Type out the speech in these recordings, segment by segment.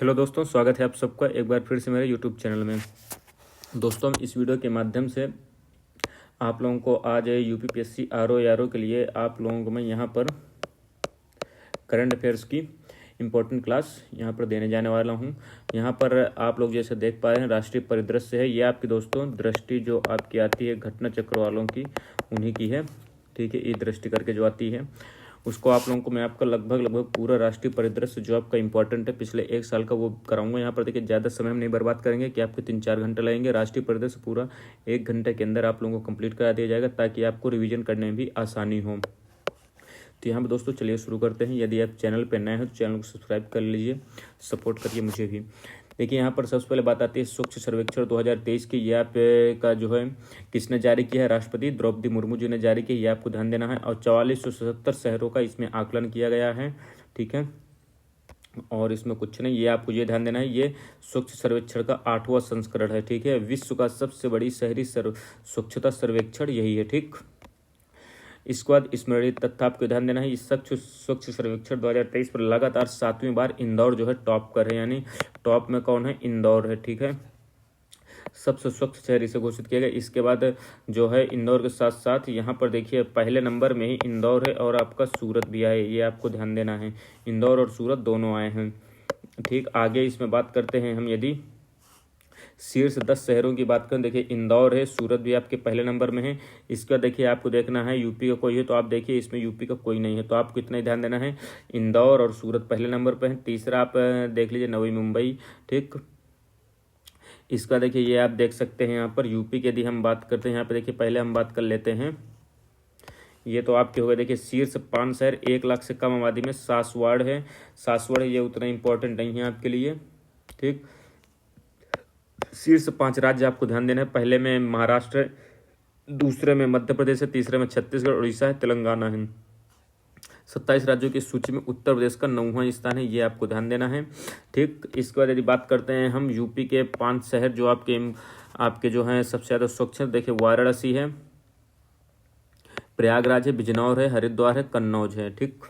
Hello दोस्तों, स्वागत है आप सबका एक बार फिर से मेरे यूट्यूब चैनल में। दोस्तों, इस वीडियो के माध्यम से आप लोगों को आज यूपीपीएससी आरओ के लिए आप लोगों को मैं यहाँ पर करंट अफेयर्स की इम्पोर्टेंट क्लास यहाँ पर देने जाने वाला हूँ। यहाँ पर आप लोग जैसे देख पा रहे हैं राष्ट्रीय परिदृश्य है। ये आपकी दोस्तों दृष्टि जो आपकी आती है घटना चक्र वालों की, उन्हीं की है। ठीक है, ई दृष्टि करके जो आती है उसको आप लोगों को मैं आपका लगभग पूरा राष्ट्रीय परिदृश्य जो आपका इंपॉर्टेंट है पिछले एक साल का वो कराऊंगा। यहाँ पर देखिए ज़्यादा समय हम नहीं बर्बाद करेंगे कि आपके 3-4 घंटे लगेंगे। राष्ट्रीय परिदृश्य पूरा 1 घंटे के अंदर आप लोगों को कंप्लीट करा दिया जाएगा ताकि आपको रिवीजन करने में भी आसानी हो। तो यहाँ पर दोस्तों चलिए शुरू करते हैं। यदि आप चैनल पर नए हैं तो चैनल को सब्सक्राइब कर लीजिए, सपोर्ट करिए मुझे भी। देखिए यहाँ पर सबसे पहले बात आती है स्वच्छ सर्वेक्षण 2023 की। ये आप का जो है किसने जारी किया है? राष्ट्रपति द्रौपदी मुर्मू जी ने जारी किया। ये आपको ध्यान देना है। और 4477 शहरों का इसमें आकलन किया गया है। ठीक है, और इसमें कुछ नहीं, ये आपको ये ध्यान देना है ये स्वच्छ सर्वेक्षण का 8वां संस्करण है। ठीक है, विश्व का सबसे बड़ी शहरी स्वच्छता सर्वेक्षण यही है। ठीक, इसके बाद स्मरणीय तथ्य आपको ध्यान देना है। इस स्वच्छ सर्वेक्षण 2023 पर लगातार 7वीं बार इंदौर जो है टॉप कर रहे हैं, यानी टॉप में कौन है? इंदौर है। ठीक है, सबसे स्वच्छ शहर इसे घोषित किया गया। इसके बाद जो है इंदौर के साथ साथ यहाँ पर देखिए पहले नंबर में ही इंदौर है और आपका सूरत भी आए, ये आपको ध्यान देना है। इंदौर और सूरत दोनों आए हैं। ठीक, आगे इसमें बात करते हैं हम। यदि शीर्ष 10 शहरों की बात करें, देखिए इंदौर है, सूरत भी आपके पहले नंबर में है। इसका देखिए आपको देखना है यूपी का कोई है तो आप देखिए इसमें यूपी का कोई नहीं है, तो आपको इतना ही ध्यान देना है इंदौर और सूरत पहले नंबर पर है। तीसरा आप देख लीजिए नवी मुंबई। ठीक, इसका देखिए ये आप देख सकते हैं यहाँ पर यूपी की यदि हम बात करते हैं, यहाँ पर देखिए पहले हम बात कर लेते हैं। ये तो आपके हो गए देखिए शीर्ष 5 शहर 1 लाख से कम आबादी में। सासवाड़ है, ये उतना इंपॉर्टेंट नहीं है आपके लिए। ठीक, शीर्ष 5 राज्य आपको ध्यान देना है। पहले में महाराष्ट्र, दूसरे में मध्य प्रदेश है, तीसरे में छत्तीसगढ़, उड़ीसा है, तेलंगाना है। 27 राज्यों की सूची में उत्तर प्रदेश का 9वां स्थान है, ये आपको ध्यान देना है। ठीक, इसके बाद यदि बात करते हैं हम यूपी के 5 शहर जो आपके जो हैं सबसे ज़्यादा स्वच्छ, देखिए वाराणसी है, प्रयागराज है, बिजनौर है, हरिद्वार है, कन्नौज है। ठीक,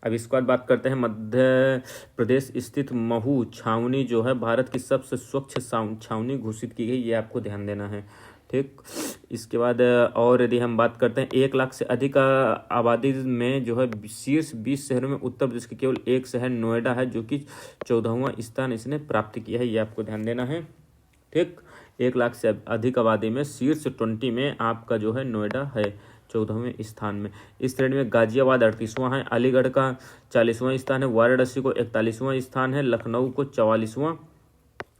अब इसके बाद बात करते हैं मध्य प्रदेश स्थित महू छावनी जो है भारत की सबसे स्वच्छ छावनी घोषित की गई, ये आपको ध्यान देना है। ठीक, इसके बाद और यदि हम बात करते हैं 1 लाख से अधिक आबादी में जो है शीर्ष 20 शहरों में उत्तर प्रदेश के केवल एक शहर नोएडा है जो कि 14वां स्थान इसने प्राप्त किया है, ये आपको ध्यान देना है। ठीक, 1 लाख से अधिक आबादी में शीर्ष 20 में आपका जो है नोएडा है 14वें स्थान में। इस श्रेणी में गाजियाबाद 38वां है, अलीगढ़ का 40वां स्थान है, वाराणसी को 41वां स्थान है, लखनऊ को 44वां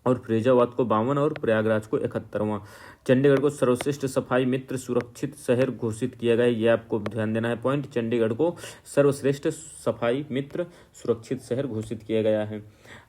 और फैजाबाद को 52 और प्रयागराज को 71वां। चंडीगढ़ को सर्वश्रेष्ठ सफाई मित्र सुरक्षित शहर घोषित किया गया है, ये आपको ध्यान देना है पॉइंट। चंडीगढ़ को सर्वश्रेष्ठ सफाई मित्र सुरक्षित शहर घोषित किया गया है।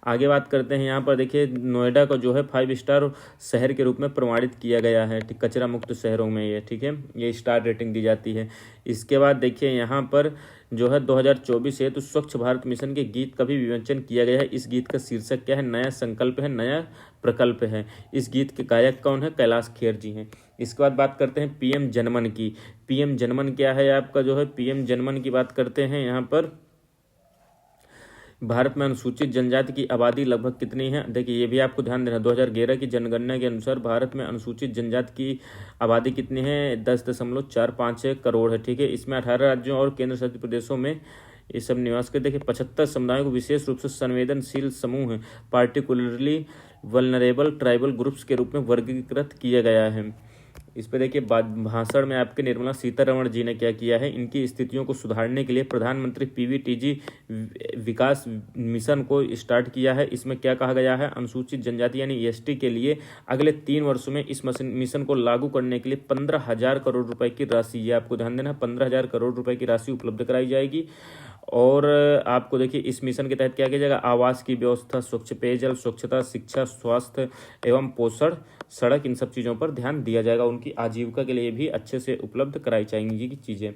आगे बात करते हैं, यहाँ पर देखिए नोएडा को जो है 5 स्टार शहर के रूप में प्रमाणित किया गया है। ठीक, कचरा मुक्त शहरों में ये, ठीक है, ये स्टार रेटिंग दी जाती है। इसके बाद देखिए यहाँ पर जो है 2024 है तो स्वच्छ भारत मिशन के गीत का भी विवेचन किया गया है। इस गीत का शीर्षक क्या है? नया संकल्प है, नया प्रकल्प है। इस गीत के गायक कौन है? कैलाश खेर जी हैं। इसके बाद बात करते हैं पीएम जनमन की। पीएम जनमन क्या है? आपका जो है पीएम जनमन की बात करते हैं। यहाँ पर भारत में अनुसूचित जनजाति की आबादी लगभग कितनी है? देखिए ये भी आपको ध्यान देना। 2011 की जनगणना के अनुसार भारत में अनुसूचित जनजाति की आबादी कितनी है? 10.45 करोड़ है। ठीक है, इसमें 18 राज्यों और केंद्र शासित प्रदेशों में ये सब निवास करते। देखिए 75 समुदायों को विशेष रूप से संवेदनशील समूह पार्टिकुलरली वल्नरेबल ट्राइबल ग्रुप्स के रूप में वर्गीकृत किया गया है। इस पर देखिए भाषण में आपके निर्मला सीतारमण जी ने क्या किया है? इनकी स्थितियों को सुधारने के लिए प्रधानमंत्री पीवीटीजी विकास मिशन को स्टार्ट किया है। इसमें क्या कहा गया है? अनुसूचित जनजाति यानी एसटी के लिए अगले 3 वर्षों में इस मिशन को लागू करने के लिए 15,000 करोड़ रुपए की राशि, ये आपको ध्यान देना, 15,000 करोड़ रुपए की राशि उपलब्ध कराई जाएगी। और आपको देखिए इस मिशन के तहत क्या किया जाएगा? आवास की व्यवस्था, स्वच्छ पेयजल, स्वच्छता, शिक्षा, स्वास्थ्य एवं पोषण, सड़क, इन सब चीज़ों पर ध्यान दिया जाएगा। उनकी आजीविका के लिए भी अच्छे से उपलब्ध कराई जाएंगी ये चीज़ें।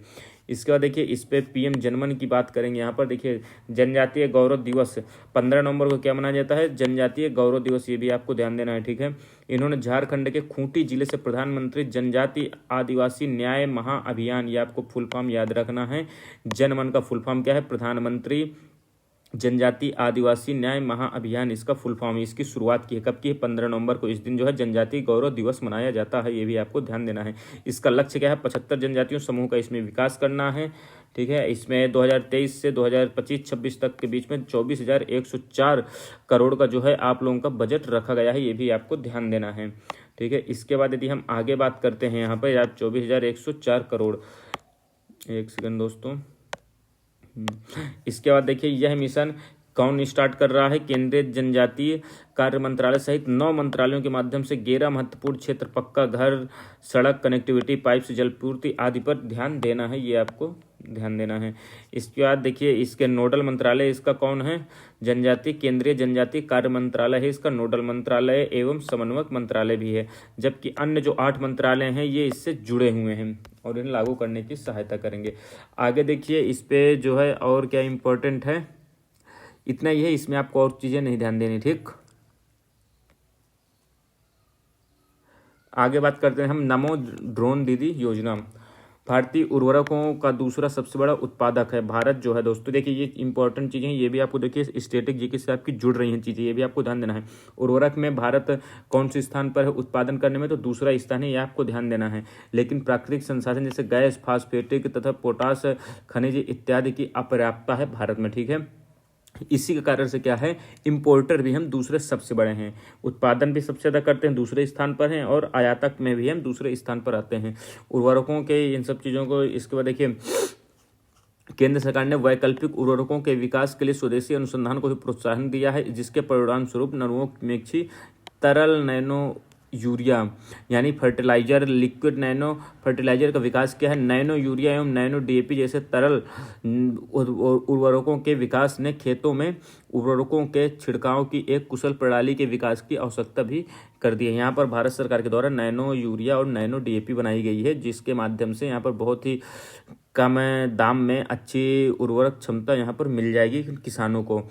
इसके बाद देखिए इस पे पीएम जनमन की बात करेंगे। यहाँ पर देखिए जनजातीय गौरव दिवस 15 नवंबर को क्या मनाया जाता है? जनजातीय गौरव दिवस, ये भी आपको ध्यान देना है। ठीक है, इन्होंने झारखंड के खूंटी जिले से प्रधानमंत्री जनजाति आदिवासी न्याय महाअभियान, ये आपको फुल फॉर्म याद रखना है। जनमन का फुल फॉर्म क्या है? प्रधानमंत्री जनजाति आदिवासी न्याय महाअभियान इसका फुल फॉर्म है। इसकी शुरुआत की है, कब की है? 15 नवंबर को। इस दिन जो है जनजाति गौरव दिवस मनाया जाता है, ये भी आपको ध्यान देना है। इसका लक्ष्य क्या है? 75 जनजातियों समूह का इसमें विकास करना है, ठीक है। इसमें 2023 से 2025-26 तक के बीच में 24,104 करोड़ का जो है आप लोगों का बजट रखा गया है, ये भी आपको ध्यान देना है, ठीक है। इसके बाद यदि हम आगे बात करते हैं यहाँ पर, आप 24,104 करोड़, एक सेकंड दोस्तों। इसके बाद देखिए यह मिशन कौन स्टार्ट कर रहा है? केंद्रीय जनजातीय कार्य मंत्रालय सहित 9 मंत्रालयों के माध्यम से 11 महत्वपूर्ण क्षेत्र, पक्का घर, सड़क कनेक्टिविटी, पाइप से जलपूर्ति आदि पर ध्यान देना है, ये आपको ध्यान देना है। इसके बाद देखिए इसके नोडल मंत्रालय इसका कौन है? जनजाति केंद्रीय जनजातीय कार्य मंत्रालय है इसका नोडल मंत्रालय एवं समन्वयक मंत्रालय भी है, जबकि अन्य जो 8 मंत्रालय हैं ये इससे जुड़े हुए हैं और इन्हें लागू करने की सहायता करेंगे। आगे देखिए इस पे जो है और क्या इम्पोर्टेंट है, इतना ही है, इसमें आपको और चीजें नहीं ध्यान देनी, ठीक। आगे बात करते हैं हम नमो ड्रोन दीदी योजना। भारतीय उर्वरकों का दूसरा सबसे बड़ा उत्पादक है भारत जो है दोस्तों। देखिए ये इंपॉर्टेंट चीज़ें हैं, ये भी आपको देखिए स्टैटिक जीके से आपकी जुड़ रही हैं चीज़ें, ये भी आपको ध्यान देना है। उर्वरक में भारत कौन से स्थान पर है उत्पादन करने में? तो दूसरा स्थान है, ये आपको ध्यान देना है। लेकिन प्राकृतिक संसाधन जैसे गैस, फास्फेटिक तथा पोटास खनिज इत्यादि की अपर्याप्तता है भारत में, ठीक है। इसी के कारण से क्या है, इंपोर्टर भी हम दूसरे सबसे बड़े हैं, उत्पादन भी सबसे ज़्यादा करते हैं, दूसरे स्थान पर हैं, और आयातक में भी हम दूसरे स्थान पर आते हैं उर्वरकों के इन सब चीज़ों को। इसके बाद देखिए केंद्र सरकार ने वैकल्पिक उर्वरकों के विकास के लिए स्वदेशी अनुसंधान को भी प्रोत्साहन दिया है, जिसके परिणाम स्वरूप नरमोमेक्षी तरल नैनो यूरिया यानी फर्टिलाइजर, लिक्विड नैनो फर्टिलाइजर का विकास किया है। नैनो यूरिया एवं नैनो डीएपी जैसे तरल उर्वरकों के विकास ने खेतों में उर्वरकों के छिड़काव की एक कुशल प्रणाली के विकास की आवश्यकता भी कर दी है। यहाँ पर भारत सरकार के द्वारा नैनो यूरिया और नैनो डीएपी बनाई गई है, जिसके माध्यम से यहाँ पर बहुत ही कम दाम में अच्छी उर्वरक क्षमता यहाँ पर मिल जाएगी किसानों को।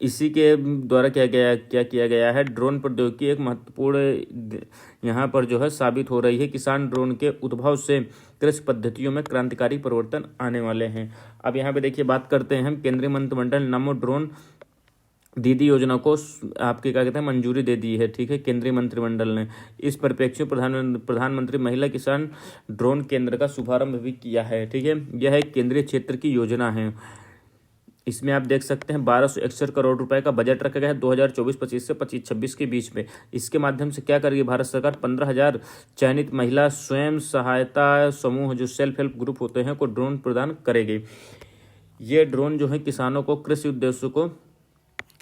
इसी के द्वारा क्या किया गया है, ड्रोन प्रौद्योगिकी एक महत्वपूर्ण यहाँ पर जो है साबित हो रही है। किसान ड्रोन के उद्भव से कृषि पद्धतियों में क्रांतिकारी परिवर्तन आने वाले हैं। अब यहाँ पे देखिए बात करते हैं हम, केंद्रीय मंत्रिमंडल नमो ड्रोन दीदी योजना को आपके क्या कहते हैं मंजूरी दे दी है, ठीक है, केंद्रीय मंत्रिमंडल ने। इस परिप्रेक्ष्य में प्रधानमंत्री महिला किसान ड्रोन केंद्र का शुभारंभ भी किया है, ठीक है। यह एक केंद्रीय क्षेत्र की योजना है। इसमें आप देख सकते हैं 1261 करोड़ रुपए का बजट रखा गया है 2024-25 से 25-26 के बीच में। इसके माध्यम से क्या करेगी भारत सरकार, 15,000 चयनित महिला स्वयं सहायता समूह जो सेल्फ हेल्प ग्रुप होते हैं को ड्रोन प्रदान करेगी। ये ड्रोन जो है किसानों को कृषि उद्देश्यों को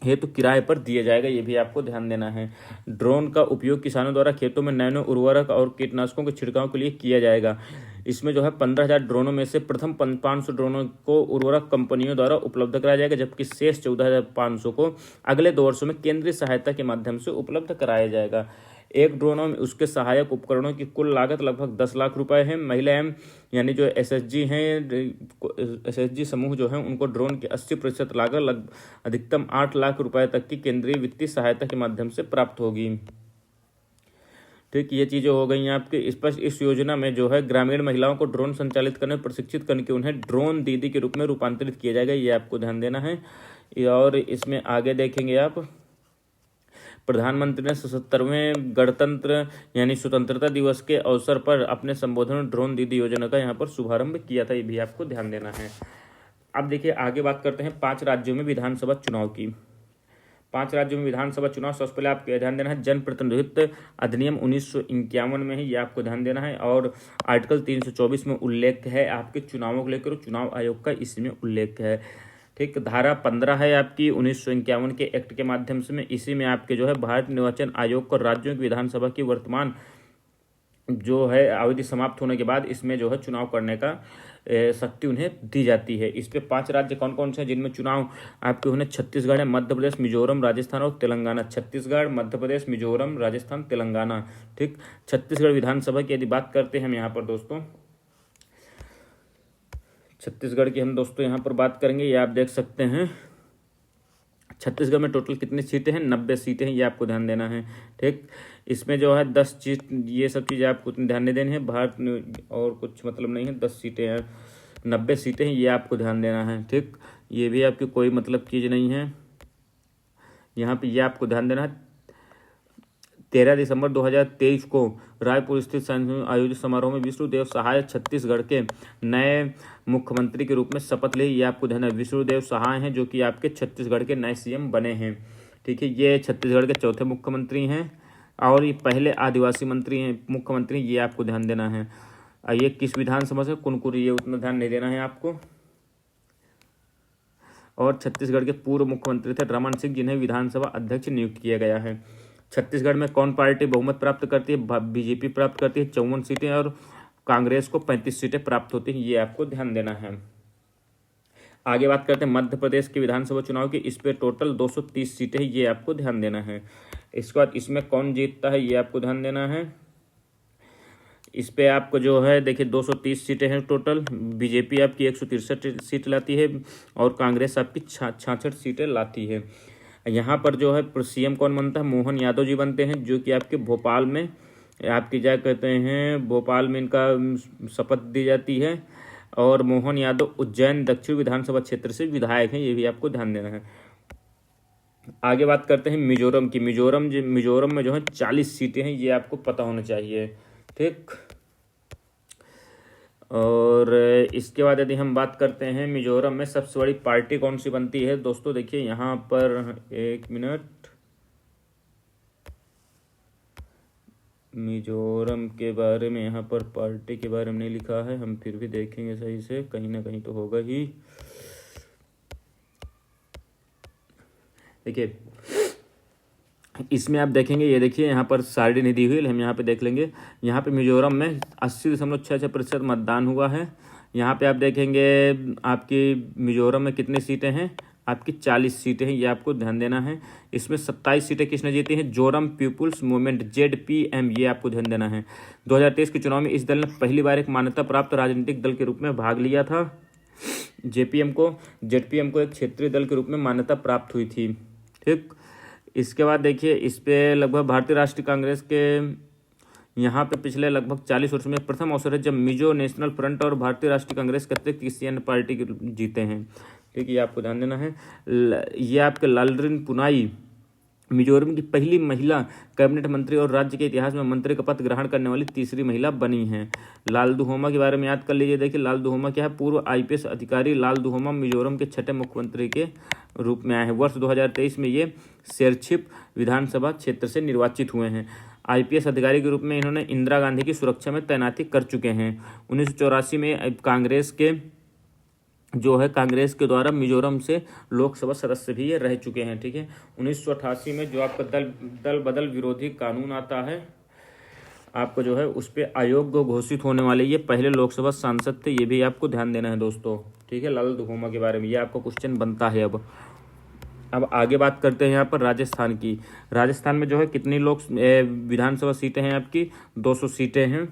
हेतु किराए पर दिया जाएगा, ये भी आपको ध्यान देना है। ड्रोन का उपयोग किसानों द्वारा खेतों में नैनो उर्वरक और कीटनाशकों के छिड़काव के लिए किया जाएगा। इसमें जो है 15,000 ड्रोनों में से प्रथम 500 ड्रोनों को उर्वरक कंपनियों द्वारा उपलब्ध कराया जाएगा, जबकि शेष 14,500 को अगले 2 वर्षों में केंद्रीय सहायता के माध्यम से उपलब्ध कराया जाएगा। एक ड्रोनों में उसके सहायक उपकरणों की कुल लागत लगभग 10 लाख रुपए है। महिला एम यानी जो एसएचजी हैं, एसएचजी समूह जो हैं, उनको ड्रोन की 80% लागत अधिकतम 8 लाख रुपए तक की केंद्रीय वित्तीय सहायता के माध्यम से प्राप्त होगी, ठीक। ये चीज़ें हो गई हैं आपके स्पष्ट। इस योजना में जो है ग्रामीण महिलाओं को ड्रोन संचालित करने प्रशिक्षित करके उन्हें ड्रोन दीदी के रूप में रूपांतरित किया जाएगा, ये आपको ध्यान देना है। और इसमें आगे देखेंगे आप, प्रधानमंत्री ने 77वें गणतंत्र यानी स्वतंत्रता दिवस के अवसर पर अपने संबोधन में ड्रोन दीदी योजना का यहाँ पर शुभारंभ किया था, ये भी आपको ध्यान देना है। अब देखिए आगे बात करते हैं 5 राज्यों में विधानसभा चुनाव की। 5 राज्यों में विधानसभा चुनाव, सबसे पहले आपको ध्यान देना है जन प्रतिनिधित्व अधिनियम 1951 में है, ये आपको ध्यान देना है। और आर्टिकल 324 में उल्लेख है आपके चुनावों को लेकर, चुनाव आयोग का इसमें उल्लेख है, ठीक। धारा 15 है आपकी 1951 के एक्ट के माध्यम से, इसी में आपके जो है भारत निर्वाचन आयोग को राज्यों की विधानसभा की वर्तमान जो है अवधि समाप्त होने के बाद इसमें जो है चुनाव करने का शक्ति उन्हें दी जाती है। इस पे 5 राज्य कौन कौन से हैं जिनमें चुनाव आपके उन्हें, छत्तीसगढ़ है, मध्य प्रदेश, मिजोरम, राजस्थान और तेलंगाना। छत्तीसगढ़, मध्य प्रदेश, मिजोरम, राजस्थान, तेलंगाना, ठीक। छत्तीसगढ़ विधानसभा की यदि बात करते हैं हम यहाँ पर दोस्तों, छत्तीसगढ़ की हम दोस्तों यहाँ पर बात करेंगे, ये आप देख सकते हैं छत्तीसगढ़ में टोटल कितनी सीटें हैं, 90 सीटें हैं, ये आपको ध्यान देना है, ठीक। इसमें जो है 10 सीट, ये सब चीज़ें आपको ध्यान नहीं देनी है, भारत और कुछ मतलब नहीं है, 10 सीटें हैं, 90 सीटें हैं, ये आपको ध्यान देना है, ठीक। ये भी आपकी कोई मतलब चीज़ नहीं है। यहाँ पे ये आपको ध्यान देना है। 13 दिसंबर 2023 को रायपुर स्थित साइंस में आयोजित समारोह में विष्णुदेव सहाय छत्तीसगढ़ के नए मुख्यमंत्री के रूप में शपथ ली। ये आपको ध्यान है, विष्णुदेव सहाय हैं जो कि आपके छत्तीसगढ़ के नए सीएम बने हैं। ठीक है, ये छत्तीसगढ़ के चौथे मुख्यमंत्री हैं और ये पहले आदिवासी मंत्री हैं, मुख्यमंत्री, ये आपको ध्यान देना है। ये किस विधानसभा से कुनकुरी, ये उतना ध्यान नहीं देना है आपको। और छत्तीसगढ़ के पूर्व मुख्यमंत्री थे रमन सिंह, जिन्हें विधानसभा अध्यक्ष नियुक्त किया गया है। छत्तीसगढ़ में कौन पार्टी बहुमत प्राप्त करती है? बीजेपी प्राप्त करती है 54 सीटें और कांग्रेस को 35 सीटें प्राप्त होती हैं, ये आपको ध्यान देना है। आगे बात करते हैं मध्य प्रदेश के विधानसभा चुनाव की। इस पे टोटल 230 सीटें हैं, ये आपको ध्यान देना है। इसके बाद इसमें कौन जीतता है ये आपको ध्यान देना है। इस पे आपको जो है देखिए 230 सीटें हैं टोटल। बीजेपी आपकी 163 सीट लाती है और कांग्रेस आपकी 66 सीटें लाती है। यहाँ पर जो है सीएम कौन बनता है? मोहन यादव जी बनते हैं, जो कि आपके भोपाल में आपकी क्या कहते हैं, भोपाल में इनका शपथ दी जाती है। और मोहन यादव उज्जैन दक्षिण विधानसभा क्षेत्र से विधायक हैं, ये भी आपको ध्यान देना है। आगे बात करते हैं मिजोरम की। मिजोरम में जो है 40 सीटें हैं, ये आपको पता होना चाहिए। ठीक, और इसके बाद यदि हम बात करते हैं मिजोरम में सबसे बड़ी पार्टी कौन सी बनती है दोस्तों, देखिए यहाँ पर एक मिनट, मिजोरम के बारे में यहाँ पर पार्टी के बारे में नहीं लिखा है, हम फिर भी देखेंगे सही से, कहीं ना कहीं तो होगा ही। देखिए इसमें आप देखेंगे, ये देखिए यहाँ पर सारणी नहीं दी हुई, हम यहाँ पे देख लेंगे। यहाँ पे मिजोरम में 80.66% मतदान हुआ है। यहाँ पे आप देखेंगे आपकी मिजोरम में कितनी सीटें हैं, आपकी 40 सीटें हैं, ये आपको ध्यान देना है। इसमें 27 सीटें किसने जीती हैं? जोरम पीपुल्स मूवमेंट ZPM, ये आपको ध्यान देना है। 2023 के चुनाव में इस दल ने पहली बार एक मान्यता प्राप्त राजनीतिक दल के रूप में भाग लिया था। ZPM को एक क्षेत्रीय दल के रूप में मान्यता प्राप्त हुई थी। ठीक, इसके बाद देखिए इस पे लगभग भारतीय राष्ट्रीय कांग्रेस के यहाँ पे पिछले लगभग 40 वर्ष में प्रथम अवसर है जब मिजो नेशनल फ्रंट और भारतीय राष्ट्रीय कांग्रेस के अतिरिक्त किसी अन्य पार्टी के जीते हैं। ठीक है, ये आपको ध्यान देना है। ये आपके लालरिन पुनाई मिजोरम की पहली महिला कैबिनेट मंत्री और राज्य के इतिहास में मंत्री का पद ग्रहण करने वाली तीसरी महिला बनी हैं। लाल दुहोमा के बारे में याद कर लीजिए। देखिए लाल दुहोमा क्या है? पूर्व IPS अधिकारी लाल दुहोमा मिजोरम के छठे मुख्यमंत्री के रूप में आए हैं। वर्ष 2023 में ये शेरछिप विधानसभा क्षेत्र से निर्वाचित हुए हैं। IPS अधिकारी के रूप में इन्होंने इंदिरा गांधी की सुरक्षा में तैनाती कर चुके हैं। 1984 में कांग्रेस के द्वारा मिजोरम से लोकसभा सदस्य भी ये रह चुके हैं। ठीक है, 1988 में जो आपका दल बदल विरोधी कानून आता है, आपको जो है उस पर अयोग्य घोषित होने वाले ये पहले लोकसभा सांसद थे, ये भी आपको ध्यान देना है दोस्तों। ठीक है, लाल दुहोमा के बारे में ये आपको क्वेश्चन बनता है। अब आगे बात करते हैं यहाँ पर राजस्थान की। राजस्थान में जो है कितनी विधानसभा सीटें हैं? आपकी 200 सीटें हैं।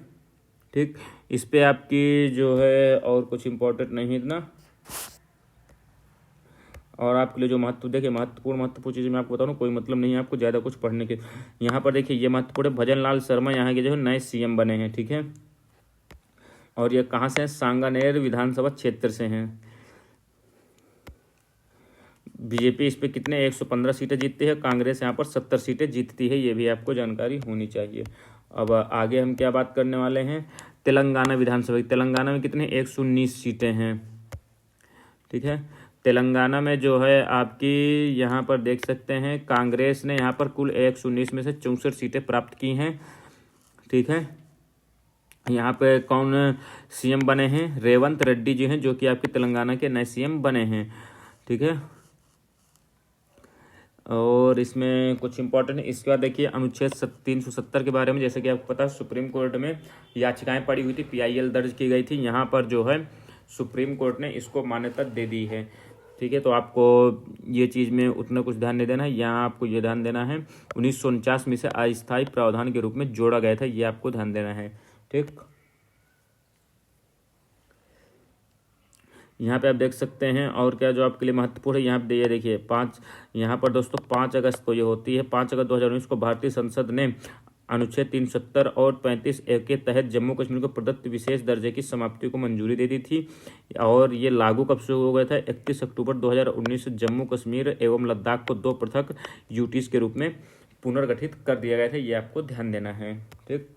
ठीक, इस पे आपकी जो है और कुछ इम्पोर्टेंट नहीं है इतना। और आपके लिए जो महत्वपूर्ण चीज़ मैं आपको बताऊँ, कोई मतलब नहीं है आपको ज़्यादा कुछ पढ़ने के। यहाँ पर देखिए ये महत्वपूर्ण, भजन लाल शर्मा यहाँ के जो है नए CM बने हैं। ठीक है, और ये कहाँ से हैं? सांगानेर विधानसभा क्षेत्र से हैं। बीजेपी इस पे कितने 115 सीटें जीतती है, कांग्रेस यहाँ पर 70 सीटें जीतती है, ये भी आपको जानकारी होनी चाहिए। अब आगे हम क्या बात करने वाले हैं? तेलंगाना विधानसभा। तेलंगाना में कितने 119 सीटें हैं। ठीक है, तेलंगाना में जो है आपकी यहाँ पर देख सकते हैं कांग्रेस ने यहाँ पर कुल 119 में से 64 सीटें प्राप्त की हैं। ठीक है, यहाँ पे कौन CM बने हैं? रेवंत रेड्डी जी हैं, जो कि आपके तेलंगाना के नए CM बने हैं। ठीक है, और इसमें कुछ इंपॉर्टेंट, इसके बाद देखिए अनुच्छेद 370 के बारे में। जैसे कि आपको पता है सुप्रीम कोर्ट में याचिकाएं पड़ी हुई थी, PIL दर्ज की गई थी। यहाँ पर जो है सुप्रीम कोर्ट ने इसको मान्यता दे दी है। ठीक है, तो आपको ये चीज़ में उतना कुछ ध्यान नहीं देना है। यहाँ आपको ये ध्यान देना है 1949 में से अस्थायी प्रावधान के रूप में जोड़ा गया था, ये आपको ध्यान देना है। ठीक, यहाँ पे आप देख सकते हैं और क्या जो आपके लिए महत्वपूर्ण है, यहाँ पे ये देखिए यहाँ पर दोस्तों 5 अगस्त को ये होती है। 5 अगस्त 2019 को भारतीय संसद ने अनुच्छेद 370 और 35A के तहत जम्मू कश्मीर को प्रदत्त विशेष दर्जे की समाप्ति को मंजूरी दे दी थी। और ये लागू कब से हो गया था? 31 अक्टूबर 2019 से जम्मू कश्मीर एवं लद्दाख को 2 पृथक यूटीज के रूप में पुनर्गठित कर दिया गया था। ये आपको ध्यान देना है। ठीक,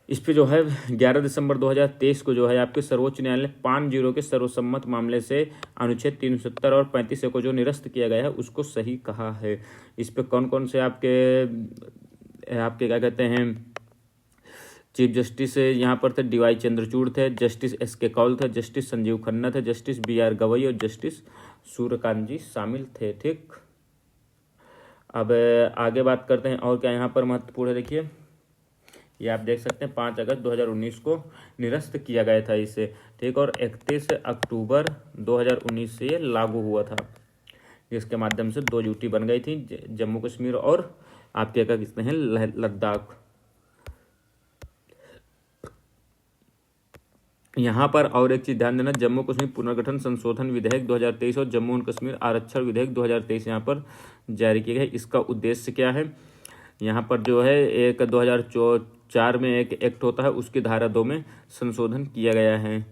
इस पे जो है 11 दिसंबर 2023 को जो है आपके सर्वोच्च न्यायालय 5-0 के सर्वसम्मत मामले से अनुच्छेद 370 और 35A को जो निरस्त किया गया है उसको सही कहा है। इस पे कौन कौन से आपके क्या कहते हैं चीफ जस्टिस यहाँ पर थे? DY चंद्रचूड़ थे, जस्टिस SK कौल थे, जस्टिस संजीव खन्ना थे, जस्टिस BR गवई और जस्टिस सूर्यकांत जी शामिल थे। ठीक, अब आगे बात करते हैं और क्या यहाँ पर महत्वपूर्ण है। देखिए ये आप देख सकते हैं 5 अगस्त 2019 को निरस्त किया गया था इसे। ठीक, और 31 अक्टूबर 2019 से ये लागू हुआ था, जिसके माध्यम से 2 यूटी बन गई थी, जम्मू कश्मीर और आपके क्या कहते हैं लद्दाख। यहाँ पर और एक चीज ध्यान देना, जम्मू कश्मीर पुनर्गठन संशोधन विधेयक 2023 और जम्मू एंड कश्मीर आरक्षण विधेयक 2023 यहाँ पर जारी किए गए। इसका उद्देश्य क्या है? यहाँ पर जो है एक 2004 में एक एक्ट होता है, उसकी धारा 2 में संशोधन किया गया है।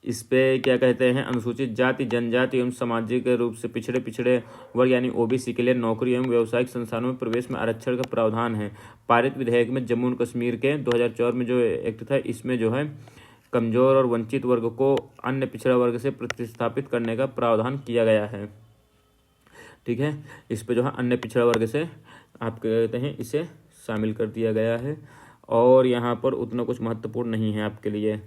इस पे क्या कहते हैं, अनुसूचित जाति, जनजाति एवं सामाजिक रूप से पिछड़े वर्ग यानी OBC के लिए नौकरी एवं व्यावसायिक संस्थानों में प्रवेश में आरक्षण का प्रावधान है। पारित विधेयक में जम्मू एंड कश्मीर के 2004 में जो एक्ट था, इसमें जो है कमजोर और वंचित वर्ग को अन्य पिछड़ा वर्ग से प्रतिस्थापित करने का प्रावधान किया गया है। ठीक है, इस पे जो है अन्य पिछड़ा वर्ग से आप कहते हैं इसे शामिल कर दिया गया है। और यहाँ पर उतना कुछ महत्वपूर्ण नहीं है आपके लिए।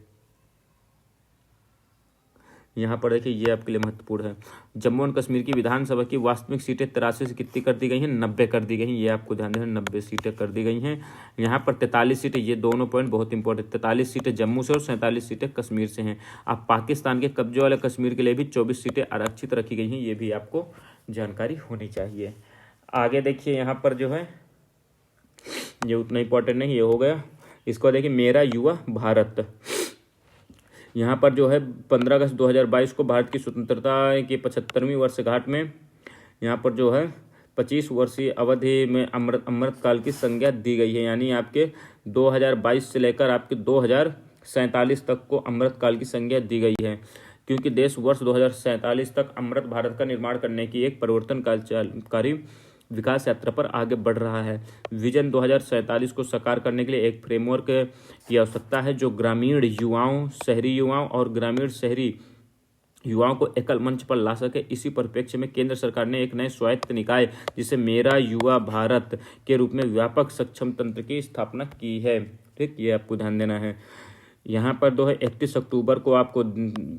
यहाँ पर देखिए ये आपके लिए महत्वपूर्ण है। जम्मू एंड कश्मीर की विधानसभा की वास्तविक सीटें 83 से कितनी कर दी गई हैं? 90 कर दी गई हैं। ये आपको ध्यान देना, 90 सीटें कर दी गई हैं। यहाँ पर 43 सीटें, ये दोनों पॉइंट बहुत इंपॉर्टेंट, 43 सीटें जम्मू से और 47 सीटें कश्मीर से हैं। अब पाकिस्तान के कब्जे वाले कश्मीर के लिए भी 24 सीटें आरक्षित रखी गई हैं। ये भी आपको जानकारी होनी चाहिए। आगे देखिए यहाँ पर जो है ये उतना इंपॉर्टेंट नहीं, ये हो गया। इसको देखिए मेरा युवा भारत। यहाँ पर जो है 15 अगस्त 2022 को भारत की स्वतंत्रता की 75वीं वर्षगांठ में यहाँ पर जो है 25 वर्षीय अवधि में अमृतकाल की संज्ञा दी गई है। यानी आपके 2022 से लेकर आपके 2047 तक को अमृतकाल की संज्ञा दी गई है, क्योंकि देश वर्ष 2047 तक अमृत भारत का निर्माण करने की एक परिवर्तनकारी विकास यात्रा पर आगे बढ़ रहा है। विजन 2047 को साकार करने के लिए एक फ्रेमवर्क की आवश्यकता है जो ग्रामीण युवाओं, शहरी युवाओं और ग्रामीण शहरी युवाओं को एकल मंच पर ला सके। इसी परिप्रेक्ष्य में केंद्र सरकार ने एक नए स्वायत्त निकाय जिसे मेरा युवा भारत के रूप में व्यापक सक्षम तंत्र की स्थापना की है। ठीक, ये आपको ध्यान देना है। यहाँ पर जो है 31 अक्टूबर को आपको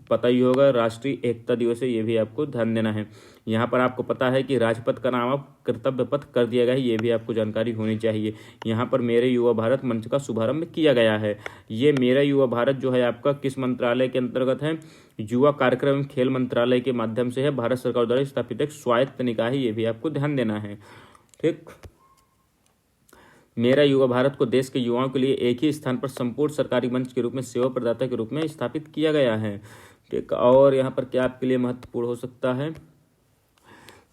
पता ही होगा राष्ट्रीय एकता दिवस है, ये भी आपको ध्यान देना है। यहाँ पर आपको पता है कि राजपथ का नाम अब कर्तव्य पथ कर दिया गया है, ये भी आपको जानकारी होनी चाहिए। यहाँ पर मेरे युवा भारत मंच का शुभारंभ किया गया है। ये मेरा युवा भारत जो है आपका किस मंत्रालय के अंतर्गत है? युवा कार्यक्रम एवं खेल मंत्रालय के माध्यम से है। भारत सरकार द्वारा स्थापित एक स्वायत्त निकाय है, ये भी आपको ध्यान देना है। ठीक, मेरा युवा भारत को देश के युवाओं के लिए एक ही स्थान पर संपूर्ण सरकारी मंच के रूप में सेवा प्रदाता के रूप में स्थापित किया गया है। ठीक, और यहाँ पर क्या आपके लिए महत्वपूर्ण हो सकता है,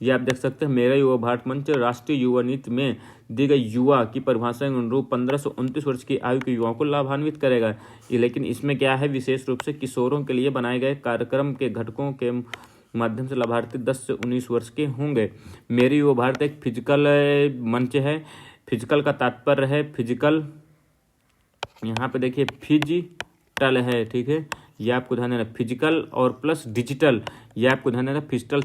ये आप देख सकते हैं। मेरा युवा भारत मंच राष्ट्रीय युवा नीति में दी गई युवा की परिभाषा के अनुरूप 15 से 29 वर्ष की आयु के युवाओं को लाभान्वित करेगा। लेकिन इसमें क्या है, विशेष रूप से किशोरों के लिए बनाए गए कार्यक्रम के घटकों के माध्यम से लाभार्थी 10 से 19 वर्ष के होंगे। मेरी युवा भारत एक फिजिकल मंच है। फिजिकल का तात्पर्य है फिजिकल, यहाँ पे देखिए फिजिटल है। ठीक है, ये आपको ध्यान देना। फिजिकल और प्लस डिजिटल, ये आपको ध्यान देना। फिजिटल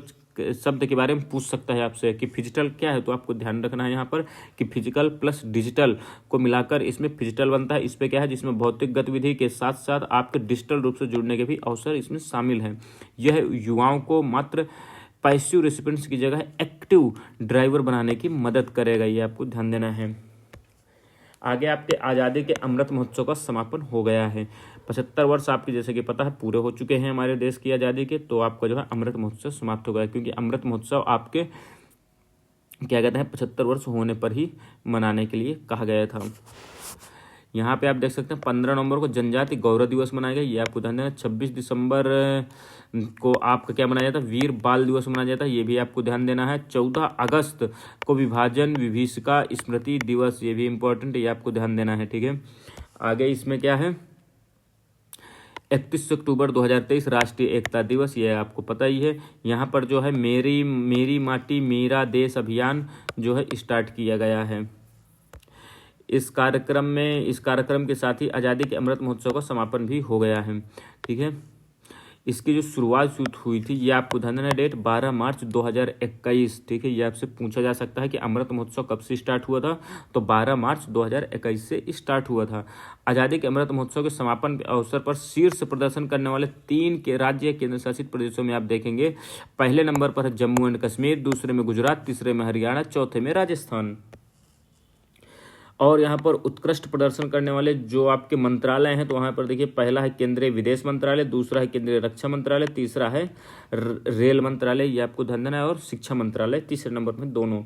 शब्द के बारे में पूछ सकता है आपसे कि फिजिटल क्या है, तो आपको ध्यान रखना है यहाँ पर कि फिजिकल प्लस डिजिटल को मिलाकर इसमें फिजिटल बनता है। इस पे क्या है, जिसमें भौतिक गतिविधि के साथ साथ आपके डिजिटल रूप से जुड़ने के भी अवसर इसमें शामिल हैं। यह युवाओं को मात्र पैसिव रेसिपिएंट्स की जगह एक्टिव ड्राइवर बनाने की मदद करेगा, ये आपको ध्यान देना है। आगे आपके आज़ादी के अमृत महोत्सव का समापन हो गया है। 75 वर्ष आपके जैसे कि पता है पूरे हो चुके हैं हमारे देश की आज़ादी के, तो आपका जो है अमृत महोत्सव समाप्त हो गया, क्योंकि अमृत महोत्सव आपके क्या कहते हैं 75 वर्ष होने पर ही मनाने के लिए कहा गया था। यहाँ पे आप देख सकते हैं 15 नवंबर को जनजाति गौरव दिवस मनाया गया, ये आपको ध्यान देना। 26 दिसंबर को आपका क्या मनाया जाता है, वीर बाल दिवस मनाया जाता है, ये भी आपको ध्यान देना है। 14 अगस्त को विभाजन विभीषिका स्मृति दिवस, ये भी इंपॉर्टेंट, ये आपको ध्यान देना है। ठीक है, आगे इसमें क्या है, 31 अक्टूबर 2023 राष्ट्रीय एकता दिवस, ये आपको पता ही है। यहाँ पर जो है मेरी माटी मेरा देश अभियान जो है स्टार्ट किया गया है। इस कार्यक्रम के साथ ही आज़ादी के अमृत महोत्सव का समापन भी हो गया है। ठीक है, इसकी जो शुरुआत हुई थी, ये आपको ध्यान देना, डेट 12 मार्च 2021। ठीक है, ये आपसे पूछा जा सकता है कि अमृत महोत्सव कब से स्टार्ट हुआ था, तो 12 मार्च 2021 से स्टार्ट हुआ था। आज़ादी के अमृत महोत्सव के समापन अवसर पर शीर्ष प्रदर्शन करने वाले 3 के राज्य केंद्र शासित प्रदेशों में आप देखेंगे, पहले नंबर पर है जम्मू एंड कश्मीर, दूसरे में गुजरात, तीसरे में हरियाणा, चौथे में राजस्थान। और यहाँ पर उत्कृष्ट प्रदर्शन करने वाले जो आपके मंत्रालय हैं, तो वहाँ पर देखिए, पहला है केंद्रीय विदेश मंत्रालय, दूसरा है केंद्रीय रक्षा मंत्रालय, तीसरा है रेल मंत्रालय, ये आपको ध्यान देना है, और शिक्षा मंत्रालय तीसरे नंबर में, दोनों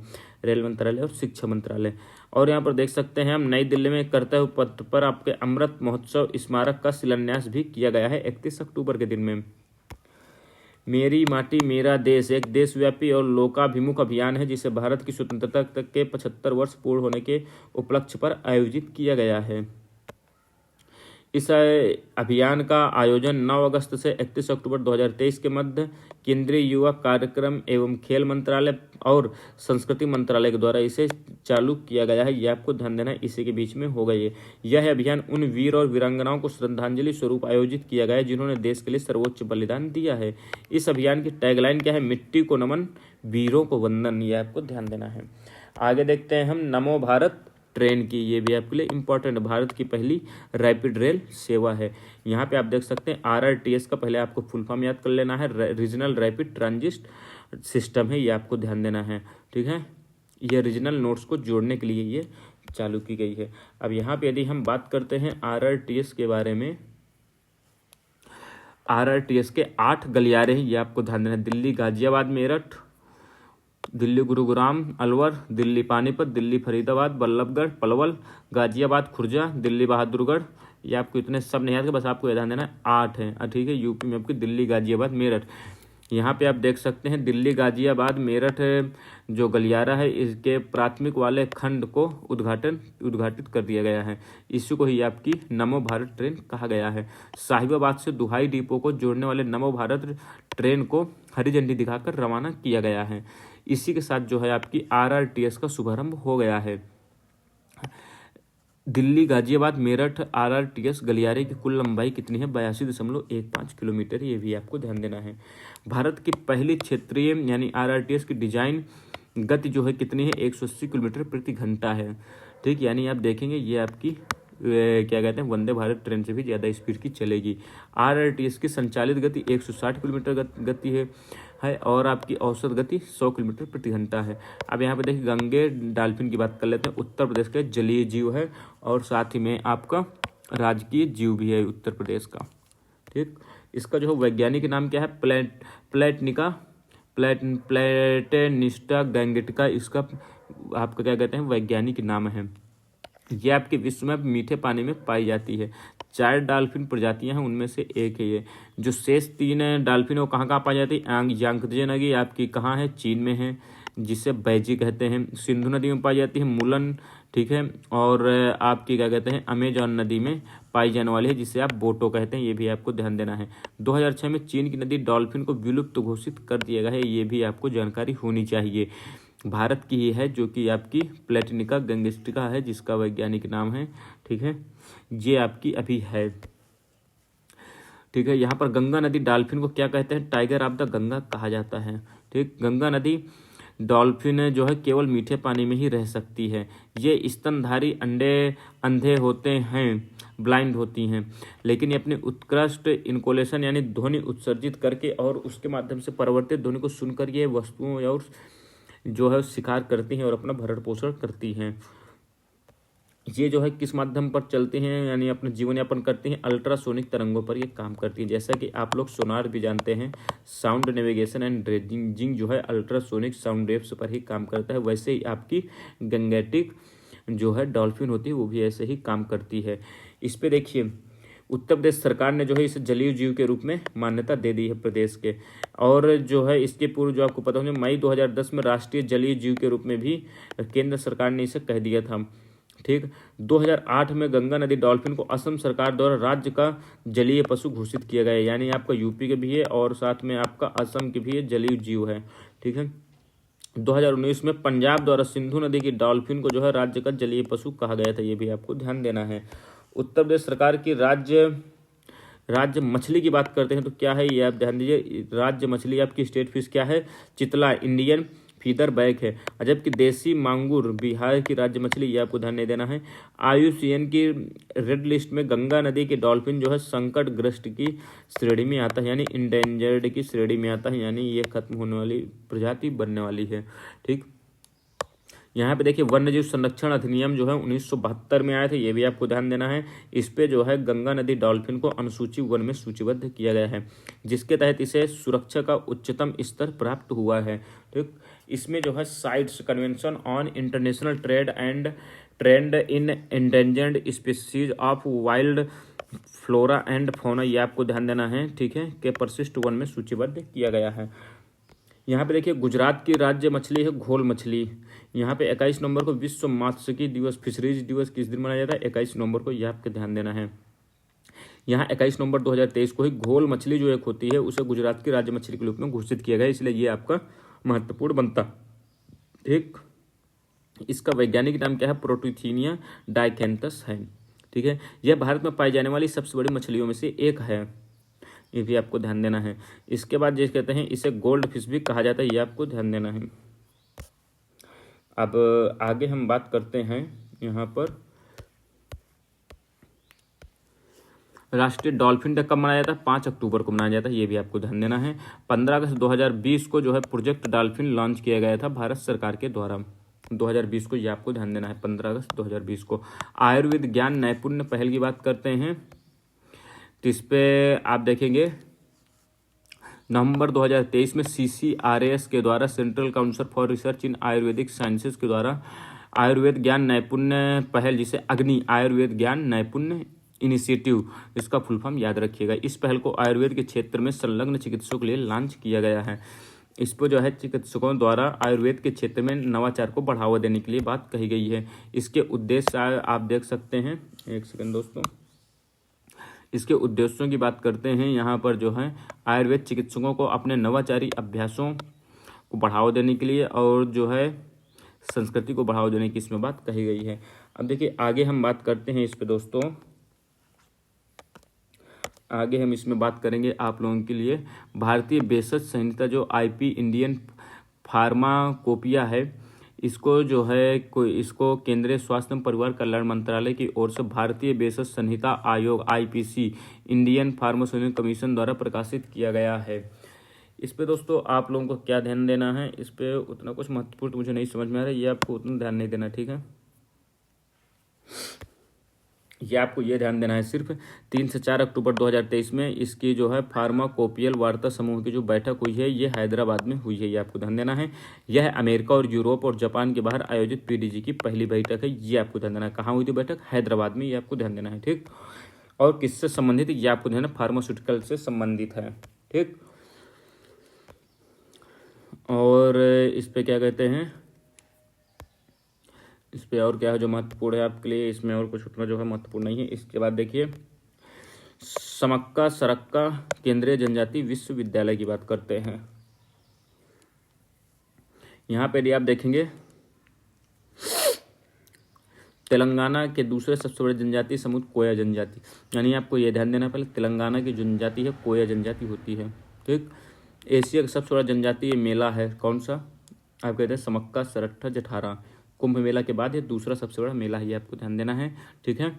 रेल मंत्रालय और शिक्षा मंत्रालय। और यहाँ पर देख सकते हैं हम, नई दिल्ली में कर्तव्य पथ पर आपके अमृत महोत्सव स्मारक का शिलान्यास भी किया गया है 31 अक्टूबर के दिन में। मेरी माटी मेरा देश एक देशव्यापी और लोकाभिमुख अभियान है, जिसे भारत की स्वतंत्रता तक के 75 वर्ष पूर्ण होने के उपलक्ष्य पर आयोजित किया गया है। इस अभियान का आयोजन 9 अगस्त से 31 अक्टूबर 2023 के मध्य केंद्रीय युवा कार्यक्रम एवं खेल मंत्रालय और संस्कृति मंत्रालय के द्वारा इसे चालू किया गया है, ये आपको ध्यान देना है, इसी के बीच में हो गई है। यह अभियान उन वीर और वीरांगनाओं को श्रद्धांजलि स्वरूप आयोजित किया गया है जिन्होंने देश के लिए सर्वोच्च बलिदान दिया है। इस अभियान की टैगलाइन क्या है, मिट्टी को नमन वीरों को वंदन, ये आपको ध्यान देना है। आगे देखते हैं हम नमो भारत ट्रेन की, ये भी आपके लिए इंपॉर्टेंट, भारत की पहली रैपिड रेल सेवा है। यहाँ पे आप देख सकते हैं RRTS का पहले आपको फुल फॉर्म याद कर लेना है, रीजनल रैपिड ट्रांजिट सिस्टम है, ये आपको ध्यान देना है। ठीक है, ये रीजनल नोड्स को जोड़ने के लिए ये चालू की गई है। अब यहाँ पे यदि हम बात करते हैं RRTS के बारे में, RRTS के 8 गलियारे हैं, ये आपको ध्यान देना है, दिल्ली गाजियाबाद मेरठ, दिल्ली गुरुग्राम अलवर, दिल्ली पानीपत, दिल्ली फरीदाबाद, बल्लभगढ़ पलवल, गाजियाबाद खुर्जा, दिल्ली बहादुरगढ़, ये आपको इतने सब नहीं याद है, बस आपको ये ध्यान देना है 8 हैं। ठीक है, यूपी में आपकी दिल्ली गाजियाबाद मेरठ। यहाँ पे आप देख सकते हैं दिल्ली गाजियाबाद मेरठ जो गलियारा है, इसके प्राथमिक वाले खंड को उद्घाटित कर दिया गया है। इसी को ही आपकी नमो भारत ट्रेन कहा गया है। साहिबाबाद से दुहाई डिपो को जोड़ने वाले नमो भारत ट्रेन को हरी झंडी दिखाकर रवाना किया गया है। इसी के साथ जो है आपकी RRTS का शुभारंभ हो गया है। दिल्ली गाजियाबाद मेरठ RRTS गलियारे की कुल लंबाई कितनी है, 82.15 किलोमीटर, ये भी आपको ध्यान देना है। भारत की पहली क्षेत्रीय यानी RRTS की डिजाइन गति जो है कितनी है, 180 किलोमीटर प्रति घंटा है। ठीक, यानी आप देखेंगे ये आपकी क्या कहते हैं, वंदे भारत ट्रेन से भी ज़्यादा स्पीड की चलेगी। RRTS की संचालित गति 160 किलोमीटर गति है और आपकी औसत गति 100 किलोमीटर प्रति घंटा है। अब यहाँ पे देखिए गंगे डॉल्फिन की बात कर लेते हैं। उत्तर प्रदेश का जलीय जीव है और साथ ही में आपका राजकीय जीव भी है उत्तर प्रदेश का। ठीक, इसका जो वैज्ञानिक नाम क्या है, प्लेटेनिस्टा गैंगेटिका, इसका आपका क्या कहते हैं वैज्ञानिक नाम है। ये आपके विश्व में मीठे पानी में पाई जाती है। 4 डॉल्फिन प्रजातियां हैं, उनमें से एक है ये। जो शेष 3 डॉल्फिन वो कहाँ पाई जाती है, यांगत्जे नदी आपकी कहाँ है, चीन में है, जिसे बैजी कहते हैं। सिंधु नदी में पाई जाती है मुलन, ठीक है, और आपकी क्या कहते हैं अमेजॉन नदी में पाई जाने वाली है, जिसे आप बोटो कहते हैं, ये भी आपको ध्यान देना है। 2006 में चीन की नदी डॉल्फिन को विलुप्त घोषित कर दिया गया है, ये भी आपको जानकारी होनी चाहिए। भारत की ही है जो कि आपकी प्लेटिनिका गैंगेस्टिका है, जिसका वैज्ञानिक नाम है। ठीक है, ये आपकी अभी है। ठीक है, यहाँ पर गंगा नदी डॉल्फिन को क्या कहते हैं, टाइगर ऑफ द गंगा कहा जाता है। ठीक, गंगा नदी डॉल्फिन जो है केवल मीठे पानी में ही रह सकती है। ये स्तनधारी अंधे होते हैं, ब्लाइंड होती हैं, लेकिन ये अपने उत्कृष्ट इनकोलेशन यानी ध्वनि उत्सर्जित करके और उसके माध्यम से परिवर्तित ध्वनि को सुनकर ये वस्तुओं और जो है शिकार करती हैं और अपना भरण पोषण करती हैं। ये जो है किस माध्यम पर चलती हैं यानी अपना जीवन यापन करती हैं, अल्ट्रासोनिक तरंगों पर ये काम करती हैं। जैसा कि आप लोग सोनार भी जानते हैं, साउंड नेविगेशन एंड रेंजिंग जो है अल्ट्रासोनिक साउंड वेव्स पर ही काम करता है, वैसे ही आपकी गैंगेटिक जो है डॉल्फिन होती है वो भी ऐसे ही काम करती है। इस पे देखिए उत्तर प्रदेश सरकार ने जो है इसे जलीय जीव के रूप में मान्यता दे दी है प्रदेश के। और जो है इसके पूर्व जो आपको पता होगा मई 2010 में राष्ट्रीय जलीय जीव के रूप में भी केंद्र सरकार ने इसे कह दिया था। ठीक, 2008 में गंगा नदी डॉल्फिन को असम सरकार द्वारा राज्य का जलीय पशु घोषित किया गया है। यानी आपका यूपी के भी है और साथ में आपका असम के भी है, जलीय जीव है। ठीक है, 2019 में पंजाब द्वारा सिंधु नदी की डॉल्फिन को जो है राज्य का जलीय पशु कहा गया था, ये भी आपको ध्यान देना है। उत्तर प्रदेश सरकार की राज्य मछली की बात करते हैं तो क्या है ये आप ध्यान दीजिए। राज्य मछली आपकी स्टेट फिश क्या है, चितला इंडियन फीदर बैक है। जबकि देसी मांगुर बिहार की राज्य मछली, ये आपको ध्यान नहीं देना है। IUCN की रेड लिस्ट में गंगा नदी के डॉल्फिन जो है संकटग्रस्त की श्रेणी में आता है, यानी इंडेंजर्ड की श्रेणी में आता है, यानी ये खत्म होने वाली प्रजाति बनने वाली है। ठीक, यहाँ पे देखिए वन्यजीव संरक्षण अधिनियम जो है 1972 में आए थे, ये भी आपको ध्यान देना है। इस पे जो है गंगा नदी डॉल्फिन को अनुसूची वन में सूचीबद्ध किया गया है, जिसके तहत इसे सुरक्षा का उच्चतम स्तर प्राप्त हुआ है। ठीक, इसमें जो है sites convention on international trend in endangered species of wild flora and fauna, ये आपको ध्यान देना है। ठीक है, के परिशिष्ट वन में सूचीबद्ध किया गया है। यहाँ पे देखिए गुजरात की राज्य मछली है घोल मछली। यहाँ पे 21 नवंबर को विश्व मात्स्यिकी दिवस, फिशरीज दिवस किस दिन मनाया जाता है, 21 नवंबर को, यह आपके ध्यान देना है। यहाँ 21 नवंबर 2023 को ही घोल मछली जो एक होती है उसे गुजरात की राज्य मछली के रूप में घोषित किया गया, इसलिए ये आपका महत्वपूर्ण बनता। ठीक, इसका वैज्ञानिक नाम क्या है, प्रोटोथीनिया डाइकेंथस है। ठीक है, यह भारत में पाई जाने वाली सबसे बड़ी मछलियों में से एक है, ये भी आपको ध्यान देना है। इसके बाद जिसे कहते हैं इसे गोल्ड फिश भी कहा जाता है, ये आपको ध्यान देना है। अब आगे हम बात करते हैं यहाँ पर राष्ट्रीय डॉल्फिन डे कब मनाया जाता है, 5 अक्टूबर को मनाया जाता है, ये भी आपको ध्यान देना है। 15 अगस्त 2020 को जो है प्रोजेक्ट डॉल्फिन लॉन्च किया गया था भारत सरकार के द्वारा, 2020 को, ये आपको ध्यान देना है, 15 अगस्त 2020 को। आयुर्वेद ज्ञान नैपुण्य पहल की बात करते हैं तो इस पे आप देखेंगे नवंबर 2023 में CCRAS के द्वारा central council for research in Ayurvedic sciences के द्वारा आयुर्वेद ज्ञान नैपुण्य पहल, जिसे अग्नि आयुर्वेद ज्ञान नैपुण्य इनिशिएटिव, इसका फुल फॉर्म याद रखिएगा। इस पहल को आयुर्वेद के क्षेत्र में संलग्न चिकित्सकों के लिए लॉन्च किया गया है। इस पर जो है चिकित्सकों द्वारा आयुर्वेद के क्षेत्र में नवाचार को बढ़ावा देने के लिए बात कही गई है। इसके उद्देश्य आप देख सकते हैं, एक सेकंड दोस्तों, इसके उद्देश्यों की बात करते हैं। यहाँ पर जो है आयुर्वेद चिकित्सकों को अपने नवाचारी अभ्यासों को बढ़ावा देने के लिए और जो है संस्कृति को बढ़ावा देने की इसमें बात कही गई है। अब देखिए आगे हम बात करते हैं इस पे दोस्तों, आगे हम इसमें बात करेंगे आप लोगों के लिए भारतीय भेषज संहिता जो IP इंडियन फार्माकोपिया है, इसको जो है इसको केंद्रीय स्वास्थ्य एवं परिवार कल्याण मंत्रालय की ओर से भारतीय भेषज संहिता आयोग IPC इंडियन फार्मास्यूटिकल कमीशन द्वारा प्रकाशित किया गया है। इस पे दोस्तों आप लोगों को क्या ध्यान देना है, इस पे उतना कुछ महत्वपूर्ण मुझे नहीं समझ में आ रहा है, ये आपको उतना ध्यान नहीं देना। ठीक है, ये आपको ये ध्यान देना है सिर्फ 3 से 4 अक्टूबर 2023 में इसकी जो है फार्माकोपियल वार्ता समूह की जो बैठक हुई है ये हैदराबाद में हुई है, ये आपको ध्यान देना है। यह अमेरिका और यूरोप और जापान के बाहर आयोजित PDG की पहली बैठक है, ये आपको ध्यान देना है। कहाँ हुई थी बैठक, हैदराबाद में, ये आपको ध्यान देना है। ठीक, और किससे संबंधित, ये आपको ध्यान है फार्मास्यूटिकल से संबंधित है। ठीक, और इस पे क्या कहते हैं, इस पे और क्या है जो महत्वपूर्ण है आपके लिए, इसमें और कुछ उतना जो है महत्वपूर्ण नहीं है। इसके बाद देखिए समक्का सरक्का केंद्रीय जनजाति विश्वविद्यालय की बात करते हैं। यहाँ पे भी आप देखेंगे तेलंगाना के दूसरे सबसे बड़े जनजाति समूह कोया जनजाति, यानी आपको ये ध्यान देना पहले तेलंगाना की जनजाति है कोया जनजाति होती है। ठीक, एशिया का सबसे बड़ा जनजाति मेला है कौन सा, आप कहते हैं समक्का सरट्ठा जठारा, कुंभ मेला के बाद ये दूसरा सबसे बड़ा मेला है, ये आपको ध्यान देना है। ठीक है,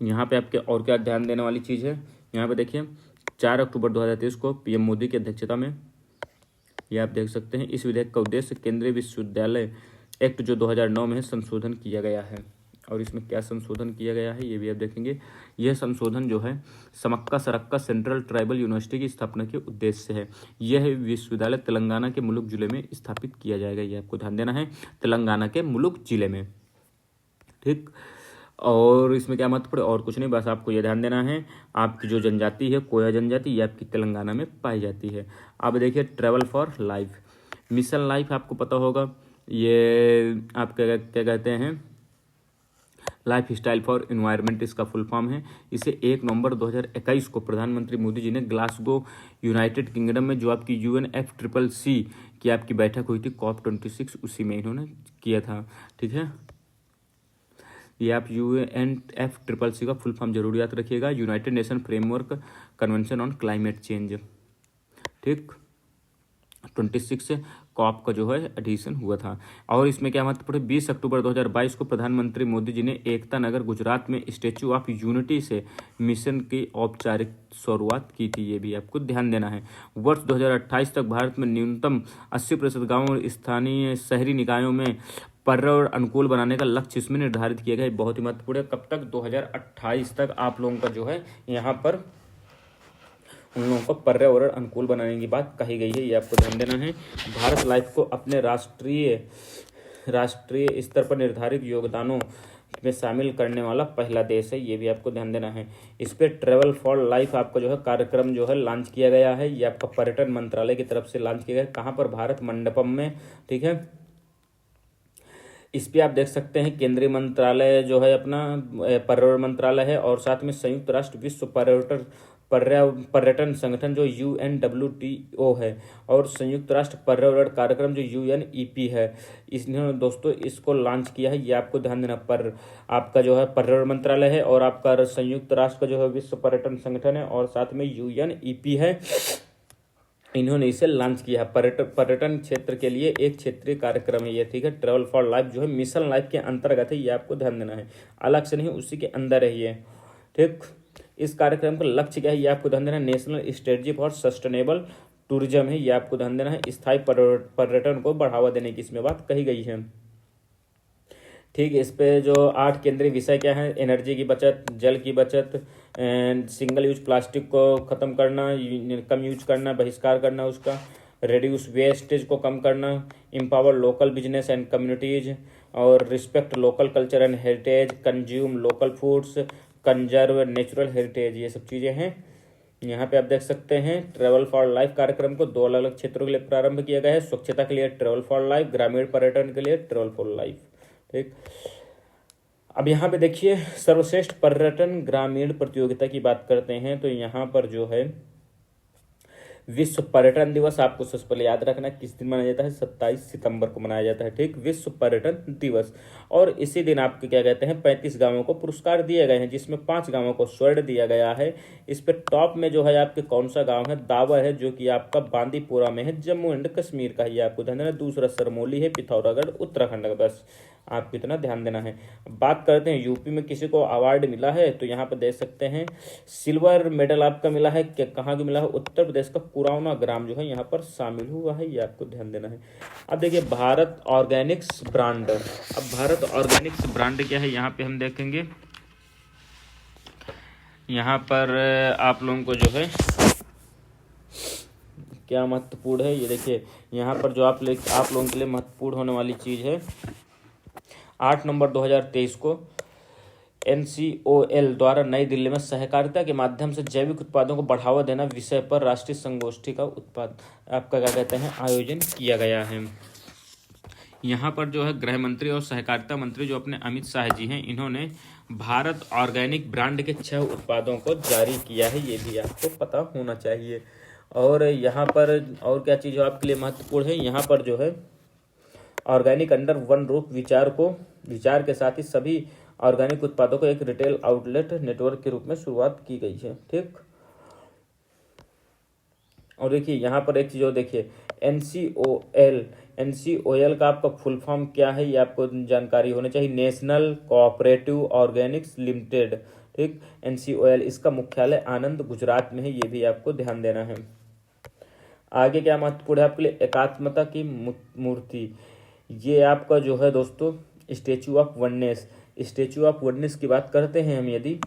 यहाँ पे आपके और क्या ध्यान देने वाली चीज़ है, यहाँ पे देखिए 4 अक्टूबर 2023 को PM मोदी की अध्यक्षता में, ये आप देख सकते हैं, इस विधेयक का उद्देश्य केंद्रीय विश्वविद्यालय एक्ट जो 2009 में संशोधन किया गया है। और इसमें क्या संशोधन किया गया है ये भी आप देखेंगे। यह संशोधन जो है समक्का सरक्का सेंट्रल ट्राइबल यूनिवर्सिटी की स्थापना के उद्देश्य से है। यह विश्वविद्यालय तेलंगाना के मुलुगु जिले में स्थापित किया जाएगा, ये आपको ध्यान देना है, तेलंगाना के मुलुगु जिले में। ठीक। और इसमें क्या महत्वपूर्ण, और कुछ नहीं, बस आपको ये ध्यान देना है आपकी जो जनजाति है कोया जनजाति, ये आपकी तेलंगाना में पाई जाती है। अब देखिए travel for life, mission life आपको पता होगा, ये आप क्या क्या कहते हैं, लाइफ स्टाइल फॉर एनवायरनमेंट इसका फुल फॉर्म है। इसे 1 नवंबर 2021 को प्रधानमंत्री मोदी जी ने ग्लासगो यूनाइटेड किंगडम में जो आपकी UNFCCC की आपकी बैठक हुई थी COP26, उसी में इन्होंने किया था। ठीक है, ये आप UNFCCC का फुल फॉर्म जरूर याद रखिएगा, United nation framework convention on climate change. ठीक, 26 कॉप का जो है एडिशन हुआ था। और इसमें क्या महत्वपूर्ण, 20 अक्टूबर 2022 को प्रधानमंत्री मोदी जी ने एकता नगर गुजरात में स्टैच्यू ऑफ यूनिटी से मिशन की औपचारिक शुरुआत की थी, ये भी आपको ध्यान देना है। वर्ष 2028 तक भारत में न्यूनतम 80% गाँव और स्थानीय शहरी निकायों में पर्यावरण अनुकूल बनाने का लक्ष्य इसमें निर्धारित किया गया है। बहुत ही महत्वपूर्ण है, कब तक, 2028 तक आप लोगों का जो है यहाँ पर उन लोगों को पर्यावरण अनुकूल बनाने की बात कही गई है, ये आपको ध्यान देना है। भारत लाइफ को अपने राष्ट्रीय स्तर पर निर्धारित योगदानों में शामिल करने वाला पहला देश है, ये भी आपको ध्यान देना है। इस पर ट्रैवल फॉर लाइफ आपका जो है कार्यक्रम जो है लॉन्च किया गया है, ये आपका पर्यटन मंत्रालय की तरफ से लॉन्च किया गया है। कहाँ पर, भारत मंडपम में। ठीक है, इस पे आप देख सकते हैं केंद्रीय मंत्रालय जो है अपना पर्यावरण मंत्रालय है, और साथ में संयुक्त राष्ट्र विश्व पर्यटन संगठन जो UNWTO है, और संयुक्त राष्ट्र पर्यावरण कार्यक्रम जो UNEP है, इसने दोस्तों इसको लॉन्च किया है, ये आपको ध्यान देना। पर आपका जो है पर्यावरण मंत्रालय है, और आपका संयुक्त राष्ट्र का जो है विश्व पर्यटन संगठन है, और साथ में UNEP है, इन्होंने इसे लॉन्च किया है। पर्यटन क्षेत्र के लिए एक क्षेत्रीय कार्यक्रम है ये। ठीक है, ट्रैवल फॉर लाइफ जो है मिशन लाइफ के अंतर्गत है, ये आपको ध्यान देना है, अलग से नहीं, उसी के अंदर है ये। ठीक, इस कार्यक्रम का लक्ष्य क्या है, ये आपको ध्यान देना है। National strategy for sustainable tourism है, ये आपको ध्यान देना है। स्थायी पर्यटन को बढ़ावा देने की इसमें बात कही गई है। ठीक, इस पे जो 8 केंद्रीय विषय क्या है, एनर्जी की बचत, जल की बचत, सिंगल यूज प्लास्टिक को ख़त्म करना, कम यूज करना, बहिष्कार करना उसका, रेड्यूस वेस्टेज को कम करना, empower local business and communities, और respect local culture and heritage, consume local foods, conserve natural heritage, ये सब चीज़ें हैं। यहाँ पे आप देख सकते हैं ट्रैवल फॉर लाइफ कार्यक्रम को 2 अलग अलग क्षेत्रों के लिए प्रारंभ किया गया है। स्वच्छता के लिए ट्रैवल फॉर लाइफ, ग्रामीण पर्यटन के लिए ट्रैवल फॉर लाइफ। ठीक, अब यहाँ पे देखिए सर्वश्रेष्ठ पर्यटन ग्रामीण प्रतियोगिता की बात करते हैं, तो यहाँ पर जो है विश्व पर्यटन दिवस आपको सबसे पहले याद रखना किस दिन मनाया जाता है, 27 सितंबर को मनाया जाता है। ठीक, विश्व पर्यटन दिवस। और इसी दिन आपके क्या कहते हैं 35 गांवों को पुरस्कार दिए गए हैं, जिसमें 5 गांवों को स्वर्ण दिया गया है। इस पे टॉप में जो है आपके कौन सा गांव है, दावा है, जो कि आपका बांदीपुरा में है, जम्मू एंड कश्मीर का, ये आपको ध्यान देना। दूसरा सरमौली है, पिथौरागढ़ उत्तराखंड का, बस आपको इतना ध्यान देना है। बात करते हैं यूपी में किसी को अवार्ड मिला है, तो यहाँ पर देख सकते हैं सिल्वर मेडल आपका मिला है, कहाँ को मिला है, उत्तर प्रदेश का कुराउना ग्राम जो है यहाँ पर शामिल हुआ है, ये आपको ध्यान देना है। अब देखिए भारत ऑर्गेनिक्स ब्रांड। अब भारत ऑर्गेनिक्स ब्रांड क्या है, यहाँ पे हम देखेंगे, यहाँ पर आप लोगों को जो है क्या महत्वपूर्ण है, ये देखिए यहाँ पर जो आप लोगों के लिए महत्वपूर्ण होने वाली चीज़ है, 8 नवंबर 2023 को NCOL द्वारा नई दिल्ली में सहकारिता के माध्यम से जैविक उत्पादों को बढ़ावा देना विषय पर राष्ट्रीय संगोष्ठी का आपका क्या कहते हैं आयोजन किया गया है। यहाँ पर जो है गृह मंत्री और सहकारिता मंत्री जो अपने अमित शाह जी हैं, इन्होंने भारत ऑर्गेनिक ब्रांड के 6 उत्पादों को जारी किया है, ये भी आपको पता होना चाहिए। और यहाँ पर और क्या चीज़ आपके लिए महत्वपूर्ण है, यहाँ पर जो है ऑर्गेनिक अंडर वन रूफ विचार के साथ ही सभी ऑर्गेनिक उत्पादों को एक रिटेल आउटलेट नेटवर्क के रूप में शुरुआत की गई है। ठीक, और देखिए यहाँ पर एक चीज़ और देखिए NCOL का आपका फुल फॉर्म क्या है, ये आपको जानकारी होनी चाहिए, नेशनल कोऑपरेटिव ऑर्गेनिक्स लिमिटेड। ठीक, NCOL, इसका मुख्यालय आनंद गुजरात में है, ये भी आपको ध्यान देना है। आगे क्या महत्वपूर्ण है आपके लिए, एकात्मता की मूर्ति, ये आपका जो है दोस्तों स्टैचू ऑफ वननेस की बात करते हैं हम, यदि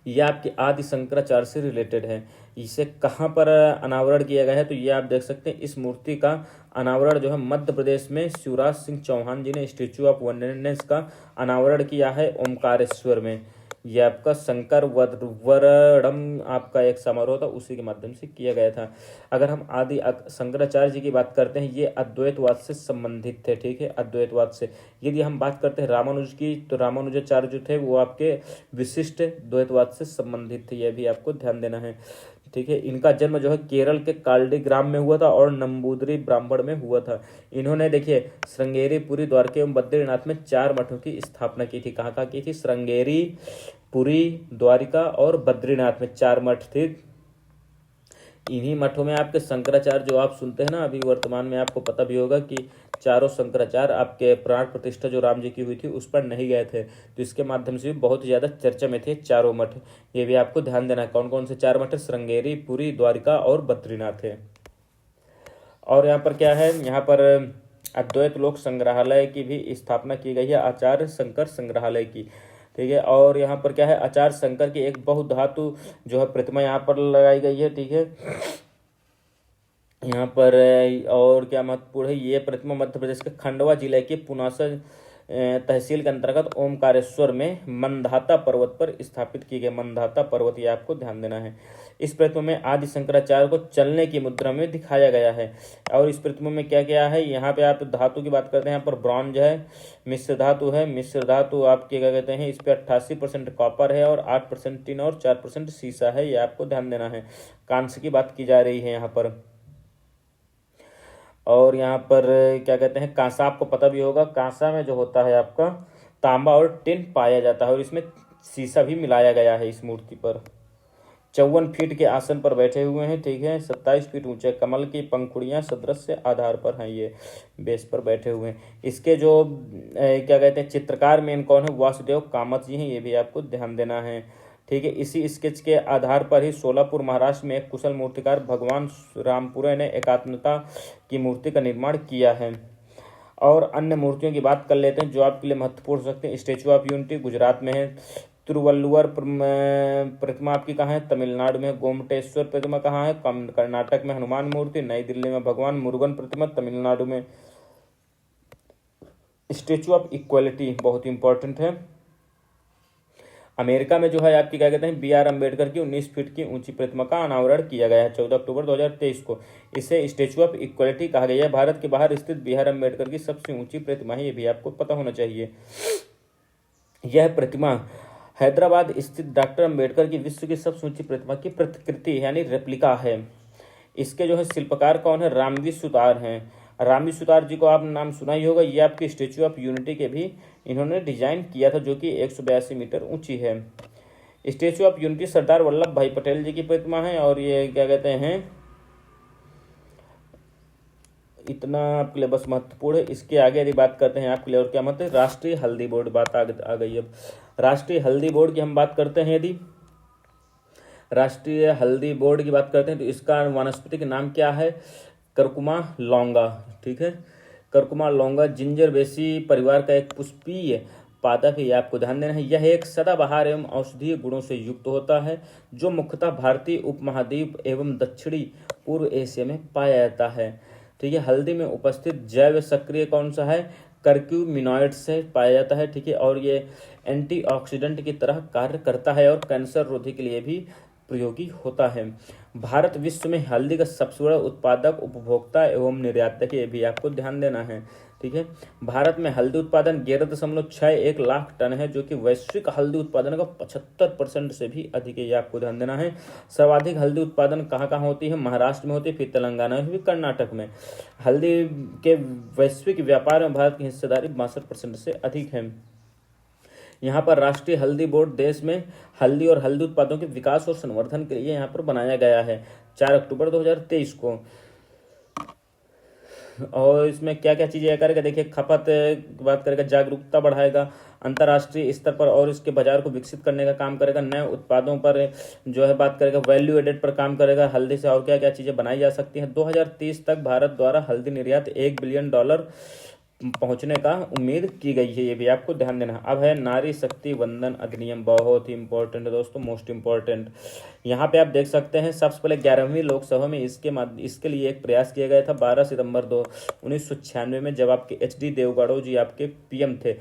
ये आपके आदि शंकराचार्य से रिलेटेड है। इसे कहाँ पर अनावरण किया गया है, तो ये आप देख सकते हैं। इस मूर्ति का अनावरण जो है मध्य प्रदेश में शिवराज सिंह चौहान जी ने स्टेचू ऑफ वंडरनेस का अनावरण किया है ओमकारेश्वर में। यह आपका शंकर वरडम आपका एक समारोह था, उसी के माध्यम से किया गया था। अगर हम आदि शंकराचार्य जी की बात करते हैं, ये अद्वैतवाद से संबंधित थे, ठीक है, अद्वैतवाद से। यदि हम बात करते हैं रामानुज की, तो रामानुजाचार्य जो थे वो आपके विशिष्ट द्वैतवाद से संबंधित थे, यह भी आपको ध्यान देना है, ठीक है। इनका जन्म जो है केरल के काल्डी ग्राम में हुआ था और नंबूदरी ब्राह्मण में हुआ था। इन्होंने देखिए श्रृंगेरी, पुरी, द्वारका एवं बद्रीनाथ में 4 मठों की स्थापना की थी। कहाँ की थी? श्रृंगेरी, पुरी, द्वारिका और बद्रीनाथ में 4 मठ थे। इन्हीं मठों में आपके शंकराचार्य जो आप सुनते हैं ना, अभी वर्तमान में आपको पता भी होगा कि चारों शंकराचार्य आपके प्राण प्रतिष्ठा जो राम जी की हुई थी उस पर नहीं गए थे, तो इसके माध्यम से भी बहुत ज़्यादा चर्चा में थे चारों मठ। ये भी आपको ध्यान देना है, कौन कौन से 4 मठ? श्रृंगेरी, पुरी, द्वारिका और बद्रीनाथ है। और यहाँ पर क्या है, यहाँ पर अद्वैत लोक संग्रहालय की भी स्थापना की गई है, आचार्य शंकर संग्रहालय की, ठीक है। और यहाँ पर क्या है, आचार्य शंकर की एक बहुधातु जो है प्रतिमा यहाँ पर लगाई गई है, ठीक है। यहाँ पर और क्या महत्वपूर्ण है, ये प्रतिमा मध्य प्रदेश के खंडवा जिले के पुनासा तहसील के अंतर्गत ओमकारेश्वर में मंधाता पर्वत पर स्थापित की गई। मंधाता पर्वत, ये आपको ध्यान देना है। इस प्रतिमा में आदि शंकराचार्य को चलने की मुद्रा में दिखाया गया है। और इस प्रतिमा में क्या क्या है, यहाँ पे आप धातु की बात करते हैं, यहाँ पर ब्रॉन्ज है, मिश्र धातु है। मिश्र धातु आपके क्या कहते हैं, इस पर 88% कॉपर है और 8% टिन और 4% शीशा है, ये आपको ध्यान देना है। कांस्य की बात की जा रही है यहाँ पर। और यहाँ पर क्या कहते हैं, कांसा, आपको पता भी होगा, कांसा में जो होता है आपका तांबा और टिन पाया जाता है, और इसमें शीशा भी मिलाया गया है इस मूर्ति पर। 54 फीट के आसन पर बैठे हुए हैं, ठीक है। 27 फीट ऊंचे कमल की पंखुड़ियां सदृश आधार पर हैं, ये बेस पर बैठे हुए हैं। इसके जो क्या कहते हैं चित्रकार मेन कौन है, वासुदेव कामत जी हैं, ये भी आपको ध्यान देना है, ठीक है। इसी स्केच के आधार पर ही सोलापुर महाराष्ट्र में एक कुशल मूर्तिकार भगवान रामपुरे ने एकात्मता की मूर्ति का निर्माण किया है। और अन्य मूर्तियों की बात कर लेते हैं जो आपके लिए महत्वपूर्ण हो सकते हैं। स्टेचू ऑफ यूनिटी गुजरात में है। तिरुवल्लुवर प्रतिमा आपकी कहाँ है? तमिलनाडु में। गोमटेश्वर प्रतिमा कहाँ है? कर्नाटक में। हनुमान मूर्ति नई दिल्ली में। भगवान मुरुगन प्रतिमा तमिलनाडु में। स्टेचू ऑफ इक्वलिटी बहुत इंपॉर्टेंट है। अमेरिका में जो है आपकी क्या कहते हैं, बी आर अम्बेडकर की 19 फीट की ऊंची प्रतिमा का अनावरण किया गया है 14 अक्टूबर 2023 को। इसे स्टेचू ऑफ इक्वलिटी कहा गया है। भारत के बाहर स्थित बी आर अम्बेडकर की सबसे ऊंची प्रतिमा है, ये भी आपको पता होना चाहिए। यह प्रतिमा हैदराबाद स्थित डॉक्टर अम्बेडकर की विश्व की सबसे ऊंची प्रतिमा की प्रतिकृति यानी रेप्लिका है। इसके जो है शिल्पकार कौन है? रामवी सुतार हैं। रामवी सुतार जी को आप नाम सुना ही होगा। ये आपकी स्टेचू ऑफ यूनिटी के भी इन्होंने डिजाइन किया था, जो कि 182 मीटर ऊंची है। Statue of unity Sardar Vallabh भाई पटेल जी की प्रतिमा है। और ये क्या कहते हैं, इतना आपके लिए बस महत्वपूर्ण है। इसके आगे यदि बात करते हैं आपके लिए और क्या मत है, राष्ट्रीय हल्दी बोर्ड बात आ गई। अब राष्ट्रीय हल्दी बोर्ड की हम बात करते हैं, यदि राष्ट्रीय हल्दी बोर्ड की बात करते हैं तो इसका वानस्पतिक नाम क्या है? करकुमा लौंगा, ठीक है। करकुमा लौंगा जिंजर बेसी परिवार का एक पुष्पीय पादप है, आपको ध्यान देना है। यह एक सदाबहार एवं औषधीय गुणों से युक्त होता है, जो मुख्यतः भारतीय उपमहाद्वीप एवं दक्षिणी पूर्व एशिया में पाया जाता है। ठीक है। हल्दी में उपस्थित जैव सक्रिय कौन सा है? कर्क्यूमिनॉइड से पाया जाता है, ठीक है। और ये एंटीऑक्सीडेंट की तरह कार्य करता है और कैंसर रोधी के लिए भी प्रयोगी होता है। भारत विश्व में हल्दी का सबसे बड़ा उत्पादक, उपभोक्ता एवं निर्यातक है, ये भी आपको ध्यान देना है, ठीक है। भारत में हल्दी उत्पादन 11.61 लाख टन है, जो कि वैश्विक हल्दी उत्पादन का 75% से भी अधिक है, ये आपको ध्यान देना है। सर्वाधिक हल्दी उत्पादन कहाँ कहाँ होती है? महाराष्ट्र में होती है, फिर तेलंगाना में, फिर कर्नाटक में। हल्दी के वैश्विक व्यापार में भारत की हिस्सेदारी 62% से अधिक है। यहाँ पर राष्ट्रीय हल्दी बोर्ड देश में हल्दी और हल्दी उत्पादों के विकास और संवर्धन के लिए यहाँ पर बनाया गया है 4 अक्टूबर 2023 को। और इसमें क्या क्या चीज़ें करेगा? देखिए, खपत की बात करेगा, जागरूकता बढ़ाएगा, अंतर्राष्ट्रीय स्तर पर और इसके बाजार को विकसित करने का काम करेगा, नए उत्पादों पर जो है बात करेगा, वैल्यू एडेड पर काम करेगा। हल्दी से और क्या क्या चीज़ें बनाई जा सकती हैं। 2030 तक भारत द्वारा हल्दी निर्यात $1 बिलियन पहुंचने का उम्मीद की गई है, ये भी आपको ध्यान देना है। अब है नारी शक्ति वंदन अधिनियम, बहुत ही इंपॉर्टेंट है दोस्तों, मोस्ट इंपॉर्टेंट। यहाँ पे आप देख सकते हैं सबसे पहले 11वीं लोकसभा में इसके लिए एक प्रयास किया गया था 12 सितंबर 1996 में, जब आपके HD देवगौड़ा जी आपके PM थे।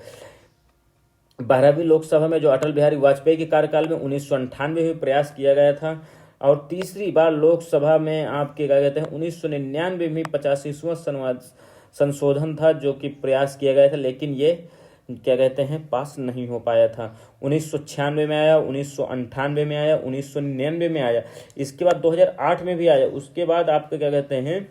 12वीं लोकसभा में जो अटल बिहारी वाजपेयी के कार्यकाल में 1998 में प्रयास किया गया था, और तीसरी बार लोकसभा में आपके क्या कहते हैं 1999 में 85वां संशोधन था जो कि प्रयास किया गया था, लेकिन ये क्या कहते हैं पास नहीं हो पाया था। 1996 में आया, 1998 में आया, 1999 में आया, इसके बाद 2008 में भी आया। उसके बाद आपके क्या कहते हैं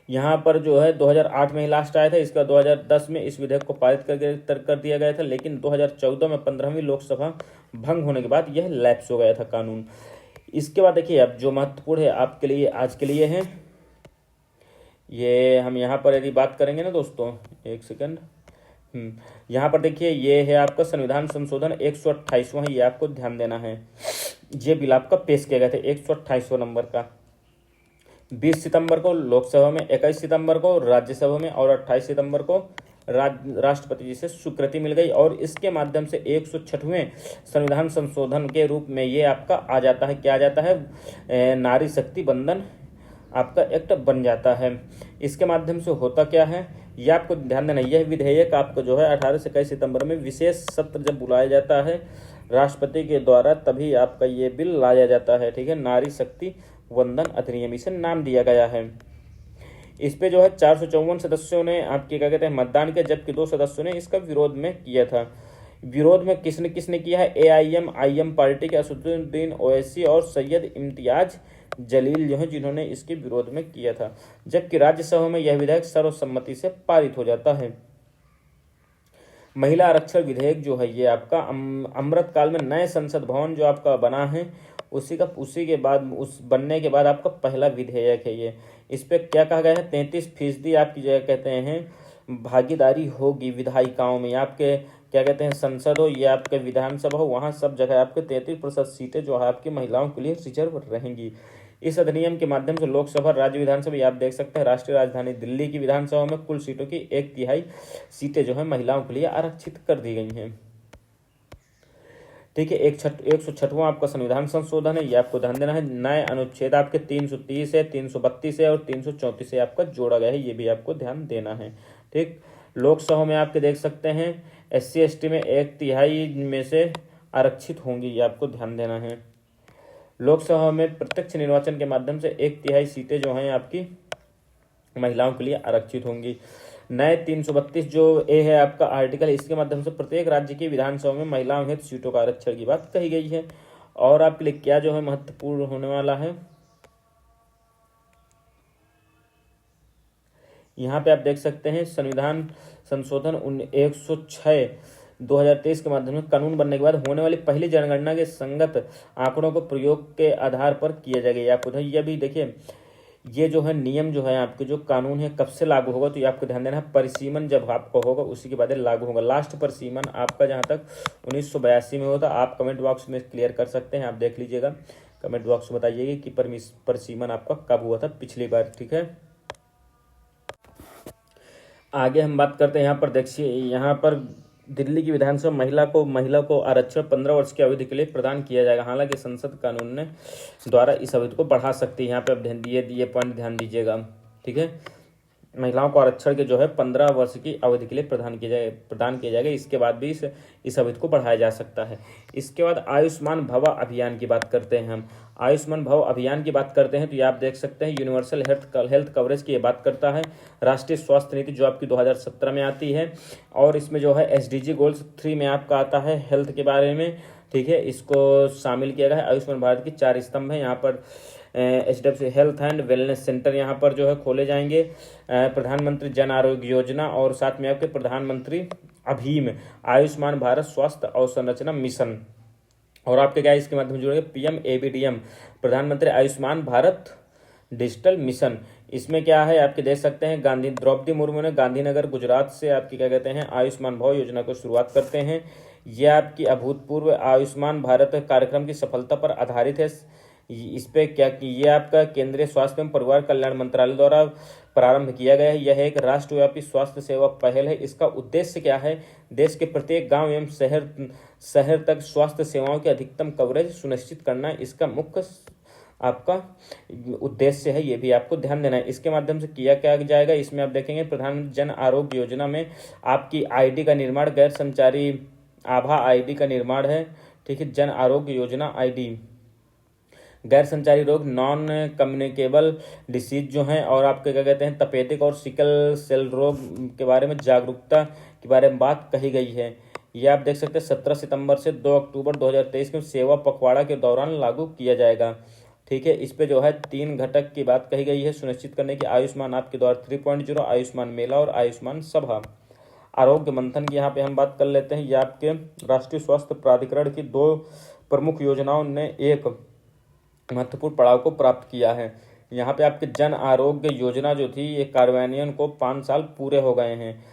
यहाँ पर जो है 2008 में ही लास्ट आया था। इसका 2010 में इस विधेयक को पारित कर दिया गया था, लेकिन 2014 में 15वीं लोकसभा भंग होने के बाद यह लैप्स हो गया था कानून। इसके बाद देखिए अब जो महत्वपूर्ण है आपके लिए आज के लिए है, ये हम यहाँ पर यदि बात करेंगे ना दोस्तों, एक सेकंड, यहाँ पर देखिए ये है आपका संविधान संशोधन 128वां, ये आपको ध्यान देना है। ये बिल आपका पेश किया गया था 128वां नंबर का, 20 सितंबर को लोकसभा में, 21 सितंबर को राज्यसभा में, और 28 सितंबर को राष्ट्रपति जी से स्वीकृति मिल गई, और इसके माध्यम से 106वें संविधान संशोधन के रूप में ये आपका आ जाता है, क्या आ जाता है, नारी शक्ति वंदन आपका एक्ट बन जाता है। इसके माध्यम से होता क्या है ये आपको ध्यान देना, यह विधेयक आपको जो है 18 से 21 सितंबर में विशेष सत्र जब बुलाया जाता है राष्ट्रपति के द्वारा, तभी आपका ये बिल लाया जाता है, ठीक है। नारी शक्ति वंदन अधिनियम इसे नाम दिया गया है। इस पे जो है 454 सदस्यों ने आपके क्या कहते हैं मतदान किया, जबकि 2 सदस्यों ने इसका विरोध में किया था। विरोध में किसने किसने किया है, AIM पार्टी के असदुद्दीन ओवैसी और सैयद इम्तियाज जलील जो है, जिन्होंने इसके विरोध में किया था, जबकि राज्यसभा में यह विधेयक सर्वसम्मति से पारित हो जाता है। महिला आरक्षण विधेयक जो है ये आपका अमृतकाल में नए संसद भवन जो आपका बना है उसी के बाद उस बनने के बाद आपका पहला विधेयक है ये। इस पे क्या कहा गया है, 33% आपकी जगह कहते हैं भागीदारी होगी विधायिकाओं में, आपके क्या कहते हैं संसद हो या आपके विधानसभा हो, वहाँ सब जगह आपके 33% सीटें जो है आपकी महिलाओं के लिए रिजर्व रहेंगी। इस अधिनियम के माध्यम से लोकसभा, राज्य विधानसभा, आप देख सकते हैं राष्ट्रीय राजधानी दिल्ली की विधानसभा में कुल सीटों की 1/3 सीटें जो है महिलाओं के लिए आरक्षित कर दी गई हैं, ठीक है। 106वां आपका संविधान संशोधन है, ये आपको ध्यान देना है। नए अनुच्छेद आपके 330 है, 332 है और 334 से आपका जोड़ा गया है, ये भी आपको ध्यान देना है, ठीक। लोकसभा में आपके देख सकते हैं SC ST में 1/3 में से आरक्षित होंगी, ये आपको ध्यान देना है। लोकसभा में प्रत्यक्ष निर्वाचन के माध्यम से 1/3 सीटें जो हैं आपकी महिलाओं के लिए आरक्षित होंगी। नए 332 जो ए है आपका आर्टिकल, इसके माध्यम से प्रत्येक राज्य की विधानसभा में महिलाओं हेतु सीटों का आरक्षण की बात कही गई है। और आपके लिए क्या जो है महत्वपूर्ण होने वाला है, यहाँ पे आप देख सकते हैं संविधान संशोधन 106 2023 के माध्यम से कानून बनने के बाद होने वाली पहली जनगणना के संगत आंकड़ों को प्रयोग के आधार पर किया जाएगा। आपको यह भी देखिए, ये जो है नियम जो है आपके जो कानून है कब से लागू होगा, तो ये आपको ध्यान देना है, परिसीमन जब आपका होगा उसी के बाद लागू होगा। लास्ट परिसीमन आपका जहाँ तक 1982 में होता, आप कमेंट बॉक्स में क्लियर कर सकते हैं, आप देख लीजिएगा, कमेंट बॉक्स में बताइएगा कि परिसीमन आपका कब हुआ था पिछली बार, ठीक है। आगे हम बात करते हैं, यहाँ पर देखिए, यहाँ पर दिल्ली की विधानसभा महिला को आरक्षण 15 वर्ष की अवधि के लिए प्रदान किया जाएगा। हालांकि संसद कानून ने द्वारा इस अवधि को बढ़ा सकती है, यहाँ पे आप ध्यान दिए पॉइंट ध्यान दीजिएगा, ठीक है। महिलाओं को आरक्षण के जो है 15 वर्ष की अवधि के लिए प्रदान किया जाएगा। इसके बाद भी इस अवधि को बढ़ाया जा सकता है। इसके बाद आयुष्मान भव अभियान की बात करते हैं हम। आयुष्मान भव अभियान की बात करते हैं तो ये आप देख सकते हैं यूनिवर्सल हेल्थ कवरेज की ये बात करता है। राष्ट्रीय स्वास्थ्य नीति जो आपकी 2017 में आती है, और इसमें जो है SDG गोल्स 3 में आपका आता है हेल्थ के बारे में, ठीक है। इसको शामिल किया गया है। आयुष्मान भारत की 4 स्तंभ है, यहाँ पर HDFC health and wellness centre यहाँ पर जो है खोले जाएंगे, प्रधानमंत्री जन आरोग्य योजना, और साथ में आपके प्रधानमंत्री अभीम आयुष्मान भारत स्वास्थ्य अवसंरचना मिशन, और आपके क्या इसके माध्यम जुड़ेंगे PMABDM प्रधानमंत्री आयुष्मान भारत डिजिटल मिशन। इसमें क्या है आपके देख सकते हैं द्रौपदी मुर्मू ने गांधीनगर गुजरात से आपकी क्या कहते हैं आयुष्मान भव योजना को शुरुआत करते हैं। यह आपकी अभूतपूर्व आयुष्मान भारत कार्यक्रम की सफलता पर आधारित है। इस पे क्या कि ये आपका केंद्रीय स्वास्थ्य एवं परिवार कल्याण मंत्रालय द्वारा प्रारंभ किया गया है। यह एक राष्ट्रव्यापी स्वास्थ्य सेवा पहल है। इसका उद्देश्य क्या है? देश के प्रत्येक गांव एवं शहर तक स्वास्थ्य सेवाओं की अधिकतम कवरेज सुनिश्चित करना इसका मुख्य आपका उद्देश्य है। ये भी आपको ध्यान देना है। इसके माध्यम से किया क्या जाएगा, इसमें आप देखेंगे प्रधानमंत्री जन आरोग्य योजना में आपकी आईडी का निर्माण, गैर संचारी आभा आईडी का निर्माण है। ठीक है, जन आरोग्य योजना आईडी, गैर संचारी रोग नॉन कम्युनिकेबल डिसीज जो हैं, और आपके क्या कहते हैं तपेदिक और सिकल सेल रोग के बारे में जागरूकता के बारे में बात कही गई है। ये आप देख सकते हैं 17 सितंबर से 2 अक्टूबर 2023 के सेवा पखवाड़ा के दौरान लागू किया जाएगा। ठीक है, इस पे जो है 3 घटक की बात कही गई है सुनिश्चित करने की। आयुष्मान आपके द्वारा 3.0, आयुष्मान मेला और आयुष्मान सभा। आरोग्य मंथन की यहाँ पे हम बात कर लेते हैं। ये आपके राष्ट्रीय स्वास्थ्य प्राधिकरण की 2 प्रमुख योजनाओं ने एक महत्वपूर्ण पड़ाव को प्राप्त किया है। यहाँ पे आपके जन आरोग्य योजना जो थी, ये कार्यान्वयन को 5 साल पूरे हो गए हैं।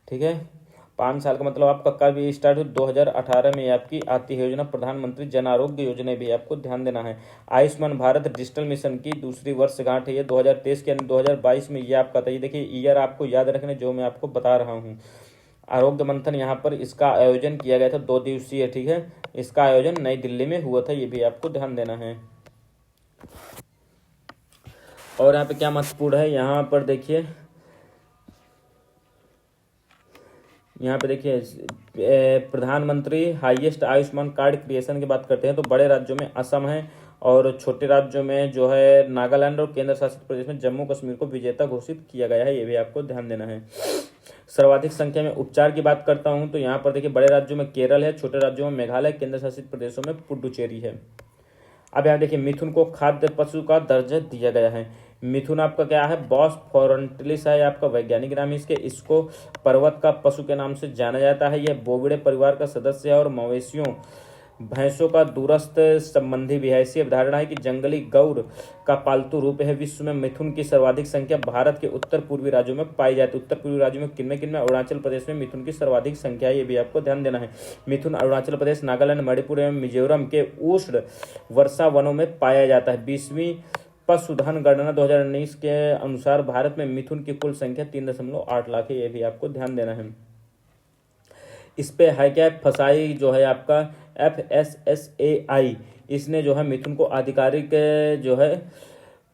ठीक है, 5 साल का मतलब आपका कब ये स्टार्ट हुई? 2018 में आपकी आती है योजना प्रधानमंत्री जन आरोग्य योजना, भी आपको ध्यान देना है। आयुष्मान भारत डिजिटल मिशन की दूसरी वर्षगांठ है ये 2023 के, यानी 2022 में ये आपका था। ये देखिए ईयर आपको याद रखने जो मैं आपको बता रहा हूँ। आरोग्य मंथन यहाँ पर इसका आयोजन किया गया था 2 दिवसीय। ठीक है, इसका आयोजन नई दिल्ली में हुआ था, ये भी आपको ध्यान देना है। और यहाँ पे क्या महत्वपूर्ण है, यहाँ पर देखिए, यहाँ पे देखिए प्रधानमंत्री हाईएस्ट आयुष्मान कार्ड क्रिएशन की बात करते हैं तो बड़े राज्यों में असम है, और छोटे राज्यों में जो है नागालैंड और केंद्र शासित प्रदेश में जम्मू कश्मीर को विजेता घोषित किया गया है। ये भी आपको ध्यान देना है। सर्वाधिक संख्या में उपचार की बात करता हूँ तो यहाँ पर देखिए बड़े राज्यों में केरल है, छोटे राज्यों में मेघालय, केंद्र शासित प्रदेशों में पुडुचेरी है। अब यहाँ देखिए मिथुन को खाद्य पशु का दर्जा दिया गया है। मिथुन आपका क्या है? बॉस फॉरेंटिलिस है आपका वैज्ञानिक नाम है इसके। इसको पर्वत का पशु के नाम से जाना जाता है। यह बोविडे परिवार का सदस्य है और मवेशियों भैंसों का दूरस्थ संबंधी भी है। ऐसी अवधारणा है कि जंगली गौर का पालतू रूप है। विश्व में मिथुन की सर्वाधिक संख्या भारत के उत्तर पूर्वी राज्यों में पाई जाती है। उत्तर पूर्वी राज्यों में किनमें? अरुणाचल प्रदेश में मिथुन की सर्वाधिक संख्या है, ये भी आपको ध्यान देना है। मिथुन अरुणाचल प्रदेश, नागालैंड, मणिपुर एवं मिजोरम के उष्ण वर्षा वनों में पाया जाता है। 20वीं पशुधन गणना 2019 के अनुसार भारत में मिथुन की कुल संख्या 3.8 लाख है, ये भी आपको ध्यान देना है। इस पे है क्या? फसाई जो है आपका FSSAI, इसने जो है मिथुन को आधिकारिक जो है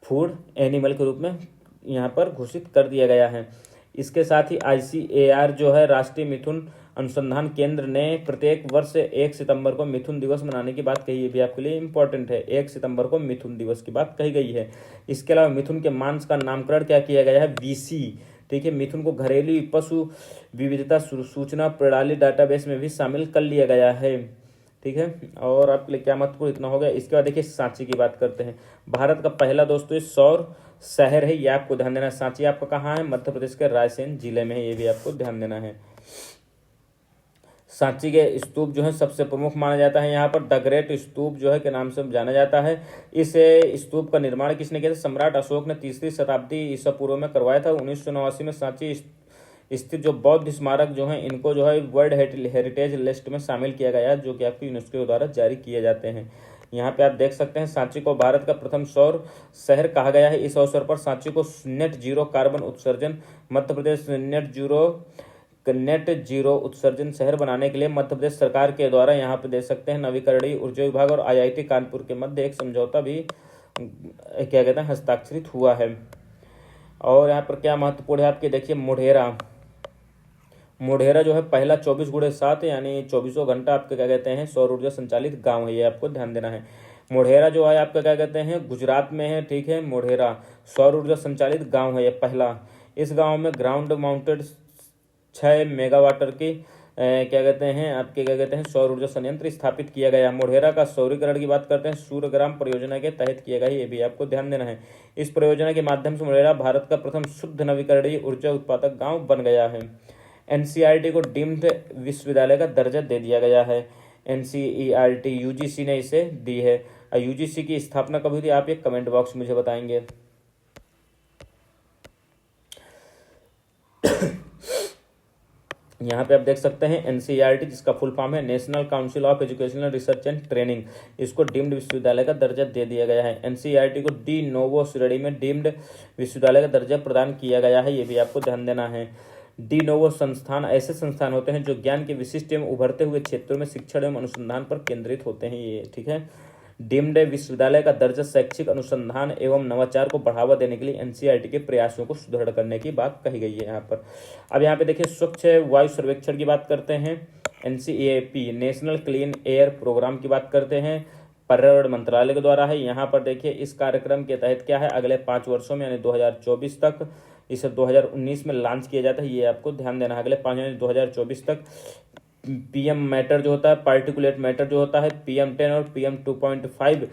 फूड एनिमल के रूप में यहाँ पर घोषित कर दिया गया है। इसके साथ ही ICAR जो है राष्ट्रीय मिथुन अनुसंधान केंद्र ने प्रत्येक वर्ष 1 सितंबर को मिथुन दिवस मनाने की बात कही है, भी आपके लिए इंपॉर्टेंट है। 1 सितंबर को मिथुन दिवस की बात कही गई है। इसके अलावा मिथुन के मांस का नामकरण क्या किया गया है? VC। ठीक है, मिथुन को घरेलू पशु विविधता सूचना प्रणाली डाटाबेस में भी शामिल कर लिया गया है। ठीक है, और आपके लिए क्या महत्वपूर्ण इतना हो गया। इसके बाद देखिए सांची की बात करते हैं। भारत का पहला दोस्तों सौर शहर है, ये आपको ध्यान देना है। सांची आपका कहाँ है? मध्य प्रदेश के रायसेन जिले में है, ये भी आपको ध्यान देना है। सांची के स्तूप जो है सबसे प्रमुख माना जाता है। यहाँ पर द ग्रेट स्तूप जो है के नाम से जाना जाता है। इस स्तूप का निर्माण किसने किया था? सम्राट अशोक ने 3री शताब्दी ईसा पूर्व में करवाया था। 1989 में सांची स्थित जो बौद्ध स्मारक जो है इनको जो है वर्ल्ड हेरिटेज लिस्ट में शामिल किया गया है, जो कि आपकी यूनेस्को द्वारा जारी किए जाते हैं। यहाँ पे आप देख सकते हैं सांची को भारत का प्रथम सौर शहर कहा गया है। इस अवसर पर सांची को नेट जीरो कार्बन उत्सर्जन मध्य प्रदेश नेट जीरो उत्सर्जन शहर बनाने के लिए मध्य प्रदेश सरकार के द्वारा यहाँ पे देख सकते हैं नवीकरणीय ऊर्जा विभाग और IIT कानपुर के मध्य एक समझौता भी क्या कहते हैं हस्ताक्षरित हुआ है। और यहाँ पर क्या महत्वपूर्ण है आपके देखिए मोढेरा जो है पहला 24x7 यानी 24 घंटा आपके क्या कहते हैं सौर ऊर्जा संचालित गांव है, ये आपको ध्यान देना है। मोढेरा जो है आपका क्या कहते हैं गुजरात में है। ठीक है, मोढेरा सौर ऊर्जा संचालित गांव है ये पहला। इस गांव में ग्राउंड माउंटेड 6 मेगावाटर की क्या कहते हैं आपके क्या कहते हैं सौर ऊर्जा संयंत्र स्थापित किया गया। मोढेरा का सौरीकरण की बात करते हैं सूर्यग्राम परियोजना के तहत किया गया, ये भी आपको ध्यान देना है। इस परियोजना के माध्यम से मोढेरा भारत का प्रथम शुद्ध नवीकरणीय ऊर्जा उत्पादक गाँव बन गया है। NCERT को डीम्ड विश्वविद्यालय का दर्जा दे दिया गया है। NCERT UGC ने इसे दी है। UGC की स्थापना कब हुई थी आप ये कमेंट बॉक्स मुझे बताएंगे। यहाँ पे आप देख सकते हैं एनसीईआरटी, जिसका फुल फॉर्म है national council of educational research and training, इसको डीम्ड विश्वविद्यालय का दर्जा दे दिया गया है। एनसीईआरटी को डी नोवो श्रेणी में डीम्ड विश्वविद्यालय का दर्जा प्रदान किया गया है, ये भी आपको ध्यान देना है। डी नोवो संस्थान ऐसे संस्थान होते हैं जो ज्ञान के विशिष्ट एवं उभरते हुए क्षेत्रों में शिक्षण एवं अनुसंधान पर केंद्रित होते हैं, ये ठीक है। डीम्ड विश्वविद्यालय का दर्जा शैक्षिक अनुसंधान एवं नवाचार को बढ़ावा देने के लिए एनसीईआरटी के प्रयासों को सुदृढ़ करने की बात कही गई है यहाँ पर। अब यहाँ पे देखिए स्वच्छ वायु सर्वेक्षण की बात करते हैं। एनसीईएपी नेशनल क्लीन एयर प्रोग्राम की बात करते हैं, पर्यावरण मंत्रालय के द्वारा है। यहाँ पर देखिए इस कार्यक्रम के तहत क्या है, अगले 5 वर्षों में यानी 2024 तक, इसे 2019 में लॉन्च किया जाता है, ये आपको ध्यान देना है। अगले 5 यानी 2024 तक पीएम मैटर जो होता है, पार्टिकुलेट मैटर जो होता है, PM10 और PM 2.5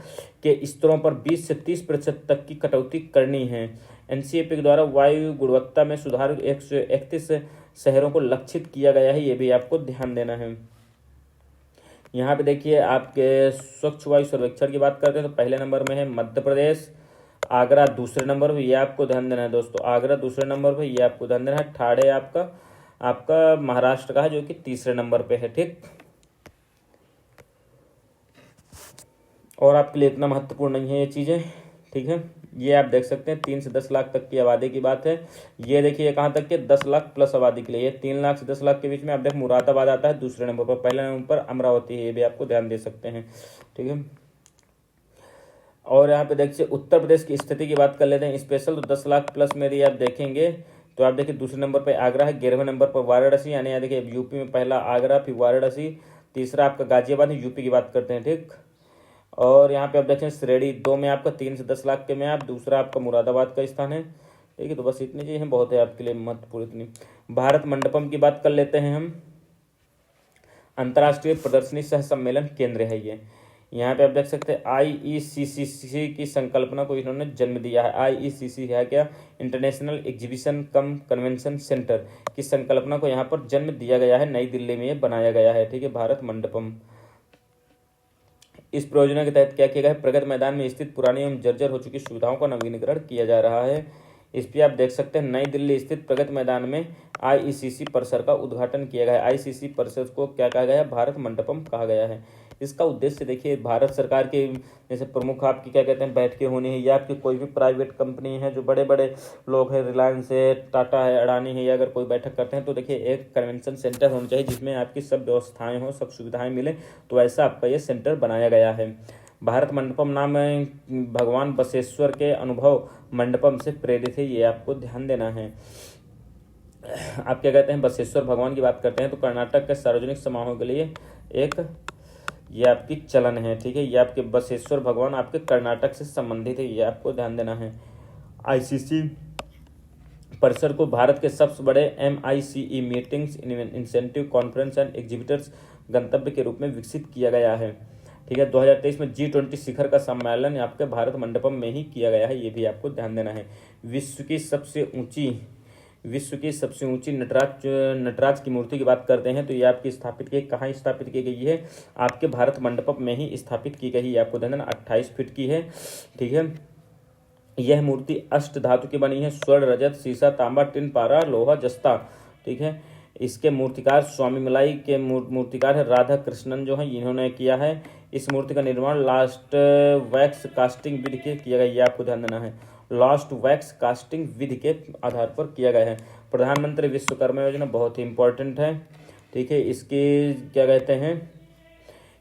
के स्तरों पर 20 से 30% तक की कटौती करनी है। एनसीईएपी के द्वारा वायु गुणवत्ता में सुधार 131 शहरों को लक्षित किया गया है, ये भी आपको ध्यान देना है। यहाँ पे देखिए आपके स्वच्छ वायु सर्वेक्षण की बात करते हैं तो पहले नंबर में है मध्य प्रदेश, आगरा दूसरे नंबर पर, ये आपको ध्यान देना है दोस्तों, आगरा दूसरे नंबर पर, ये आपको ध्यान देना है। ठाणे आपका महाराष्ट्र का है जो कि तीसरे नंबर पे है, ठीक। और आपके लिए इतना महत्वपूर्ण नहीं है ये चीज़ें, ठीक है। ये आप देख सकते हैं 3 से 10 लाख तक की आबादी की बात है। ये देखिए कहाँ तक के 10 लाख प्लस आबादी के लिए, ये 3 लाख से 10 लाख के बीच में आप देख मुरादाबाद आता है दूसरे नंबर पर, पहले नंबर पर अमरावती है, ये भी आपको ध्यान दे सकते हैं, ठीक है। और यहाँ पे देखिए उत्तर प्रदेश की स्थिति की बात कर लेते हैं स्पेशल, तो 10 लाख प्लस में यदि आप देखेंगे तो आप देखिए दूसरे नंबर पे आगरा है, 11वें नंबर पर वाराणसी, यानी यहाँ देखिए यूपी में पहला आगरा, फिर वाराणसी, तीसरा आपका गाजियाबाद है, यूपी की बात करते हैं, ठीक। और यहाँ पे आप देखें श्रेणी 2 में आपका 3 से 10 लाख के में आप, दूसरा आपका मुरादाबाद का स्थान है, ठीक है। तो बस इतनी चीज़ें बहुत है आपके लिए महत्वपूर्ण इतनी। भारत मंडपम की बात कर लेते हैं हम, अंतर्राष्ट्रीय प्रदर्शनी सह सम्मेलन केंद्र है ये। यहाँ पे आप देख सकते हैं IECC की संकल्पना को इन्होंने जन्म दिया है। IECC है क्या, इंटरनेशनल एग्जीबिशन कम कन्वेंशन सेंटर की संकल्पना को यहाँ पर जन्म दिया गया है, नई दिल्ली में ये बनाया गया है, ठीक है, भारत मंडपम। इस परियोजना के तहत क्या किया गया है, प्रगति मैदान में स्थित पुरानी एवं जर्जर हो चुकी सुविधाओं का नवीनीकरण किया जा रहा है। इस पर आप देख सकते हैं नई दिल्ली स्थित प्रगति मैदान में IECC परिसर का उद्घाटन किया गया है। IECC परिसर को क्या कहा गया है, भारत मंडपम कहा गया है। इसका उद्देश्य देखिए भारत सरकार के जैसे प्रमुख आपकी क्या कहते हैं बैठकें होनी है, या आपकी कोई भी प्राइवेट कंपनी है जो बड़े बड़े लोग हैं, रिलायंस है, टाटा है, अडानी है, या अगर कोई बैठक करते हैं तो देखिए एक कन्वेंशन सेंटर होना चाहिए जिसमें आपकी सब व्यवस्थाएं हों, सब सुविधाएं मिले, तो ऐसा आपका ये सेंटर बनाया गया है। भारत मंडपम नाम भगवान बसवेश्वर के अनुभव मंडपम से प्रेरित है, ये आपको ध्यान देना है। आप क्या कहते हैं बसवेश्वर भगवान की बात करते हैं तो कर्नाटक के सार्वजनिक समारोह के लिए एक ये आपकी चलन है, ठीक है। ये आपके बसवेश्वर भगवान आपके कर्नाटक से संबंधित है, ये आपको ध्यान देना है। ICC परिसर को भारत के सबसे बड़े MICE meetings incentive conference and exhibitors गंतव्य के रूप में विकसित किया गया है, ठीक है। 2023 में G20 शिखर का सम्मेलन आपके भारत मंडपम में ही किया गया है, ये भी आपको ध्यान देना है। विश्व की सबसे ऊंची नटराज की मूर्ति की बात करते हैं तो ये आपकी स्थापित की कहाँ स्थापित की गई है, आपके भारत मंडपम में ही स्थापित की गई है, आपको ध्यान देना 28 फीट की है, ठीक है। यह मूर्ति अष्ट धातु की बनी है, स्वर्ण, रजत, सीसा, तांबा, टिन, पारा, लोहा, जस्ता, ठीक है। इसके मूर्तिकार स्वामी मलाई के मूर्तिकार है राधा कृष्णन जो है, इन्होंने किया है। इस मूर्ति का निर्माण लास्ट वैक्स कास्टिंग विधि के किया गया, ये आपको ध्यान देना है, लास्ट वैक्स कास्टिंग विधि के आधार पर किया गया है। प्रधानमंत्री विश्वकर्मा योजना बहुत ही इंपॉर्टेंट है, ठीक है। इसकी क्या कहते हैं,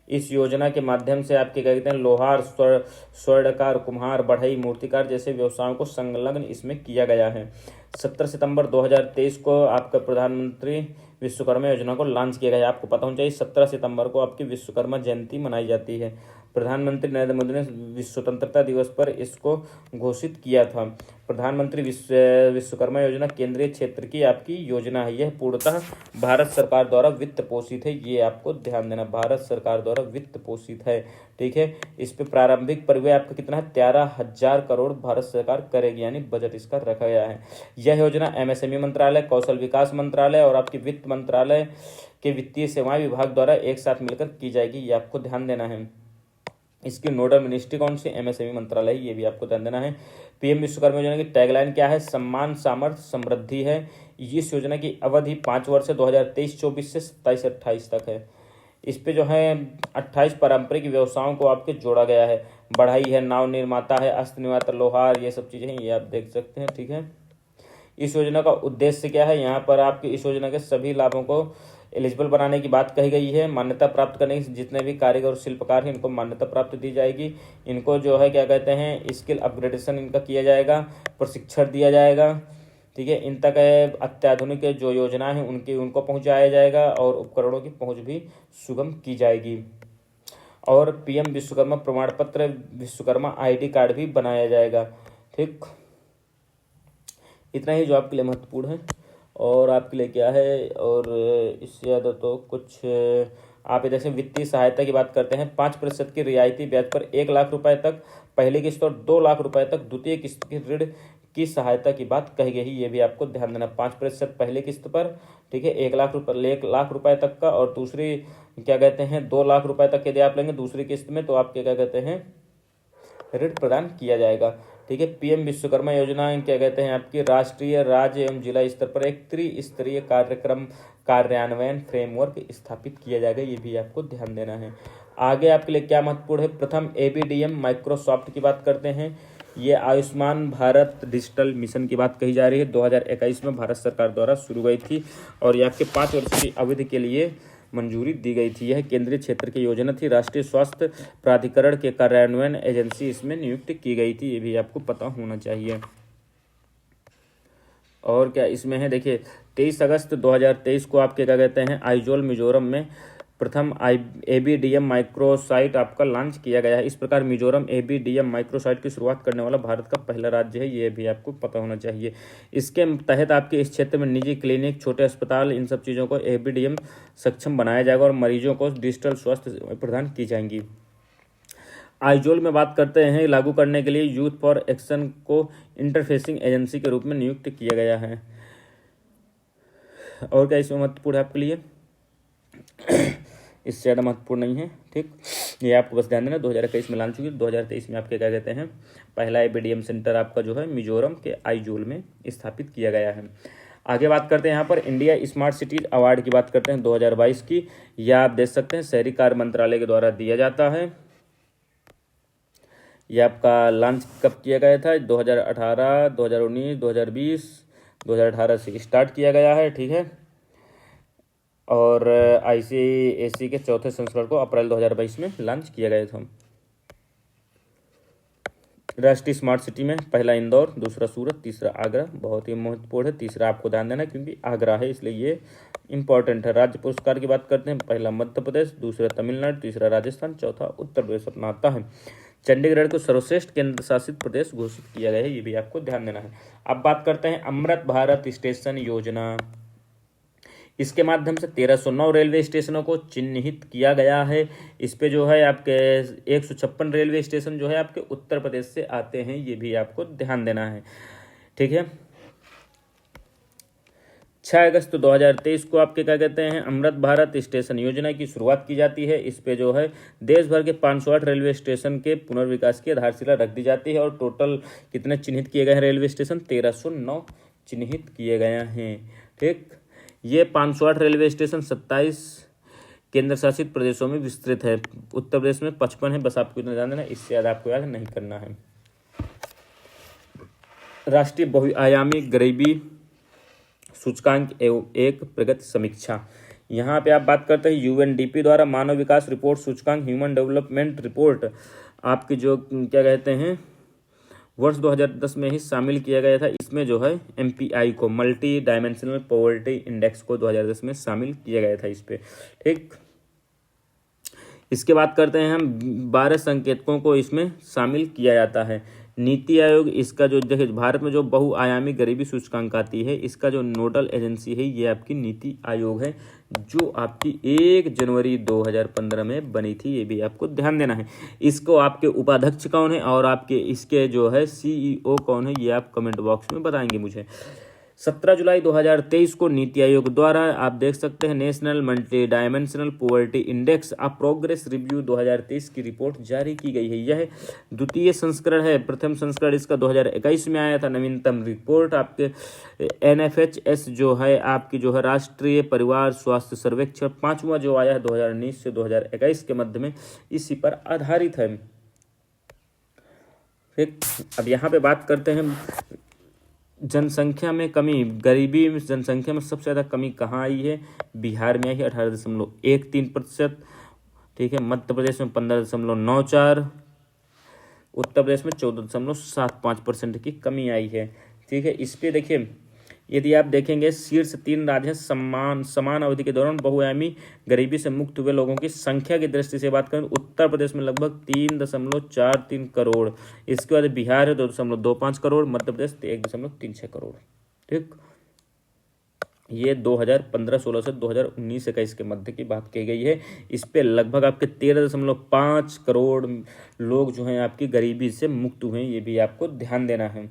इस योजना के माध्यम से आपके क्या कहते हैं लोहार, स्वर्णकार, कुम्हार, बढ़ई, मूर्तिकार जैसे व्यवसायों को संलग्न इसमें किया गया है। 17 सितंबर 2023 को आपका प्रधानमंत्री विश्वकर्मा योजना को लॉन्च किया गया है। आपको पता होना चाहिए 17 सितंबर को आपकी विश्वकर्मा जयंती मनाई जाती है। प्रधानमंत्री नरेंद्र मोदी ने विश्व स्वतंत्रता दिवस पर इसको घोषित किया था। प्रधानमंत्री विश्वकर्मा योजना केंद्रीय क्षेत्र की आपकी योजना है, यह पूर्णतः भारत सरकार द्वारा वित्त पोषित है, ये आपको ध्यान देना, भारत सरकार द्वारा वित्त पोषित है, ठीक है। इस पे प्रारंभिक परिव्यय आपका कितना है 13,000 करोड़ भारत सरकार करेगी, यानी बजट इसका रखा गया है। यह योजना MSME मंत्रालय, कौशल विकास मंत्रालय और आपकी वित्त मंत्रालय के वित्तीय सेवाएं विभाग द्वारा एक साथ मिलकर की जाएगी, ये आपको ध्यान देना है। इसकी नोडल मिनिस्ट्री कौन सी? एमएसएमई मंत्रालय, ये भी आपको ध्यान देना है। पीएम विश्वकर्मा योजना की टैगलाइन क्या है? सम्मान, सामर्थ्य, समृद्धि है। इस योजना की अवधि 5 वर्ष है, 2023-24 से 27-28 तक है। इस पे जो है 28 पारंपरिक व्यवसायों को आपके जोड़ा गया है। बढ़ई है, नाव निर्माता है, अस्त्र निर्माता, लोहार, ये सब चीज़ें हैं, ये आप देख सकते हैं। ठीक है, इस योजना का उद्देश्य क्या है? यहाँ पर आपकी इस योजना के सभी लाभों को एलिजिबल बनाने की बात कही गई है। मान्यता प्राप्त करने के जितने भी कारीगर और शिल्पकार हैं इनको मान्यता प्राप्त दी जाएगी। इनको जो है क्या कहते हैं, स्किल अपग्रेडेशन इनका किया जाएगा, प्रशिक्षण दिया जाएगा। ठीक है, इन तक अत्याधुनिक जो योजना है उनको पहुंचाया जाएगा और उपकरणों की पहुंच भी सुगम की जाएगी। और पीएम विश्वकर्मा प्रमाण पत्र, विश्वकर्मा आईडी कार्ड भी बनाया जाएगा। ठीक, इतना ही जो आपके लिए महत्वपूर्ण है। और आपके लिए क्या है, और इससे ज़्यादा तो कुछ आप इधर से वित्तीय सहायता की बात करते हैं। 5% की रियायती ब्याज पर 1 लाख रुपए तक पहली किस्त और 2 लाख रुपए तक द्वितीय किस्त की ऋण की सहायता की बात कही गई। ये भी आपको ध्यान देना, 5% पहली किस्त पर, ठीक है, 1 लाख रुपए तक का, और दूसरी क्या कहते हैं 2 लाख रुपए तक यदि आप लेंगे दूसरी किस्त में तो आपके क्या कहते हैं ऋण प्रदान किया जाएगा। ठीक है, पीएम विश्वकर्मा योजना क्या कहते हैं आपकी राष्ट्रीय, राज्य एवं जिला स्तर पर एक त्रिस्तरीय कार्यक्रम कार्यान्वयन फ्रेमवर्क स्थापित किया जाएगा। ये भी आपको ध्यान देना है। आगे आपके लिए क्या महत्वपूर्ण है? प्रथम एबीडीएम माइक्रोसॉफ्ट की बात करते हैं। ये आयुष्मान भारत डिजिटल मिशन की बात कही जा रही है, 2021 में भारत सरकार द्वारा शुरू हुई थी और ये आपके 5 वर्ष की अवधि के लिए मंजूरी दी गई थी। यह केंद्रीय क्षेत्र की योजना थी। राष्ट्रीय स्वास्थ्य प्राधिकरण के कार्यान्वयन एजेंसी इसमें नियुक्त की गई थी, ये भी आपको पता होना चाहिए। और क्या इसमें है, देखिए 23 अगस्त 2023 को आपके क्या कहते हैं आइजोल मिजोरम में प्रथम एबीडीएम माइक्रोसाइट आपका लॉन्च किया गया है। इस प्रकार मिजोरम एबीडीएम माइक्रोसाइट की शुरुआत करने वाला भारत का पहला राज्य है, ये भी आपको पता होना चाहिए। इसके तहत आपके इस क्षेत्र में निजी क्लिनिक, छोटे अस्पताल, इन सब चीज़ों को एबीडीएम सक्षम बनाया जाएगा और मरीजों को डिजिटल स्वास्थ्य प्रदान की जाएंगी। आइजोल में बात करते हैं, लागू करने के लिए यूथ फॉर एक्शन को इंटरफेसिंग एजेंसी के रूप में नियुक्त किया गया है। और क्या इसमें महत्वपूर्ण है आपके लिए? इससे ज़्यादा महत्वपूर्ण नहीं है। ठीक, ये आपको बस ध्यान देना, 2021 में लॉन्च हुई, 2023 में आपके क्या कहते हैं पहला एबीडीएम सेंटर आपका जो है मिजोरम के आइजोल में स्थापित किया गया है। आगे बात करते हैं यहाँ पर इंडिया स्मार्ट सिटीज अवार्ड की बात करते हैं 2022 की। यह आप देख सकते हैं शहरी कार्य मंत्रालय के द्वारा दिया जाता है। यह आपका लॉन्च कब किया गया था? 2018, 2019, 2020, 2018 से स्टार्ट किया गया है। ठीक है, और आईसीएसई के चौथे संस्करण को अप्रैल 2022 में लॉन्च किया गया था। राष्ट्रीय स्मार्ट सिटी में पहला इंदौर, दूसरा सूरत, तीसरा आगरा, बहुत ही महत्वपूर्ण है। तीसरा आपको ध्यान देना क्योंकि आगरा है इसलिए ये इंपॉर्टेंट है। राज्य पुरस्कार की बात करते हैं, पहला मध्य प्रदेश, दूसरा तमिलनाडु, तीसरा राजस्थान, चौथा उत्तर प्रदेश अपना आता है। चंडीगढ़ को सर्वश्रेष्ठ केंद्र शासित प्रदेश घोषित किया गया है, ये भी आपको ध्यान देना है। अब बात करते हैं अमृत भारत स्टेशन योजना। इसके माध्यम से 1309 रेलवे स्टेशनों को चिन्हित किया गया है। इस पे जो है आपके 156 रेलवे स्टेशन जो है आपके उत्तर प्रदेश से आते हैं, ये भी आपको ध्यान देना है। ठीक है, 6 अगस्त 2023 को आपके क्या कहते हैं अमृत भारत स्टेशन योजना की शुरुआत की जाती है। इस पे जो है देश भर के 508 रेलवे स्टेशन के पुनर्विकास की आधारशिला रख दी जाती है। और टोटल कितने चिन्हित किए गए हैं रेलवे स्टेशन? 1309 चिन्हित किए गए हैं। ठीक, ये 508 रेलवे स्टेशन 27 केंद्र शासित प्रदेशों में विस्तृत है। उत्तर प्रदेश में 55 है, बस आपको इतना जान देना, इससे ज़्यादा आपको याद नहीं करना है। राष्ट्रीय बहुआयामी गरीबी सूचकांक एवं एक प्रगति समीक्षा, यहाँ पे आप बात करते हैं यूएनडीपी द्वारा मानव विकास रिपोर्ट सूचकांक ह्यूमन डेवलपमेंट रिपोर्ट आपके जो क्या कहते हैं वर्ष 2010 में ही शामिल किया गया था। इसमें जो है एमपीआई को मल्टी डायमेंशनल पॉवर्टी इंडेक्स को 2010 में शामिल किया गया था इस पे। ठीक, इसके बात करते हैं हम 12 संकेतकों को इसमें शामिल किया जाता है। नीति आयोग, इसका जो देखिए भारत में जो बहुआयामी गरीबी सूचकांक आती है, इसका जो नोडल एजेंसी है ये आपकी नीति आयोग है, जो आपकी 1 जनवरी 2015 में बनी थी, ये भी आपको ध्यान देना है। इसको आपके उपाध्यक्ष कौन है और आपके इसके जो है सीईओ कौन है, ये आप कमेंट बॉक्स में बताएंगे मुझे। 17 जुलाई 2023 को नीति आयोग द्वारा आप देख सकते हैं national multi dimensional poverty index a progress review 2023 की रिपोर्ट जारी की गई है। यह द्वितीय संस्करण है। प्रथम संस्करण इसका 2021 में आया था। नवीनतम रिपोर्ट आपके NFHS जो है आपकी जो है राष्ट्रीय परिवार स्वास्थ्य सर्वेक्षण 5वां जो आया है 2019 से 2021 के मध्य में, इसी पर आधारित है। ठीक, अब यहाँ पे बात करते हैं जनसंख्या में कमी, गरीबी में जनसंख्या में सबसे ज़्यादा कमी कहाँ आई है? बिहार में आई है 18.13%। ठीक है, मध्य प्रदेश में 15.94, उत्तर प्रदेश में 14.75% की कमी आई है। ठीक है, इस पे देखिए यदि आप देखेंगे शीर्ष 3 राज्य समान अवधि के दौरान बहुआयामी गरीबी से मुक्त हुए लोगों की संख्या की दृष्टि से बात करें, उत्तर प्रदेश में लगभग 3.43 करोड़, इसके बाद बिहार है 2.25 करोड़, मध्य प्रदेश 1.36 करोड़। ठीक, ये 2015-16 से 2019-21 के मध्य की बात की गई है। इस पे लगभग आपके 13.5 करोड़ लोग जो हैं आपकी गरीबी से मुक्त हुए हैं, ये भी आपको ध्यान देना है।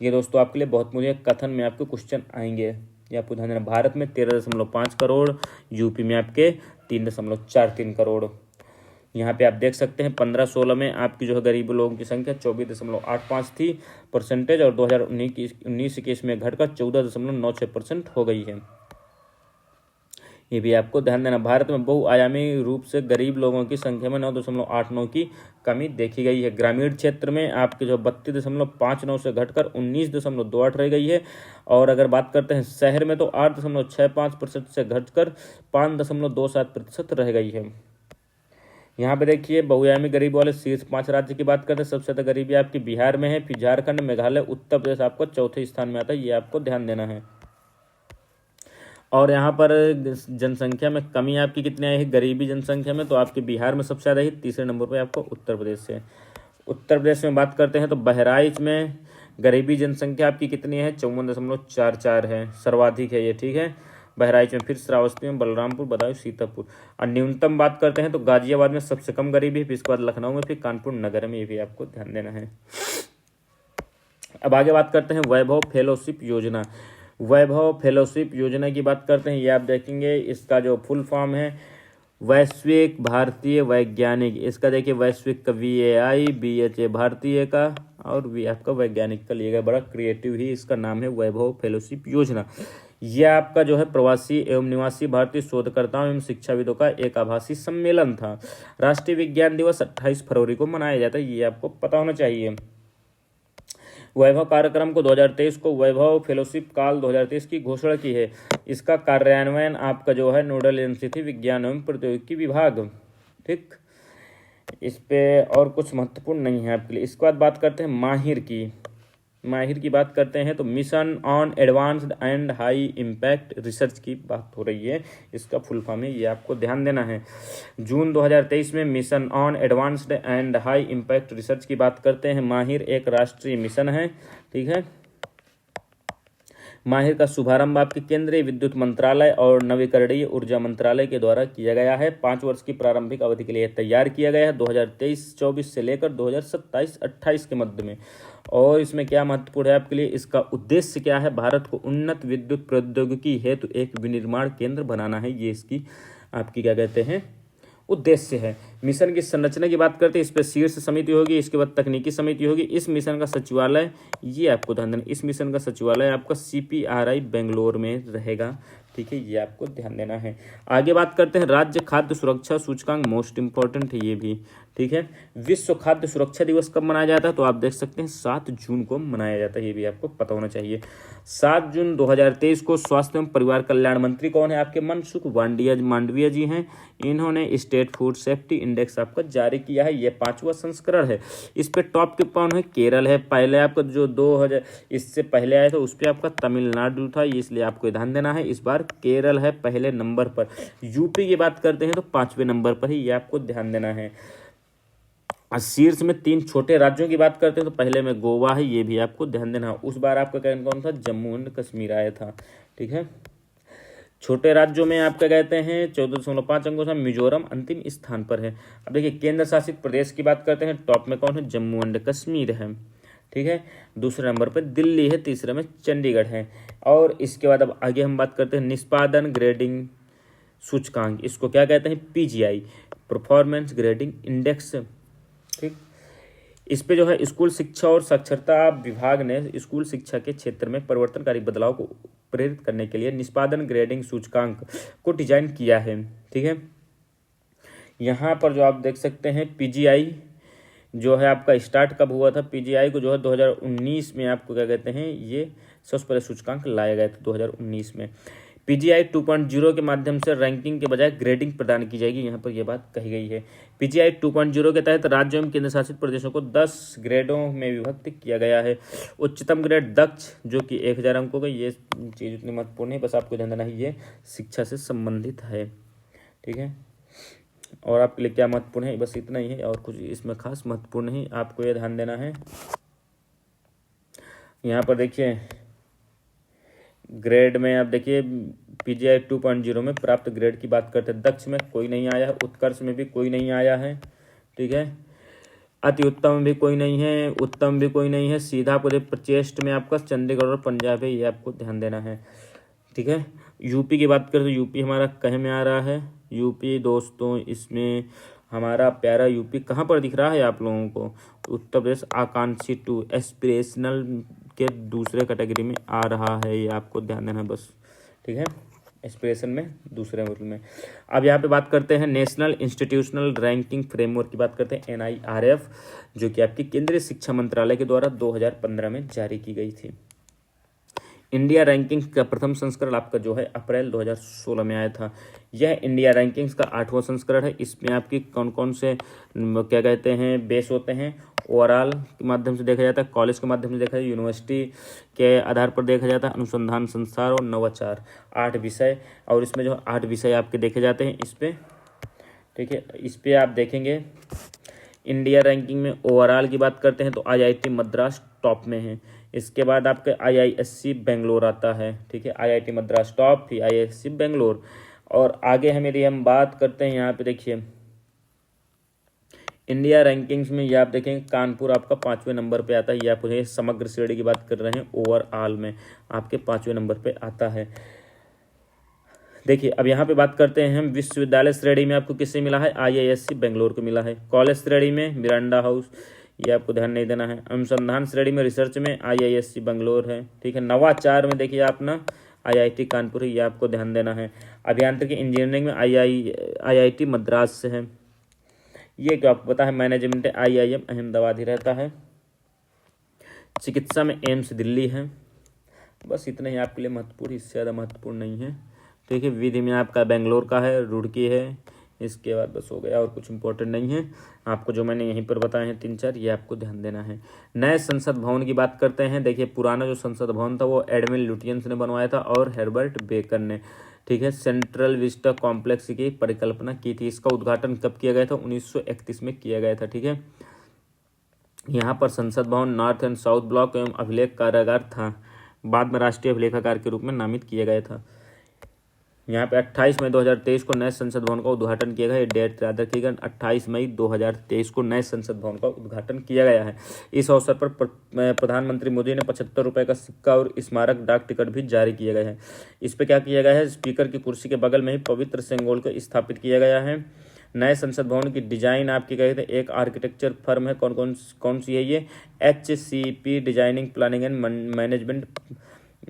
ये दोस्तों आपके लिए बहुत मुझे कथन में आपके क्वेश्चन आएंगे, ये आपको ध्यान देना। भारत में 13.5 करोड़, यूपी में आपके 3.43 करोड़। यहाँ पे आप देख सकते हैं 15-16 में आपकी जो है गरीब लोगों की संख्या 24.85 थी परसेंटेज, और 2019-21 में घटकर 14.96% हो गई है। ये भी आपको ध्यान देना। भारत में बहुआयामी रूप से गरीब लोगों की संख्या में 9.89 की कमी देखी गई है। ग्रामीण क्षेत्र में आपके जो 32.59 से घटकर 19.28 रह गई है, और अगर बात करते हैं शहर में तो 8.65% से घटकर 5.27% रह गई है। यहाँ पे देखिए बहुआयामी गरीब वाले शीर्ष 5 राज्य की बात करते हैं। सबसे ज़्यादा गरीबी आपकी बिहार में है, फिर झारखंड, मेघालय, उत्तर प्रदेश आपको चौथे स्थान में आता है, ये आपको ध्यान देना है। और यहाँ पर जनसंख्या में कमी आपकी कितनी आई है गरीबी जनसंख्या में, तो आपके बिहार में सबसे ज़्यादा ही, तीसरे नंबर पर आपको उत्तर प्रदेश से। उत्तर प्रदेश में बात करते हैं तो बहराइच में गरीबी जनसंख्या आपकी कितनी है? 54.44 है, सर्वाधिक है ये। ठीक है, बहराइच में, फिर श्रावस्ती में, बलरामपुर, बदायूं, सीतापुर। और न्यूनतम बात करते हैं तो गाजियाबाद में सबसे कम गरीबी है, फिर इसके बाद लखनऊ में, फिर कानपुर नगर में, ये भी आपको ध्यान देना है। अब आगे बात करते हैं वैभव फेलोशिप योजना। वैभव फेलोशिप योजना की बात करते हैं, ये आप देखेंगे इसका जो फुल फॉर्म है वैश्विक भारतीय वैज्ञानिक। इसका देखिए वैश्विक का VAI, BHA भारतीय का, और V आपका वैज्ञानिक का लिया गया। बड़ा क्रिएटिव ही इसका नाम है वैभव फेलोशिप योजना। यह आपका जो है प्रवासी एवं निवासी भारतीय शोधकर्ताओं एवं शिक्षाविदों का एक आभासी सम्मेलन था। राष्ट्रीय विज्ञान दिवस 28 फरवरी को मनाया जाता है, ये आपको पता होना चाहिए। वैभव कार्यक्रम को 2023 को वैभव फेलोशिप काल 2023 की घोषणा की है। इसका कार्यान्वयन आपका जो है नोडल एजेंसी थी विज्ञान एवं प्रौद्योगिकी विभाग। ठीक, इस पे और कुछ महत्वपूर्ण नहीं है आपके लिए। इसके बाद बात करते हैं माहिर की। माहिर की बात करते हैं तो mission on advanced and high impact research की बात हो रही है। इसका फुल फॉर्म है, ये आपको ध्यान देना है। जून 2023 में mission on advanced and high impact research की बात करते हैं। माहिर एक राष्ट्रीय मिशन है। ठीक है, माहिर का शुभारंभ आपके केंद्रीय विद्युत मंत्रालय और नवीकरणीय ऊर्जा मंत्रालय के द्वारा किया गया है। 5 वर्ष की प्रारंभिक अवधि के लिए तैयार किया गया है 2023-24 से लेकर 2027-28 के मध्य में। और इसमें क्या महत्वपूर्ण है आपके लिए, इसका उद्देश्य क्या है? भारत को उन्नत विद्युत प्रौद्योगिकी हेतु एक विनिर्माण केंद्र बनाना है, ये इसकी आपकी क्या कहते हैं उद्देश्य है। मिशन की संरचना की बात करते हैं, इस पर शीर्ष समिति होगी, इसके बाद तकनीकी समिति होगी। इस मिशन का सचिवालय, ये आपको ध्यान देना, इस मिशन का सचिवालय आपका CPRI बेंगलोर में रहेगा। ठीक है, ये आपको ध्यान देना है। आगे बात करते हैं राज्य खाद्य सुरक्षा सूचकांक, मोस्ट इंपॉर्टेंट है ये भी। ठीक है, विश्व खाद्य सुरक्षा दिवस कब मनाया जाता है? तो आप देख सकते हैं 7 जून को मनाया जाता है, ये भी आपको पता होना चाहिए। 7 जून 2023 को स्वास्थ्य एवं परिवार कल्याण मंत्री कौन है? आपके मनसुख मांडविया जी हैं। इन्होंने स्टेट फूड सेफ्टी इंडेक्स आपका जारी किया है, ये 5वां संस्करण है। इस पे टॉप के कौन है? केरल है। पहले आपका जो 2000 इससे पहले आया था उस पर आपका तमिलनाडु था, इसलिए आपको ध्यान देना है। इस बार केरल है पहले नंबर पर। यूपी की बात करते हैं तो 5वें नंबर पर ही, ये आपको ध्यान देना है। शीर्ष में 3 छोटे राज्यों की बात करते हैं तो पहले में गोवा है, ये भी आपको ध्यान देना है। उस बार आपका कौन था? जम्मू एंड कश्मीर आया था। ठीक है, छोटे राज्यों में आपका कहते हैं 14.5 अंकों से मिजोरम अंतिम स्थान पर है। अब देखिए केंद्र शासित प्रदेश की बात करते हैं, टॉप में कौन है? जम्मू एंड कश्मीर है। ठीक है। दूसरे नंबर पर दिल्ली है, तीसरे में चंडीगढ़ है। और इसके बाद अब आगे हम बात करते हैं निष्पादन ग्रेडिंग सूचकांक, इसको क्या कहते हैं, पीजीआई, परफॉर्मेंस ग्रेडिंग इंडेक्स। ठीक, इस पे जो है स्कूल शिक्षा और साक्षरता विभाग ने स्कूल शिक्षा के क्षेत्र में परिवर्तनकारी बदलाव को प्रेरित करने के लिए निष्पादन ग्रेडिंग सूचकांक को डिजाइन किया है। ठीक है, यहाँ पर जो आप देख सकते हैं पीजीआई जो है आपका स्टार्ट कब हुआ था, पीजीआई को जो है 2019 में आपको क्या कहते हैं, ये सबसे पहले सूचकांक लाया गया था 2019 में। पीजीआई 2.0 के माध्यम से रैंकिंग के बजाय ग्रेडिंग प्रदान की जाएगी, यहाँ पर यह बात कही गई है। पीजीआई 2.0 के तहत राज्यों एवं केंद्र शासित प्रदेशों को 10 ग्रेडों में विभक्त किया गया है। उच्चतम ग्रेड दक्ष जो कि 1000 अंकों का, ये चीज़ उतनी महत्वपूर्ण है, बस आपको ध्यान देना है ये शिक्षा से संबंधित है। ठीक है, और आपके लिए क्या महत्वपूर्ण है, बस इतना ही है, और कुछ इसमें खास महत्वपूर्ण नहीं, आपको यह ध्यान देना है। यहाँ पर देखिए ग्रेड में आप देखिए पीजीआई 2.0 में प्राप्त ग्रेड की बात करते हैं, दक्ष में कोई नहीं आया है, उत्कर्ष में भी कोई नहीं आया है। ठीक है, अति उत्तम में भी कोई नहीं है, उत्तम भी कोई नहीं है, सीधा पूरे चेस्ट में आपका चंडीगढ़ और पंजाब है, ये आपको ध्यान देना है। ठीक है, यूपी की बात करें तो यूपी हमारा कहे में आ रहा है, यूपी दोस्तों इसमें हमारा प्यारा यूपी कहाँ पर दिख रहा है आप लोगों को, उत्तर प्रदेश आकांक्षी 2 एस्पिरेशनल के दूसरे कैटेगरी में आ रहा है, ये आपको ध्यान देना है बस। ठीक है, एस्पिरेशन में दूसरे मतलब में। अब यहाँ पे बात करते हैं नेशनल इंस्टीट्यूशनल रैंकिंग फ्रेमवर्क की बात करते हैं, NIRF, जो कि आपकी केंद्रीय शिक्षा मंत्रालय के द्वारा 2015 में जारी की गई थी। इंडिया रैंकिंग्स का प्रथम संस्करण आपका जो है अप्रैल 2016 में आया था। यह इंडिया रैंकिंग्स का 8वां संस्करण है। इसमें आपकी कौन कौन से क्या कहते हैं बेस होते हैं, ओवरऑल के माध्यम से देखा जाता है, कॉलेज के माध्यम से देखा जाता है, यूनिवर्सिटी के आधार पर देखा जाता है, अनुसंधान संस्थान और नवाचार, 8 विषय, और इसमें जो 8 विषय आपके देखे जाते हैं इस पे। ठीक है, इस पे आप देखेंगे इंडिया रैंकिंग में ओवरऑल की बात करते हैं तो IIT मद्रास टॉप में है। इसके बाद आपके IISc बेंगलोर आता है। ठीक है, IIT मद्रास टॉप, फिर IISc बेंगलोर, और आगे यदि हम बात करते हैं यहाँ पे देखिए इंडिया रैंकिंग्स में, ये आप देखेंगे कानपुर आपका 5वें नंबर पे आता है। ये आप समग्र श्रेणी की बात कर रहे हैं, ओवरऑल में आपके 5वें नंबर पे आता है। देखिए अब यहाँ पे बात करते हैं हम विश्वविद्यालय श्रेणी में आपको किससे मिला है, IISc बेंगलोर को मिला है। कॉलेज श्रेणी में मिरांडा हाउस, ये आपको ध्यान नहीं देना है। अनुसंधान श्रेणी में रिसर्च में IISc बेंगलोर है। ठीक है, नवाचार में देखिए आप ना IIT कानपुर है, ये आपको ध्यान देना है। अभियांत्रिकी इंजीनियरिंग में IIT मद्रास से है, ये क्या आपको पता है। मैनेजमेंट IIM अहमदाबाद ही रहता है। चिकित्सा में एम्स दिल्ली है। बस इतना ही आपके लिए महत्वपूर्ण, इससे ज़्यादा महत्वपूर्ण नहीं है। ठीक है, विधि में आपका बेंगलोर का है, रुड़की है, इसके बाद बस हो गया, और कुछ इंपॉर्टेंट नहीं है। आपको जो मैंने यहीं पर बताए हैं 3-4, ये आपको ध्यान देना है। नए संसद भवन की बात करते हैं। देखिए पुराना जो संसद भवन था वो एडमिन लुटियंस ने बनवाया था और हेर्बर्ट बेकर ने। ठीक है, सेंट्रल विस्टा कॉम्प्लेक्स की परिकल्पना की थी। इसका उद्घाटन कब किया गया था, 1931 में किया गया था। ठीक है, यहाँ पर संसद भवन नॉर्थ एंड साउथ ब्लॉक एवं अभिलेख कारागार था, बाद में राष्ट्रीय अभिलेखागार के रूप में नामित किया गया था। यहाँ पे 28 मई 2023 को नए संसद भवन का उद्घाटन किया गया। ये डेट याद रखिएगा, 28 मई 2023 को नए संसद भवन का उद्घाटन किया गया है। इस अवसर पर प्रधानमंत्री मोदी ने 75 रुपये का सिक्का और स्मारक डाक टिकट भी जारी किए गए हैं। इस पर क्या किया गया है, स्पीकर की कुर्सी के बगल में ही पवित्र सिंगोल को स्थापित किया गया है। नए संसद भवन की डिजाइन आपकी कहते हैं एक आर्किटेक्चर फर्म है, कौन सी है ये, HCP designing planning and management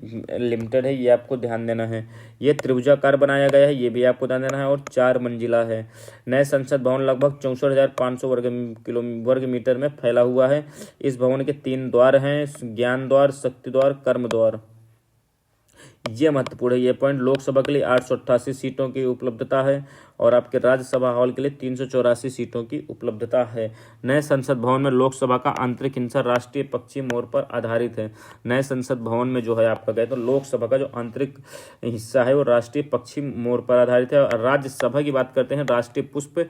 limited है, ये आपको ध्यान देना है। ये त्रिभुजाकार बनाया गया है, ये भी आपको ध्यान देना है, और 4 मंजिला है। नए संसद भवन लगभग 64,500 वर्ग मीटर में फैला हुआ है। इस भवन के 3 द्वार हैं, ज्ञान द्वार, शक्ति द्वार, कर्म द्वार। ये महत्वपूर्ण है ये पॉइंट। लोकसभा के लिए 888 सीटों की उपलब्धता है और आपके राज्यसभा हॉल के लिए 384 सीटों की उपलब्धता है। नए संसद भवन में लोकसभा का आंतरिक हिस्सा राष्ट्रीय पक्षी मोर पर आधारित है। नए संसद भवन में जो है आपका गए तो लोकसभा का जो आंतरिक हिस्सा है वो राष्ट्रीय पक्षी मोर पर आधारित है। और राज्यसभा की बात करते हैं राष्ट्रीय पुष्प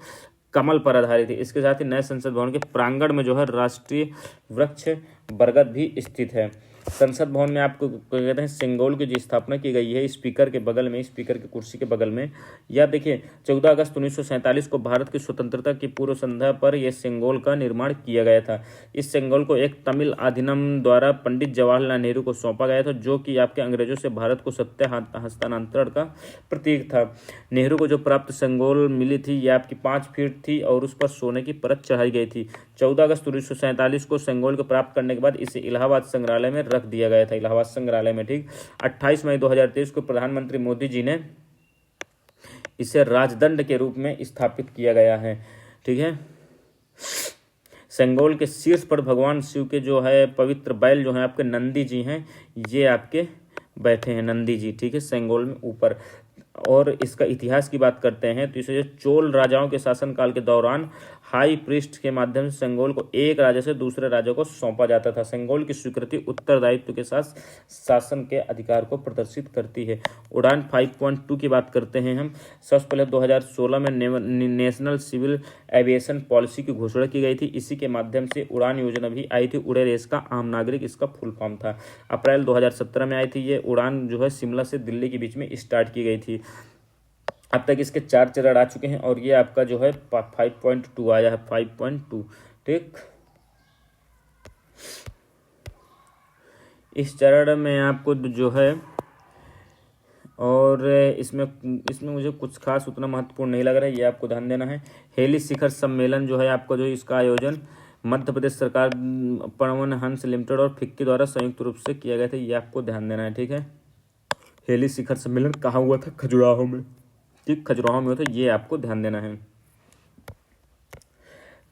कमल पर आधारित है। इसके साथ ही नए संसद भवन के प्रांगण में जो है राष्ट्रीय वृक्ष बरगद भी स्थित है। संसद भवन में आपको कहते हैं सेंगोल की जो स्थापना की गई है स्पीकर के बगल में, स्पीकर की कुर्सी के बगल में। या देखिए 14 अगस्त 1947 को भारत की स्वतंत्रता की पूर्व संध्या पर यह सेंगोल का निर्माण किया गया था। इस सेंगोल को एक तमिल अधिनियम द्वारा पंडित जवाहरलाल नेहरू को सौंपा गया था, जो कि आपके अंग्रेजों से भारत को सत्ता हस्तांतरण का प्रतीक था। नेहरू को जो प्राप्त सेंगोल मिली थी यह आपकी 5 फीट थी और उस पर सोने की परत चढ़ाई गई थी। 14 अगस्त 1947 को सेंगोल को प्राप्त करने के बाद इसे इलाहाबाद संग्रहालय में रख दिया गया था, इलाहाबाद संग्रहालय में। ठीक, 28 मई 2023 को प्रधानमंत्री मोदी जी ने इसे राजदंड के रूप में स्थापित किया गया है। ठीक है, सेंगोल के शीर्ष पर भगवान शिव के जो है पवित्र बैल जो है आपके नंदी जी हैं, ये आपके बैठे हैं नंदी जी। ठीक है, सेंगोल में ऊपर। और इसका इतिहास की बात करते हैं तो इसे चोल राजाओं के शासनकाल के दौरान हाई प्रीस्ट के माध्यम से सेंगोल को एक राजा से दूसरे राजा को सौंपा जाता था। सेंगोल की स्वीकृति उत्तरदायित्व के साथ शासन के अधिकार को प्रदर्शित करती है। उड़ान 5.2 की बात करते हैं हम। सबसे पहले 2016 में नेशनल सिविल एविएशन पॉलिसी की घोषणा की गई थी। इसी के माध्यम से उड़ान योजना भी आई थी। उड़े देश का आम नागरिक इसका फुल फॉर्म था। अप्रैल 2017 में आई थी ये उड़ान, जो है शिमला से दिल्ली के बीच में स्टार्ट की गई थी। अब तक इसके 4 चरण आ चुके हैं और ये आपका जो है 5.2 आया है, 5.2। ठीक, इस चरण में आपको जो है, और इसमें मुझे कुछ खास उतना महत्वपूर्ण नहीं लग रहा है, ये आपको ध्यान देना है। हेली शिखर सम्मेलन जो है आपका, जो इसका आयोजन मध्य प्रदेश सरकार, परवन हंस लिमिटेड और फिक्की द्वारा संयुक्त रूप से किया गया था, ये आपको ध्यान देना है। ठीक है, हेली शिखर सम्मेलन कहाँ हुआ था? खजुराहो में। ठीक, खजुराहो में हुआ था, ये आपको ध्यान देना है।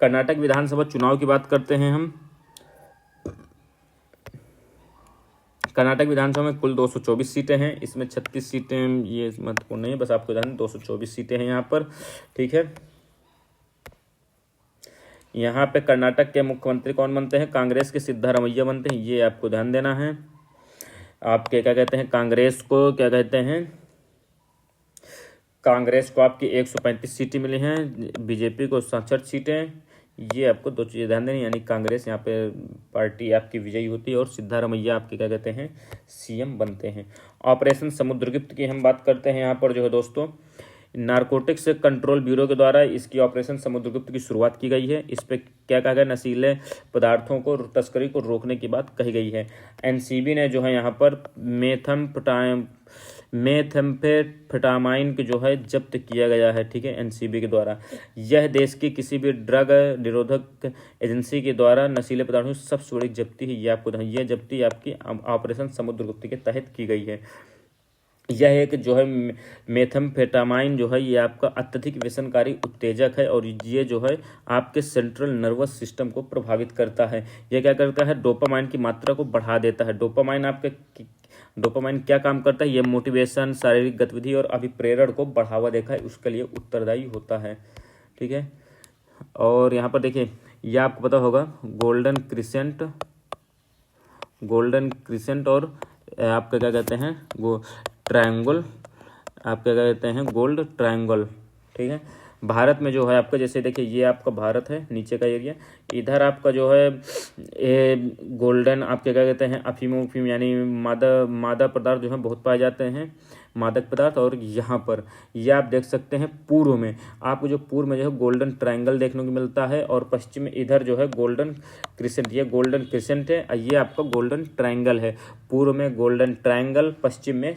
कर्नाटक विधानसभा चुनाव की बात करते हैं हम। कर्नाटक विधानसभा में कुल 224 सीटें हैं, इसमें 36 सीटें, ये महत्वपूर्ण नहीं है, बस आपको ध्यान, 224 सीटें हैं यहाँ पर। ठीक है, यहाँ पे कर्नाटक के मुख्यमंत्री कौन बनते हैं? कांग्रेस के सिद्धारमैया बनते हैं, ये आपको ध्यान देना है। आपके क्या कहते हैं, कांग्रेस को क्या कहते हैं, कांग्रेस को आपकी 135 सीटें मिली हैं, बीजेपी को 67 सीटें। ये आपको 2 चीज़ें ध्यान देनी, यानी कांग्रेस यहाँ पे पार्टी आपकी विजयी होती है और सिद्धारमैया आपके क्या कहते हैं, सीएम बनते हैं। ऑपरेशन समुद्रगुप्त की हम बात करते हैं यहाँ पर जो है दोस्तों, नारकोटिक्स कंट्रोल ब्यूरो के द्वारा इसकी ऑपरेशन समुद्रगुप्त की शुरुआत की गई है। इस पर क्या कहा गया, नशीले पदार्थों को तस्करी को रोकने की बात कही गई है। एनसीबी ने जो है यहाँ पर मेथेम्फेटामाइन की जो है जब्त किया गया है। ठीक है, एनसीबी के द्वारा। यह देश की किसी भी ड्रग निरोधक एजेंसी के द्वारा नशीले पदार्थों की सबसे बड़ी जब्ती है। ये आपको, यह जब्ती आपकी ऑपरेशन समुद्रगुप्त के तहत की गई है। यह एक जो है मेथेम्फेटामाइन जो है ये आपका अत्यधिक व्यसनकारी उत्तेजक है और ये जो है आपके सेंट्रल नर्वस सिस्टम को प्रभावित करता है। यह क्या करता है, डोपामाइन की मात्रा को बढ़ा देता है। डोपामाइन क्या काम करता है, ये मोटिवेशन, शारीरिक गतिविधि और अभिप्रेरण को बढ़ावा देता है, उसके लिए उत्तरदायी होता है। ठीक है, और यहाँ पर देखिए, यह आपको पता होगा गोल्डन क्रिसेंट और आपका क्या कहते हैं, वो ट्रायंगल, आप क्या कहते हैं, गोल्ड ट्रायंगल। ठीक है, भारत में जो है आपका, जैसे देखिए ये आपका भारत है, नीचे का एरिया, इधर आपका जो है गोल्डन, आप क्या कहते हैं, अफीम यानी मादा पदार्थ जो है बहुत पाए जाते हैं, मादक पदार्थ। और यहाँ पर ये आप देख सकते हैं पूर्व में, आपको जो पूर्व में जो है गोल्डन ट्रायंगल देखने को मिलता है और पश्चिम में इधर जो है गोल्डन क्रिसेंट, ये गोल्डन क्रिसेंट है, ये आपका गोल्डन ट्रायंगल है। पूर्व में गोल्डन ट्रायंगल, पश्चिम में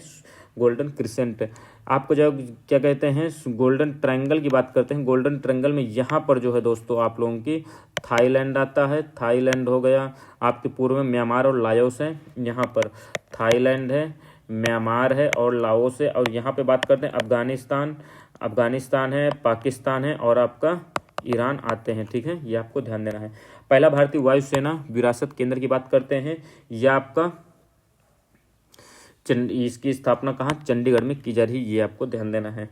गोल्डन क्रिसेंट। आपको जो क्या कहते हैं, गोल्डन ट्रायंगल की बात करते हैं। गोल्डन ट्रायंगल में यहाँ पर जो है दोस्तों आप लोगों की थाईलैंड आता है, थाईलैंड हो गया। आपके पूर्व में म्यांमार और लाओस है, यहाँ पर थाईलैंड है, म्यांमार है और लाओस है। और यहाँ पे बात करते हैं अफगानिस्तान है, पाकिस्तान है और आपका ईरान आते हैं। ठीक है, ये आपको ध्यान देना है। पहला भारतीय वायुसेना विरासत केंद्र की बात करते हैं, यह आपका इसकी स्थापना कहाँ, चंडीगढ़ में की जा रही है, ये आपको ध्यान देना है।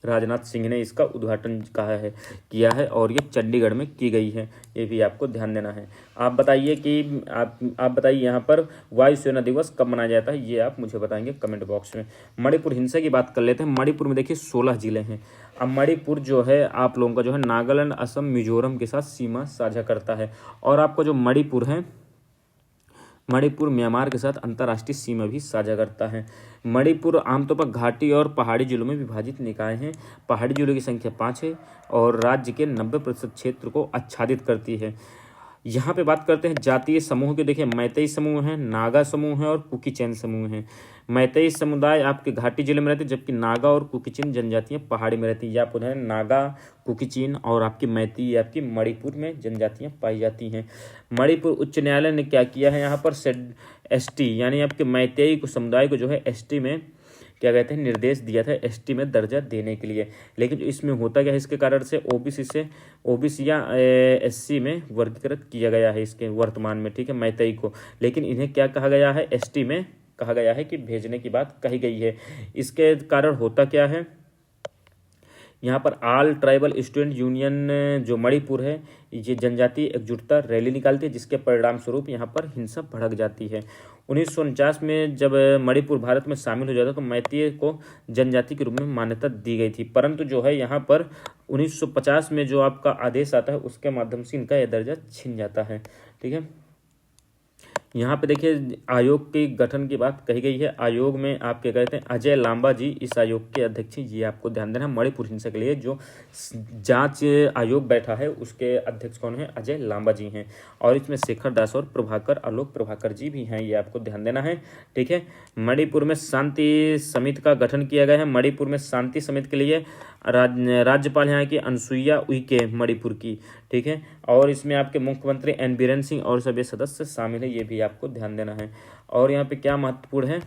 राजनाथ सिंह ने इसका उद्घाटन किया है और ये चंडीगढ़ में की गई है, ये भी आपको ध्यान देना है। आप बताइए कि आप बताइए यहाँ पर वायुसेना दिवस कब मनाया जाता है, ये आप मुझे बताएंगे कमेंट बॉक्स में। मणिपुर हिंसा की बात कर लेते हैं। मणिपुर में देखिए 16 जिले हैं। अब मणिपुर जो है आप लोगों का जो है नागालैंड, असम, मिजोरम के साथ सीमा साझा करता है। और आपका जो मणिपुर है मणिपुर म्यांमार के साथ अंतर्राष्ट्रीय सीमा भी साझा करता है। मणिपुर आमतौर पर घाटी और पहाड़ी जिलों में विभाजित निकाय हैं। पहाड़ी जिलों की संख्या 5 है और राज्य के 90% क्षेत्र को आच्छादित करती है। यहाँ पे बात करते हैं जातीय समूह के। देखिए, मैतेई समूह है, नागा समूह है और कुकीचेन समूह है। मैतेई समुदाय आपके घाटी जिले में रहते हैं, जबकि नागा और कुकीचीन जनजातियां पहाड़ी में रहती है। आपको ध्यान, नागा, कुकीचीन और आपकी मैतेई आपकी मणिपुर में जनजातियां पाई जाती हैं। मणिपुर उच्च न्यायालय ने क्या किया है, यहाँ पर एसटी यानी आपके मैतेई को समुदाय को जो है एसटी में क्या कहते हैं, निर्देश दिया था एसटी में दर्जा देने के लिए। लेकिन इसमें होता क्या है, इसके कारण से ओबीसी या एससी में वर्गीकृत किया गया है इसके वर्तमान में, ठीक है, मैतेई को। लेकिन इन्हें क्या कहा गया है, एसटी में कहा गया है कि भेजने की बात कही गई है। इसके कारण होता क्या है, यहाँ पर ऑल ट्राइबल स्टूडेंट यूनियन जो मणिपुर है, ये जनजातीय एकजुटता रैली निकालती है, जिसके परिणाम स्वरूप यहाँ पर हिंसा भड़क जाती है। 1949 में जब मणिपुर भारत में शामिल हो जाता तो मैतेई को जनजाति के रूप में मान्यता दी गई थी, परंतु जो है यहाँ पर 1950 में जो आपका आदेश आता है उसके माध्यम से इनका यह दर्जा छिन जाता है, ठीक है। यहाँ पे देखिए आयोग के गठन की बात कही गई है। आयोग में आपके कहते हैं अजय लांबा जी इस आयोग के अध्यक्ष हैं। ये आपको ध्यान देना, मणिपुर हिंसा के लिए जो जांच आयोग बैठा है उसके अध्यक्ष कौन है, अजय लांबा जी हैं। और इसमें शेखर दास और आलोक प्रभाकर जी भी हैं, ये आपको ध्यान देना है, ठीक है। मणिपुर में शांति समिति का गठन किया गया है। मणिपुर में शांति समिति के लिए राज्यपाल यहाँ की अनसुईया उइके मणिपुर की, ठीक है। और इसमें आपके मुख्यमंत्री एन बीरेन सिंह और सभी सदस्य शामिल है, ये भी आपको ध्यान देना है। और यहाँ पे क्या महत्वपूर्ण है,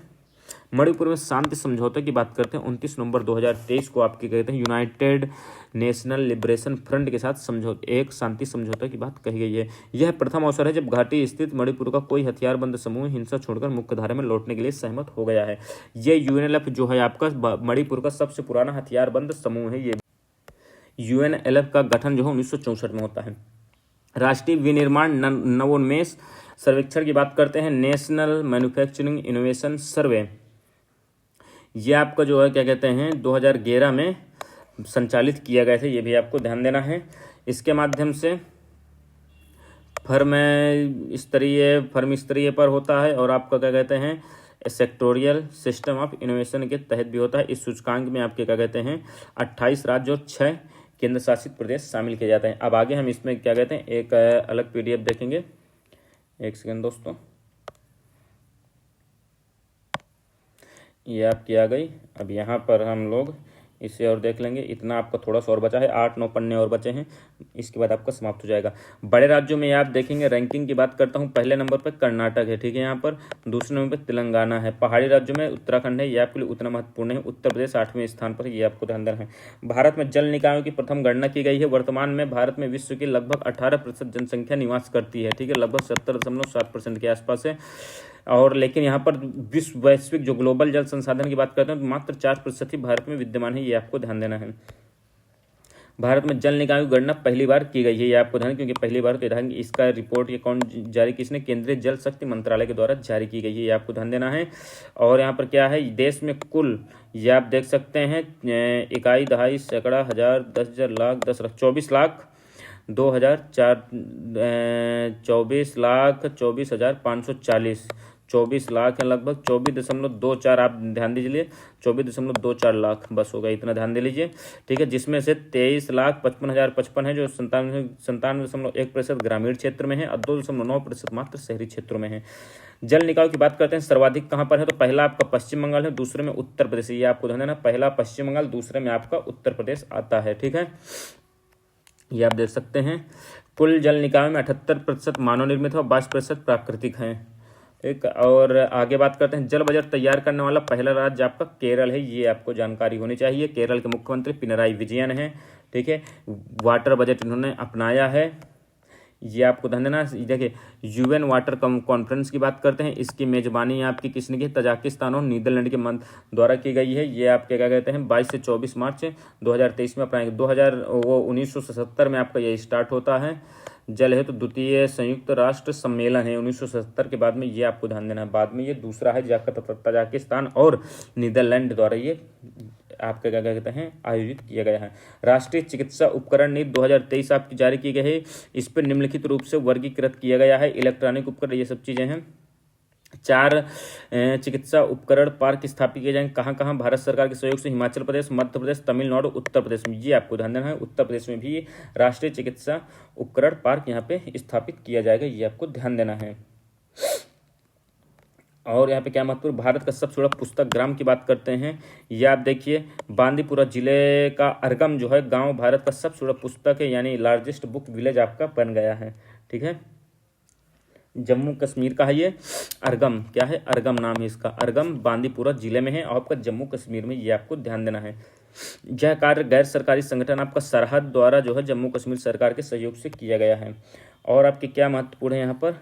मणिपुर में शांति समझौते की बात करते हैं। 29 नवंबर 2023 को आपके कहते हैं यूनाइटेड नेशनल लिबरेशन फ्रंट के साथ एक शांति समझौता की बात कही गई है। यह प्रथम अवसर है जब घाटी स्थित मणिपुर का कोई हथियारबंद समूह हिंसा छोड़कर मुख्यधारा में लौटने के लिए सहमत हो गया है। ये यूएनएलएफ जो है आपका मणिपुर का सबसे पुराना हथियारबंद समूह है। ये यूएनएलएफ का गठन जो है 1964 में होता है। राष्ट्रीय विनिर्माण नवोन्मेष सर्वेक्षण की बात करते हैं। नेशनल मैन्युफैक्चरिंग इनोवेशन सर्वे, ये आपका जो है क्या कहते हैं 2011 में संचालित किया गया था, ये भी आपको ध्यान देना है। इसके माध्यम से फर्म स्तरीय पर होता है और आपका क्या कहते हैं सेक्टोरियल सिस्टम ऑफ इनोवेशन के तहत भी होता है। इस सूचकांक में आपके क्या कहते हैं 28 राज्य और 6 केंद्र शासित प्रदेश शामिल किए जाते हैं। अब आगे हम इसमें क्या कहते हैं एक अलग पीडीएफ देखेंगे। एक सेकेंड दोस्तों, ये आपकी आ गई। अब यहाँ पर हम लोग इसे और देख लेंगे। इतना आपका थोड़ा सा और बचा है, 8-9 पन्ने और बचे हैं, इसके बाद आपका समाप्त हो जाएगा। बड़े राज्यों में आप देखेंगे, रैंकिंग की बात करता हूँ, पहले नंबर पर कर्नाटक है, ठीक है। यहाँ पर दूसरे नंबर पर तेलंगाना है। पहाड़ी राज्यों में उत्तराखंड है, ये आपके लिए उतना महत्वपूर्ण है। उत्तर प्रदेश 8वें स्थान पर, ये आपको ध्यान देना है। भारत में जल निकायों की प्रथम गणना की गई है। वर्तमान में भारत में विश्व की लगभग 18% जनसंख्या निवास करती है, ठीक है, लगभग 70.7% के आसपास है। और लेकिन यहाँ पर विश्व वैश्विक जो ग्लोबल जल संसाधन की बात करते हैं तो मात्र 4% ही भारत में विद्यमान है, ये आपको ध्यान देना है। भारत में जल निकायों की गणना पहली बार की गई है, ये आपको ध्यान, क्योंकि पहली बार तो ध्यान इसका रिपोर्ट ये कौन जारी की, इसने केंद्रीय जल शक्ति मंत्रालय के द्वारा जारी की गई है, ये आपको ध्यान देना है। और यहाँ पर क्या है, देश में कुल ये आप देख सकते हैं इकाई, दहाई, सैकड़ा, हजार, 10,000, लाख, 10 लाख, 24 लाख 24,540 24 लाख है लगभग, 24.24 आप ध्यान दीजिए, 24.24 लाख बस होगा, इतना ध्यान दे लीजिए, ठीक है। जिसमें से 23,55,055 है जो 97.1% ग्रामीण क्षेत्र में है और 2.9% मात्र शहरी क्षेत्रों में है। जल निकाय की बात करते हैं, सर्वाधिक कहाँ पर है, तो पहला आपका पश्चिम बंगाल है, दूसरे में उत्तर प्रदेश, ये आपको ध्यान देना, पहला पश्चिम बंगाल, दूसरे में आपका उत्तर प्रदेश आता है, ठीक है, ये आप देख सकते हैं। कुल जल निकायों में 78% मानव निर्मित है और 22% प्राकृतिक हैं, एक। और आगे बात करते हैं, जल बजट तैयार करने वाला पहला राज्य आपका केरल है, ये आपको जानकारी होनी चाहिए। केरल के मुख्यमंत्री पिनराई विजयन है, ठीक है। वाटर बजट इन्होंने अपनाया है, ये आपको ध्यान देना। देखिए यूएन वाटर कॉन्फ्रेंस की बात करते हैं, इसकी मेजबानी आपकी किसने की, तजाकिस्तान और नीदरलैंड के द्वारा की गई है। ये आपके क्या कहते हैं 22 से 24 मार्च 2023 में अपनाएंगे। 1977 में आपका ये स्टार्ट होता है। जल है तो द्वितीय संयुक्त राष्ट्र सम्मेलन है 1977 के बाद में, ये आपको ध्यान देना है। बाद में ये दूसरा है तजाकिस्तान और नीदरलैंड द्वारा ये आपके क्या कहते हैं आयोजित किया गया है। राष्ट्रीय चिकित्सा उपकरण नीति 2023 आपकी जारी की गई है। इस पर निम्नलिखित रूप से वर्गीकृत किया गया है। इलेक्ट्रॉनिक उपकरण, ये सब चीजें हैं। 4 चिकित्सा उपकरण पार्क स्थापित किए जाएंगे। कहाँ कहाँ? भारत सरकार के सहयोग से हिमाचल प्रदेश, मध्य प्रदेश, तमिलनाडु, उत्तर प्रदेश में। ये आपको ध्यान देना है। उत्तर प्रदेश में भी राष्ट्रीय चिकित्सा उपकरण पार्क यहाँ पे स्थापित किया जाएगा, ये आपको ध्यान देना है। और यहाँ पे क्या महत्वपूर्ण, भारत का सबसे बड़ा पुस्तक ग्राम की बात करते हैं। ये आप देखिए, बांदीपुरा जिले का अरगम जो है गांव भारत का सबसे बड़ा पुस्तक है, यानी लार्जेस्ट बुक विलेज आपका बन गया है। ठीक है, जम्मू कश्मीर का है ये अरगम, क्या है? अरगम नाम है इसका। अरगम बांदीपुरा जिले में है और आपका जम्मू कश्मीर में, ये आपको ध्यान देना है। यह कार्य गैर सरकारी संगठन आपका सरहद द्वारा जो है जम्मू कश्मीर सरकार के सहयोग से किया गया है। और आपके क्या महत्वपूर्ण है यहाँ पर,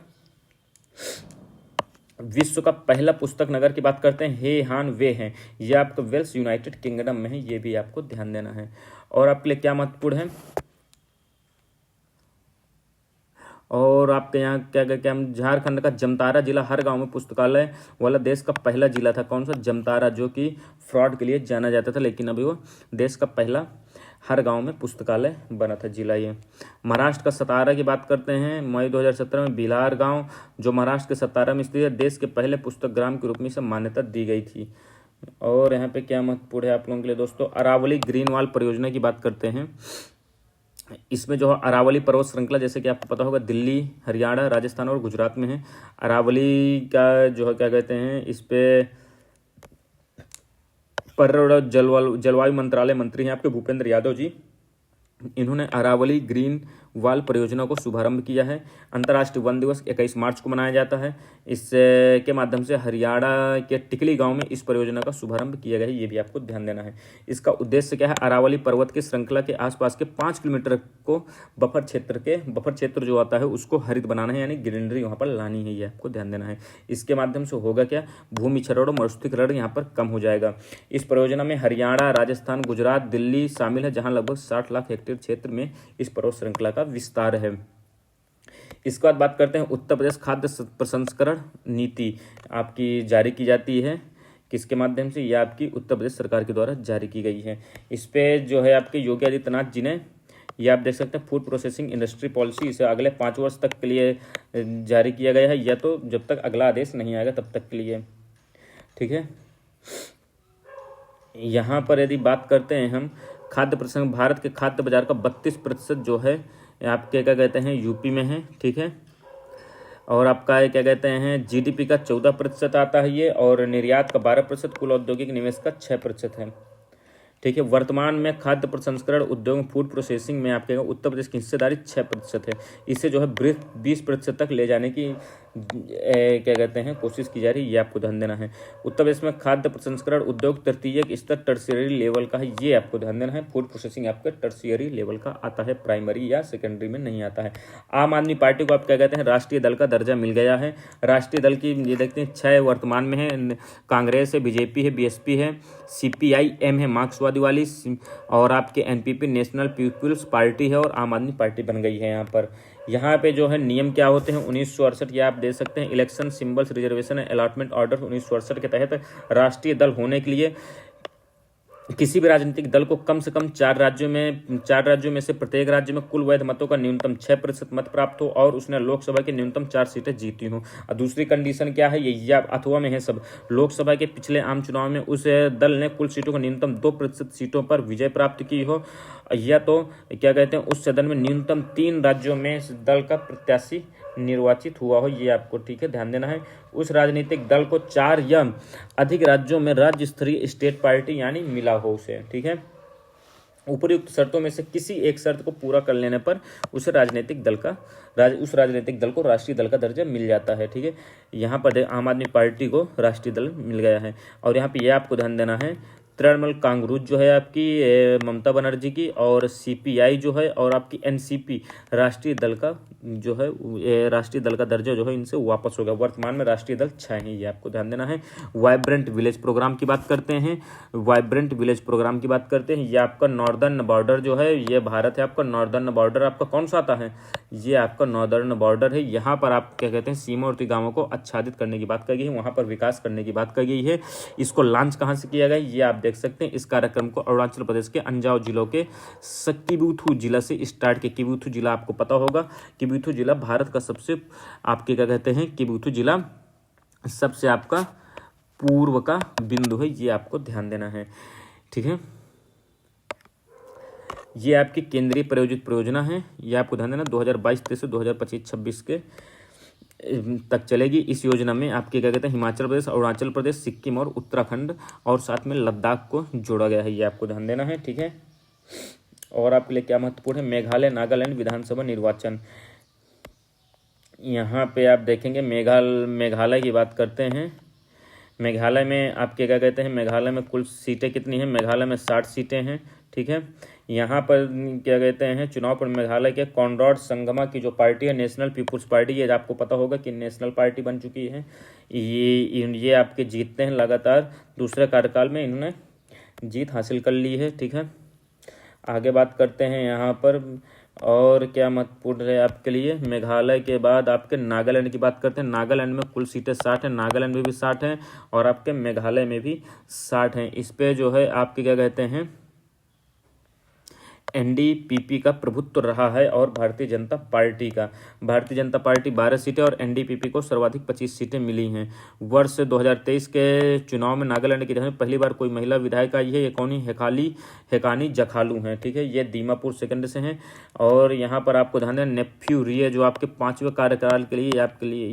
विश्व का पहला पुस्तक नगर की बात करते हैं, हे हान वे हैं, ये आपका वेल्स यूनाइटेड किंगडम में है, ये भी आपको ध्यान देना है। और आपके लिए क्या महत्वपूर्ण है, और आपके यहाँ क्या क्या हम, झारखंड का जमतारा जिला हर गांव में पुस्तकालय वाला देश का पहला जिला था। कौन सा? जमतारा, जो कि फ्रॉड के लिए जाना जाता था, लेकिन अभी वो देश का पहला हर गांव में पुस्तकालय बना था जिला ये। महाराष्ट्र का सतारा की बात करते हैं, मई 2017 में बिलार गांव जो महाराष्ट्र के सतारा में स्थित है, देश के पहले पुस्तक ग्राम के रूप में इसे मान्यता दी गई थी। और यहाँ पे क्या महत्वपूर्ण है आप लोगों के लिए दोस्तों, अरावली ग्रीन वॉल परियोजना की बात करते हैं। इसमें जो है अरावली पर्वत श्रृंखला, जैसे कि आपको पता होगा, दिल्ली, हरियाणा, राजस्थान और गुजरात में है। अरावली का जो है क्या कहते हैं, इस पे पर्यावरण जलवायु मंत्रालय मंत्री हैं आपके भूपेंद्र यादव जी। इन्होंने अरावली ग्रीन वॉल परियोजना को शुभारंभ किया है। अंतर्राष्ट्रीय वन दिवस 21 मार्च को मनाया जाता है। इसके माध्यम से हरियाणा के टिकली गांव में इस परियोजना का शुभारंभ किया गया है, ये भी आपको ध्यान देना है। इसका उद्देश्य क्या है, अरावली पर्वत की श्रृंखला के आसपास के 5 किलोमीटर को बफर क्षेत्र जो आता है उसको हरित बनाना है, यानी ग्रीनरी वहाँ पर लानी है, ये आपको ध्यान देना है। इसके माध्यम से होगा क्या, भूमि क्षरण और मरुस्थलीकरण यहाँ पर कम हो जाएगा। इस परियोजना में हरियाणा, राजस्थान, गुजरात, दिल्ली शामिल है, जहाँ लगभग 60 लाख हेक्टेयर क्षेत्र में इस पर्वत श्रृंखला का विस्तार है। इसके बाद बात करते हैं उत्तर प्रदेश खाद्य प्रसंस्करण नीति आपकी जारी की जाती है, किसके माध्यम से, यह आपकी उत्तर प्रदेश सरकार के द्वारा जारी की गई है। इस पे जो है आपके योगी आदित्यनाथ जी ने, ये आप देख सकते हैं, फूड प्रोसेसिंग इंडस्ट्री पॉलिसी, इसे अगले 5 वर्ष तक के लिए जारी किया गया है, या तो जब तक अगला आदेश नहीं आएगा तब तक के लिए। ठीक है, यहाँ पर यदि बात करते हैं हम खाद्य प्रसंग, भारत के खाद्य बाजार का 32% जो है आपके क्या कहते हैं यूपी में है। ठीक है, और आपका क्या कहते हैं जीडीपी का 14% आता है ये, और निर्यात का 12%, कुल औद्योगिक निवेश का 6% है। ठीक है, वर्तमान में खाद्य प्रसंस्करण उद्योग फूड प्रोसेसिंग में आपके उत्तर प्रदेश की हिस्सेदारी 6% है। इसे जो है 20% तक ले जाने की क्या कहते हैं कोशिश की जा रही है, ये आपको ध्यान देना है। उत्तर प्रदेश में खाद्य प्रसंस्करण उद्योग तृतीयक स्तर टर्शियरी लेवल का है, ये आपको ध्यान देना है। फूड प्रोसेसिंग आपका टर्शियरी लेवल का आता है, प्राइमरी या सेकेंडरी में नहीं आता है। आम आदमी पार्टी को आप क्या कहते हैं राष्ट्रीय दल का दर्जा मिल गया है। राष्ट्रीय दल की ये देखते हैं 6 वर्तमान में है, कांग्रेस है, बीजेपी है, बीएसपी है, CPIM है मार्क्सवादी वाली, और आपके NPP नेशनल पीपुल्स पार्टी है, और आम आदमी पार्टी बन गई है। यहाँ पे जो है नियम क्या होते हैं 1968, ये आप दे सकते हैं। Election symbols reservation allotment order 1968 के तहत राष्ट्रीय दल होने के लिए किसी भी राजनीतिक दल को कम से कम 4 राज्यों में से प्रत्येक राज्य में कुल वैध मतों का न्यूनतम 6% मत प्राप्त हो, और उसने लोकसभा की न्यूनतम 4 सीटें जीती हो। और दूसरी कंडीशन क्या है, ये अथवा में है सब, लोकसभा के पिछले आम चुनाव में उस दल ने कुल सीटों का न्यूनतम 2% सीटों पर विजय प्राप्त की हो, या तो क्या कहते हैं उस सदन में न्यूनतम 3 राज्यों में दल का प्रत्याशी निर्वाचित हुआ हो, ये आपको ठीक है ध्यान देना है। उस राजनीतिक दल को 4 या अधिक राज्यों में राज्य स्तरीय स्टेट पार्टी यानी मिला हो उसे। ठीक है, उपयुक्त शर्तों में से किसी एक शर्त को पूरा कर लेने पर उस राजनीतिक दल को राष्ट्रीय दल का दर्जा मिल जाता है। ठीक है, यहाँ पर आम आदमी पार्टी को राष्ट्रीय दल मिल गया है। और यहाँ पे यह आपको ध्यान देना है, तृणमूल कांग्रेस जो है आपकी ममता बनर्जी की, और CPI जो है, और आपकी NCP राष्ट्रीय दल का जो है राष्ट्रीय दल का दर्जा जो है इनसे वापस हो गया। वर्तमान में राष्ट्रीय दल 6 हैं, ये आपको ध्यान देना है। वाइब्रेंट विलेज प्रोग्राम की बात करते हैं, ये आपका नॉर्दर्न बॉर्डर जो है, ये भारत है आपका नॉर्दर्न बॉर्डर, आपका कौन सा आता है, ये आपका नॉर्दर्न बॉर्डर है। यहाँ पर आप क्या कहते हैं सीमावर्ती गाँवों को आच्छादित करने की बात कही गई है, वहाँ पर विकास करने की बात कही गई है। इसको लॉन्च कहाँ से किया गया, ये आप देख सकते हैं। इस कार्यक्रम को अरुणाचल प्रदेश के अंजाव जिलों के किबुथु जिला से स्टार्ट किया। किबुथु जिला आपको पता होगा, किबुथु जिला भारत का सबसे आपके क्या कहते हैं किबुथु जिला सबसे आपका पूर्व का बिंदु है, ये आपको ध्यान देना है। ठीक है, ये आपकी केंद्रीय प्रायोजित परियोजना है, ये आपको ध्यान देना 2022-23 से 2025-26 के तक चलेगी। इस योजना में आपके क्या कहते हैं हिमाचल प्रदेश, अरुणाचल प्रदेश, सिक्किम और उत्तराखंड और साथ में लद्दाख को जोड़ा गया है, ये आपको ध्यान देना है। ठीक है, और आपके लिए क्या महत्वपूर्ण है, मेघालय नागालैंड विधानसभा निर्वाचन। यहाँ पे आप देखेंगे मेघालय की बात करते हैं। मेघालय में आपके क्या कहते हैं, मेघालय में कुल सीटें कितनी हैं, मेघालय में 60 सीटें हैं। ठीक है, यहाँ पर क्या कहते हैं चुनाव पर मेघालय के कॉनराड संगमा की जो पार्टी है, नेशनल पीपुल्स पार्टी, ये आपको पता होगा कि नेशनल पार्टी बन चुकी है। ये आपके जीतते हैं लगातार, दूसरे कार्यकाल में इन्होंने जीत हासिल कर ली है। ठीक है, आगे बात करते हैं यहाँ पर और क्या महत्वपूर्ण है आपके लिए। मेघालय के बाद आपके नागालैंड की बात करते हैं। नागालैंड में कुल सीटें 60 हैं, नागालैंड में भी 60 हैं और आपके मेघालय में भी 60 हैं। इस पे जो है आपके क्या कहते हैं एनडीपीपी का प्रभुत्व रहा है और भारतीय जनता पार्टी 12 सीटें और एनडीपीपी को सर्वाधिक 25 सीटें मिली हैं। वर्ष 2023 के चुनाव में नागालैंड की तरफ पहली बार कोई महिला विधायक आई है, ये कौनी हेकानी जखालू हैं। ठीक है, ये दीमापुर सेकंड से हैं और यहाँ पर आपको ध्यान देना नेफ्यू रिये जो आपके 5वें कार्यकाल के लिए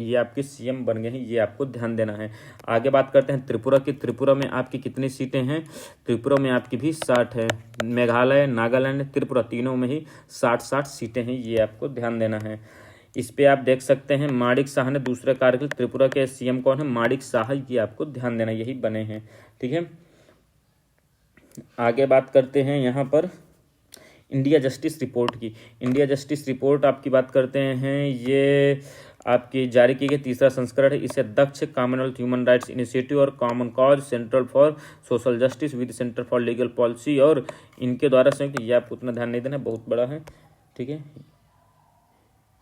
ये आपके सीएम बन गए हैं, ये आपको ध्यान देना है। आगे बात करते हैं त्रिपुरा की। त्रिपुरा में आपकी कितनी सीटें हैं, त्रिपुरा में आपकी भी 60 है। मेघालय नागालैंड त्रिपुरा तीनों में ही 60 सीटें हैं, ये आपको ध्यान देना है। इस पे आप देख सकते हैं माणिक शाह ने दूसरे कार्यकाल, त्रिपुरा के सीएम कौन है, माणिक शाह, ये आपको ध्यान देना, यही बने हैं। ठीक है, आगे बात करते हैं यहाँ पर इंडिया जस्टिस रिपोर्ट की। इंडिया जस्टिस रिपोर्ट आपकी बात करते हैं, ये आपकी जारी की गई 3रा संस्करण है। इसे दक्ष कॉमनवेल्थ ह्यूमन राइट्स इनिशिएटिव और common cause central for social justice with centre for legal policy और इनके द्वारा संयुक्त, ये आपको उतना ध्यान नहीं देना, बहुत बड़ा है। ठीक है,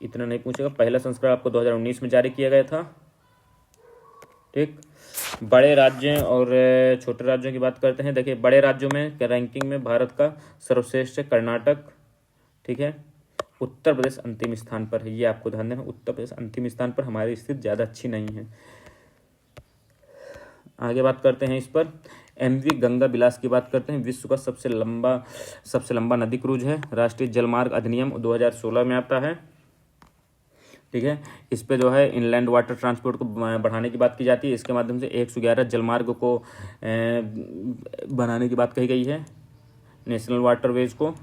इतना नहीं पूछेगा। पहला संस्करण आपको 2019 में जारी किया गया था। ठीक, बड़े राज्यों और छोटे राज्यों की बात करते हैं। देखिए बड़े राज्यों में रैंकिंग में भारत का सर्वश्रेष्ठ है कर्नाटक। ठीक है, उत्तर प्रदेश अंतिम स्थान पर है, ये आपको ध्यान देना, उत्तर प्रदेश अंतिम स्थान पर, हमारी स्थिति ज़्यादा अच्छी नहीं है। आगे बात करते हैं इस पर एमवी गंगा विलास की बात करते हैं। विश्व का सबसे लंबा नदी क्रूज है। राष्ट्रीय जलमार्ग अधिनियम 2016 में आता है। ठीक है, इस पे जो है इनलैंड वाटर ट्रांसपोर्ट को बढ़ाने की बात की जाती है। इसके माध्यम से 111 जलमार्ग को बनाने की बात कही गई है, नेशनल वाटरवेज को।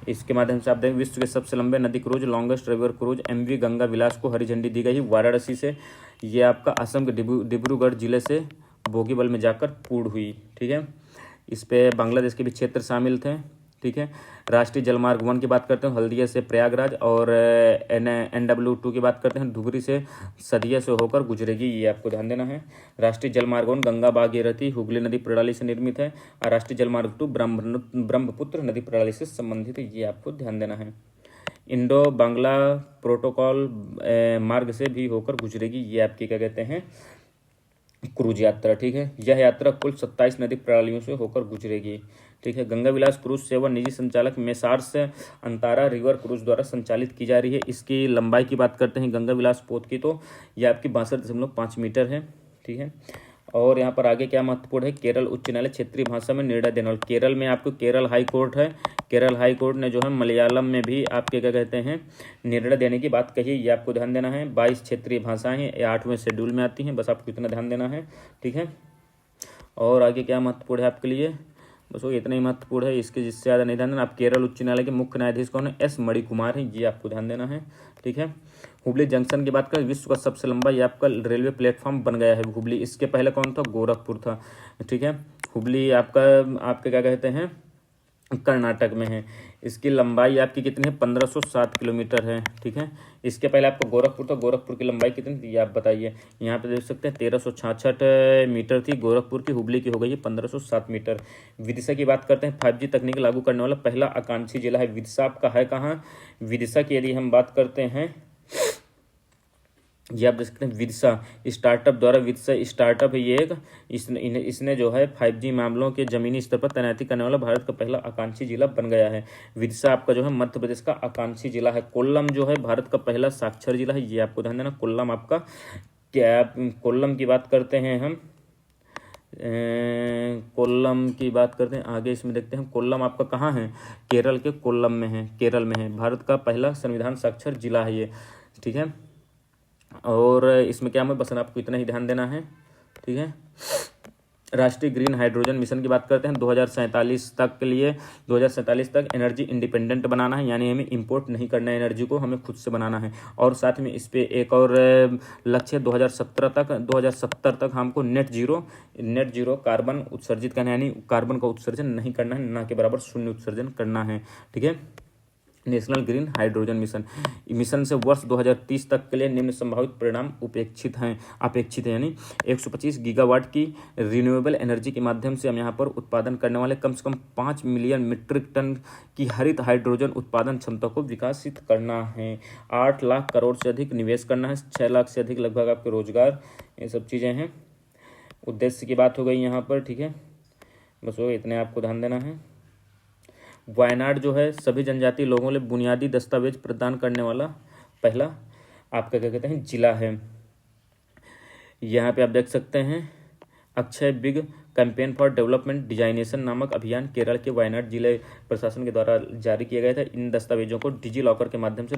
इसके माध्यम से आप देखें विश्व के सबसे लंबे नदी cruise longest river cruise MV Ganga Vilas को हरी झंडी दी गई वाराणसी से। ये आपका असम के डिब्रूगढ़ जिले से बोगीबल में जाकर पूर्ण हुई। ठीक है, इस पे बांग्लादेश के भी क्षेत्र शामिल थे। ठीक है, राष्ट्रीय जलमार्ग 1 की बात करते हैं हल्दिया से प्रयागराज और NW2 की बात करते हैं धुबरी से सदिया से होकर गुजरेगी, ये आपको ध्यान देना है। राष्ट्रीय जलमार्ग 1 गंगा भागीरथी हुगली नदी प्रणाली से निर्मित है और राष्ट्रीय जलमार्ग 2 ब्रह्मपुत्र नदी प्रणाली से संबंधित है, ये आपको ध्यान देना है। इंडो बांग्ला प्रोटोकॉल मार्ग से भी होकर गुजरेगी, ये आपकी क्या कहते हैं क्रूज यात्रा। ठीक है, यह यात्रा कुल 27 नदी प्रणालियों से होकर गुजरेगी। ठीक है, गंगा विलास क्रूज सेवा निजी संचालक मेसार्स अंतारा रिवर क्रूज द्वारा संचालित की जा रही है। इसकी लंबाई की बात करते हैं गंगा विलास पोत की, तो यह आपकी 62.5 मीटर है। ठीक है, और यहाँ पर आगे क्या महत्वपूर्ण है, केरल उच्च न्यायालय क्षेत्रीय भाषा में निर्णय देने वाला। केरल में आपको केरल हाई कोर्ट है। केरल हाई कोर्ट ने जो है मलयालम में भी आपके क्या कहते हैं निर्णय देने की बात कही है, ये आपको ध्यान देना है। 22 क्षेत्रीय भाषाएं हैं, ये 8वें शेड्यूल में आती हैं, बस आपको इतना ध्यान देना है। ठीक है, और आगे क्या महत्वपूर्ण है आपके लिए, बस वो इतना ही महत्वपूर्ण है, इसके जिससे ज़्यादा नहीं ध्यान देना। आप केरल उच्च न्यायालय के मुख्य न्यायाधीश कौन है, एस मणिकुमार हैं, ये आपको ध्यान देना है। ठीक है, हुबली जंक्शन की बात करें विश्व का सबसे लंबा ये आपका रेलवे प्लेटफॉर्म बन गया है हुबली। इसके पहले कौन था, गोरखपुर था। ठीक है, हुबली आपके क्या कहते हैं कर्नाटक में है। इसकी लंबाई आपकी कितनी है, 1507 किलोमीटर है। ठीक है, इसके पहले आपको गोरखपुर था, गोरखपुर की लंबाई कितनी थी आप बताइए। यहाँ पे देख सकते हैं 1366 मीटर थी गोरखपुर की, हुबली की हो गई है 1507 मीटर। विदिशा की बात करते हैं 5G तकनीक लागू करने वाला पहला आकांक्षी जिला है। विदिशा आपका है कहाँ, विदिशा की यदि हम बात करते हैं, ये आप देख सकते हैं विदिशा स्टार्टअप द्वारा, विदिशा स्टार्टअप है ये एक, इसने जो है 5G मामलों के जमीनी स्तर पर तैनाती करने वाला भारत का पहला आकांक्षी जिला बन गया है। विदिशा आपका जो है मध्य प्रदेश का आकांक्षी जिला है। कोल्लम जो है भारत का पहला साक्षर जिला है, ये आपको ध्यान देना। कोल्लम आपका क्या कोल्लम की बात करते हैं हम, कोल्लम की बात करते हैं आगे। इसमें देखते हैं कोल्लम आपका कहाँ है, केरल के कोल्लम में है, केरल में है। भारत का पहला संविधान साक्षर जिला है ये, ठीक है। और इसमें क्या हमें बस आपको इतना ही ध्यान देना है, ठीक है। राष्ट्रीय ग्रीन हाइड्रोजन मिशन की बात करते हैं 2047 तक के लिए, 2047 तक एनर्जी इंडिपेंडेंट बनाना है, यानी हमें इंपोर्ट नहीं करना है एनर्जी को, हमें खुद से बनाना है। और साथ में इस पे एक और लक्ष्य 2070 तक हमको नेट जीरो कार्बन उत्सर्जित करना है, यानी कार्बन का उत्सर्जन नहीं करना है, ना के बराबर शून्य उत्सर्जन करना है, ठीक है। नेशनल ग्रीन हाइड्रोजन मिशन से वर्ष 2030 तक के लिए निम्न संभावित परिणाम अपेक्षित हैं, यानी 125 गीगावाट की रिन्यूएबल एनर्जी के माध्यम से हम यहाँ पर उत्पादन करने वाले कम से कम 5 मिलियन मीट्रिक टन की हरित हाइड्रोजन उत्पादन क्षमता को विकसित करना है। 8 लाख करोड़ से अधिक निवेश करना है, 6 लाख से अधिक लगभग आपके रोजगार, ये सब चीज़ें हैं। उद्देश्य की बात हो गई यहाँ पर, ठीक है। बस वो इतने आपको ध्यान देना है। वायनाड जो है सभी जनजातीय लोगों के लिए बुनियादी दस्तावेज प्रदान करने वाला पहला आपका क्या कहते हैं जिला है। यहाँ पे आप देख सकते हैं Akshay big campaign for development designation नामक अभियान केरल के वायनाड जिले प्रशासन के द्वारा जारी किया गया था। इन दस्तावेजों को डिजी लॉकर के माध्यम से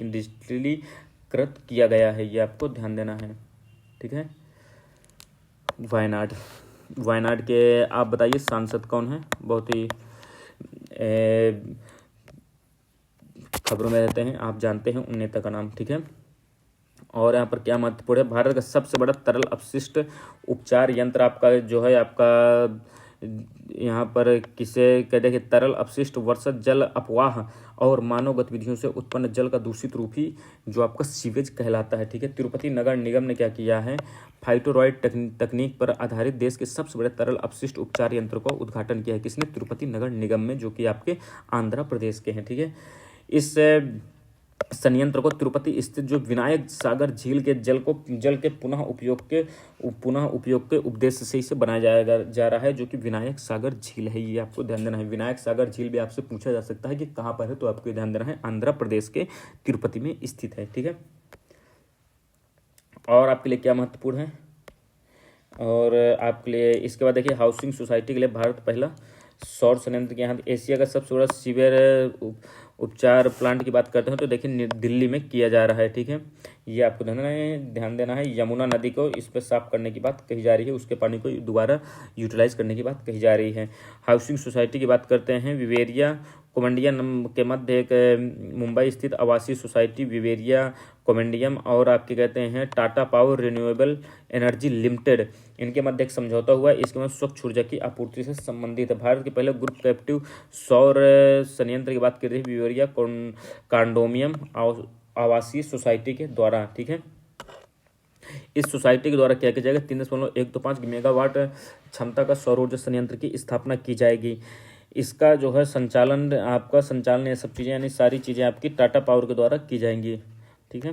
डिजिटलीकृत किया गया है, ये आपको ध्यान देना है, ठीक है। वायनाड के आप बताइए सांसद कौन है, बहुत ही खबरों में रहते हैं, आप जानते हैं उन नेता का नाम, ठीक है। और यहाँ पर क्या महत्वपूर्ण है, भारत का सबसे बड़ा तरल अपशिष्ट उपचार यंत्र आपका जो है आपका यहाँ पर किसे कहते हैं, तरल अपशिष्ट वर्षा जल अपवाह और मानव गतिविधियों से उत्पन्न जल का दूषित रूप ही जो आपका सीवेज कहलाता है, ठीक है। तिरुपति नगर निगम ने क्या किया है, फाइटोरॉइड तकनीक पर आधारित देश के सबसे बड़े तरल अपशिष्ट उपचार यंत्र का उद्घाटन किया है। किसने, तिरुपति नगर निगम में, जो कि आपके आंध्र प्रदेश के हैं, ठीक है। इस संयंत्र को तिरुपति स्थित जो विनायक सागर झील के जल के पुनः उपयोग के उद्देश्य से इसे बनाया जा रहा है, जो कि विनायक सागर झील है, ये आपको ध्यान देना है। विनायक सागर झील भी आपसे पूछा जा सकता है कि कहाँ पर है, तो आपको ध्यान देना है आंध्र प्रदेश के तिरुपति में स्थित है, ठीक है। और आपके लिए क्या महत्वपूर्ण है, और आपके लिए इसके बाद देखिए हाउसिंग सोसाइटी के लिए भारत पहला सौर संयंत्र के यहाँ एशिया का सबसे बड़ा सीवर उपचार प्लांट की बात करते हैं तो देखिए दिल्ली में किया जा रहा है, ठीक है। ये आपको ध्यान देना है। यमुना नदी को इस पर साफ करने की बात कही जा रही है, उसके पानी को दोबारा यूटिलाइज करने की बात कही जा रही है। हाउसिंग सोसाइटी की बात करते हैं, विवेरिया कोमंडियम के मध्य एक मुंबई स्थित आवासीय सोसाइटी विवेरिया कोमंडियम और आपके कहते हैं Tata power renewable energy limited, इनके मध्य एक समझौता हुआ है। इसके में स्वच्छ ऊर्जा की आपूर्ति से संबंधित है। भारत के पहले ग्रुप कैप्टिव सौर संयंत्र की बात कर रही है विवेरिया कॉन्डोमियम आवासीय सोसाइटी के द्वारा, ठीक है। इस सोसाइटी के द्वारा क्या किया जाएगा, 3.125 मेगावाट क्षमता का सौर ऊर्जा संयंत्र की स्थापना की जाएगी। इसका जो है संचालन ये सब चीज़ें यानी सारी चीज़ें आपकी टाटा पावर के द्वारा की जाएंगी, ठीक है।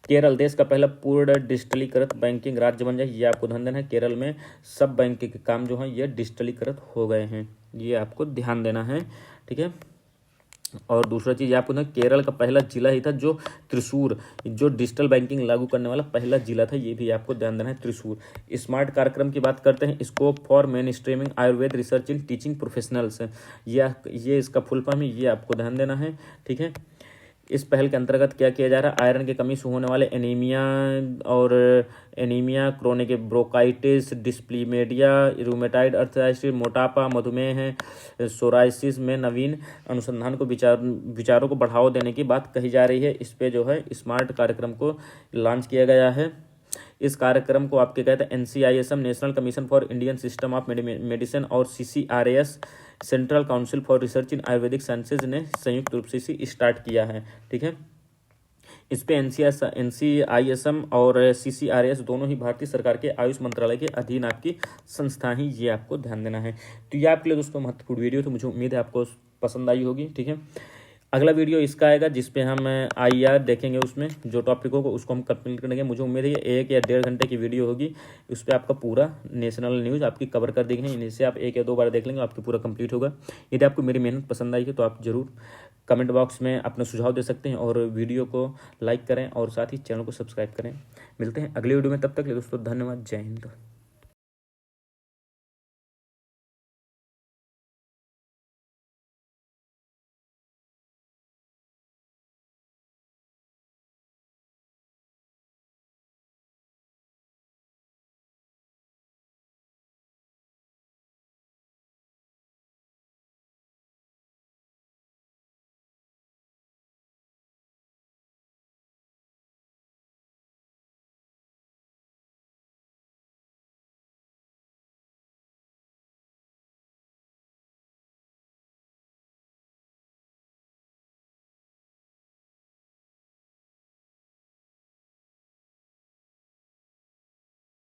केरल देश का पहला पूर्ण डिजिटलीकृत बैंकिंग राज्य बन जाए, ये आपको ध्यान देना है। केरल में सब बैंक के काम जो है ये डिजिटलीकृत हो गए हैं, ये आपको ध्यान देना है, ठीक है। और दूसरा चीज़ आपको ना केरल का पहला जिला ही था जो त्रिशूर, जो डिजिटल बैंकिंग लागू करने वाला पहला जिला था, ये भी आपको ध्यान देना है, त्रिशूर। स्मार्ट कार्यक्रम की बात करते हैं, scope for main streaming Ayurveda research in teaching professionals, ये इसका फुल फॉर्म है, ये आपको ध्यान देना है, ठीक है। इस पहल के अंतर्गत क्या किया जा रहा है, आयरन की कमी से होने वाले anaemia chronic bronchitis dyslipidemia rheumatoid arthritis मोटापा मधुमेह सोराइसिस में नवीन अनुसंधान को विचारों को बढ़ावा देने की बात कही जा रही है। इस पे जो है स्मार्ट कार्यक्रम को लॉन्च किया गया है। इस कार्यक्रम को आपके कहते हैं NCISM national commission for Indian system of medicine और CCRAS central council for research in Ayurvedic sciences ने संयुक्त रूप से इसे स्टार्ट किया है, ठीक है। इस पे NCISM और CCRAS दोनों ही भारतीय सरकार के आयुष मंत्रालय के अधीन आपकी संस्था ही, ये आपको ध्यान देना है। तो ये आपके लिए दोस्तों महत्वपूर्ण वीडियो, तो मुझे उम्मीद है आपको पसंद आई होगी, ठीक है। अगला वीडियो इसका आएगा जिस पे हम IR देखेंगे, उसमें जो टॉपिक होगा उसको हम कंप्लीट करेंगे। मुझे उम्मीद है ये 1 या 1.5 घंटे की वीडियो होगी, उस पर आपका पूरा नेशनल न्यूज़ आपकी कवर कर देंगे। इनसे आप 1 या 2 बार देख लेंगे, आपकी पूरा कंप्लीट होगा। यदि आपको मेरी मेहनत पसंद आई है तो आप ज़रूर कमेंट बॉक्स में अपना सुझाव दे सकते हैं और वीडियो को लाइक करें और साथ ही चैनल को सब्सक्राइब करें। मिलते हैं अगले वीडियो में, तब तक के लिए दोस्तों धन्यवाद। जय हिंद।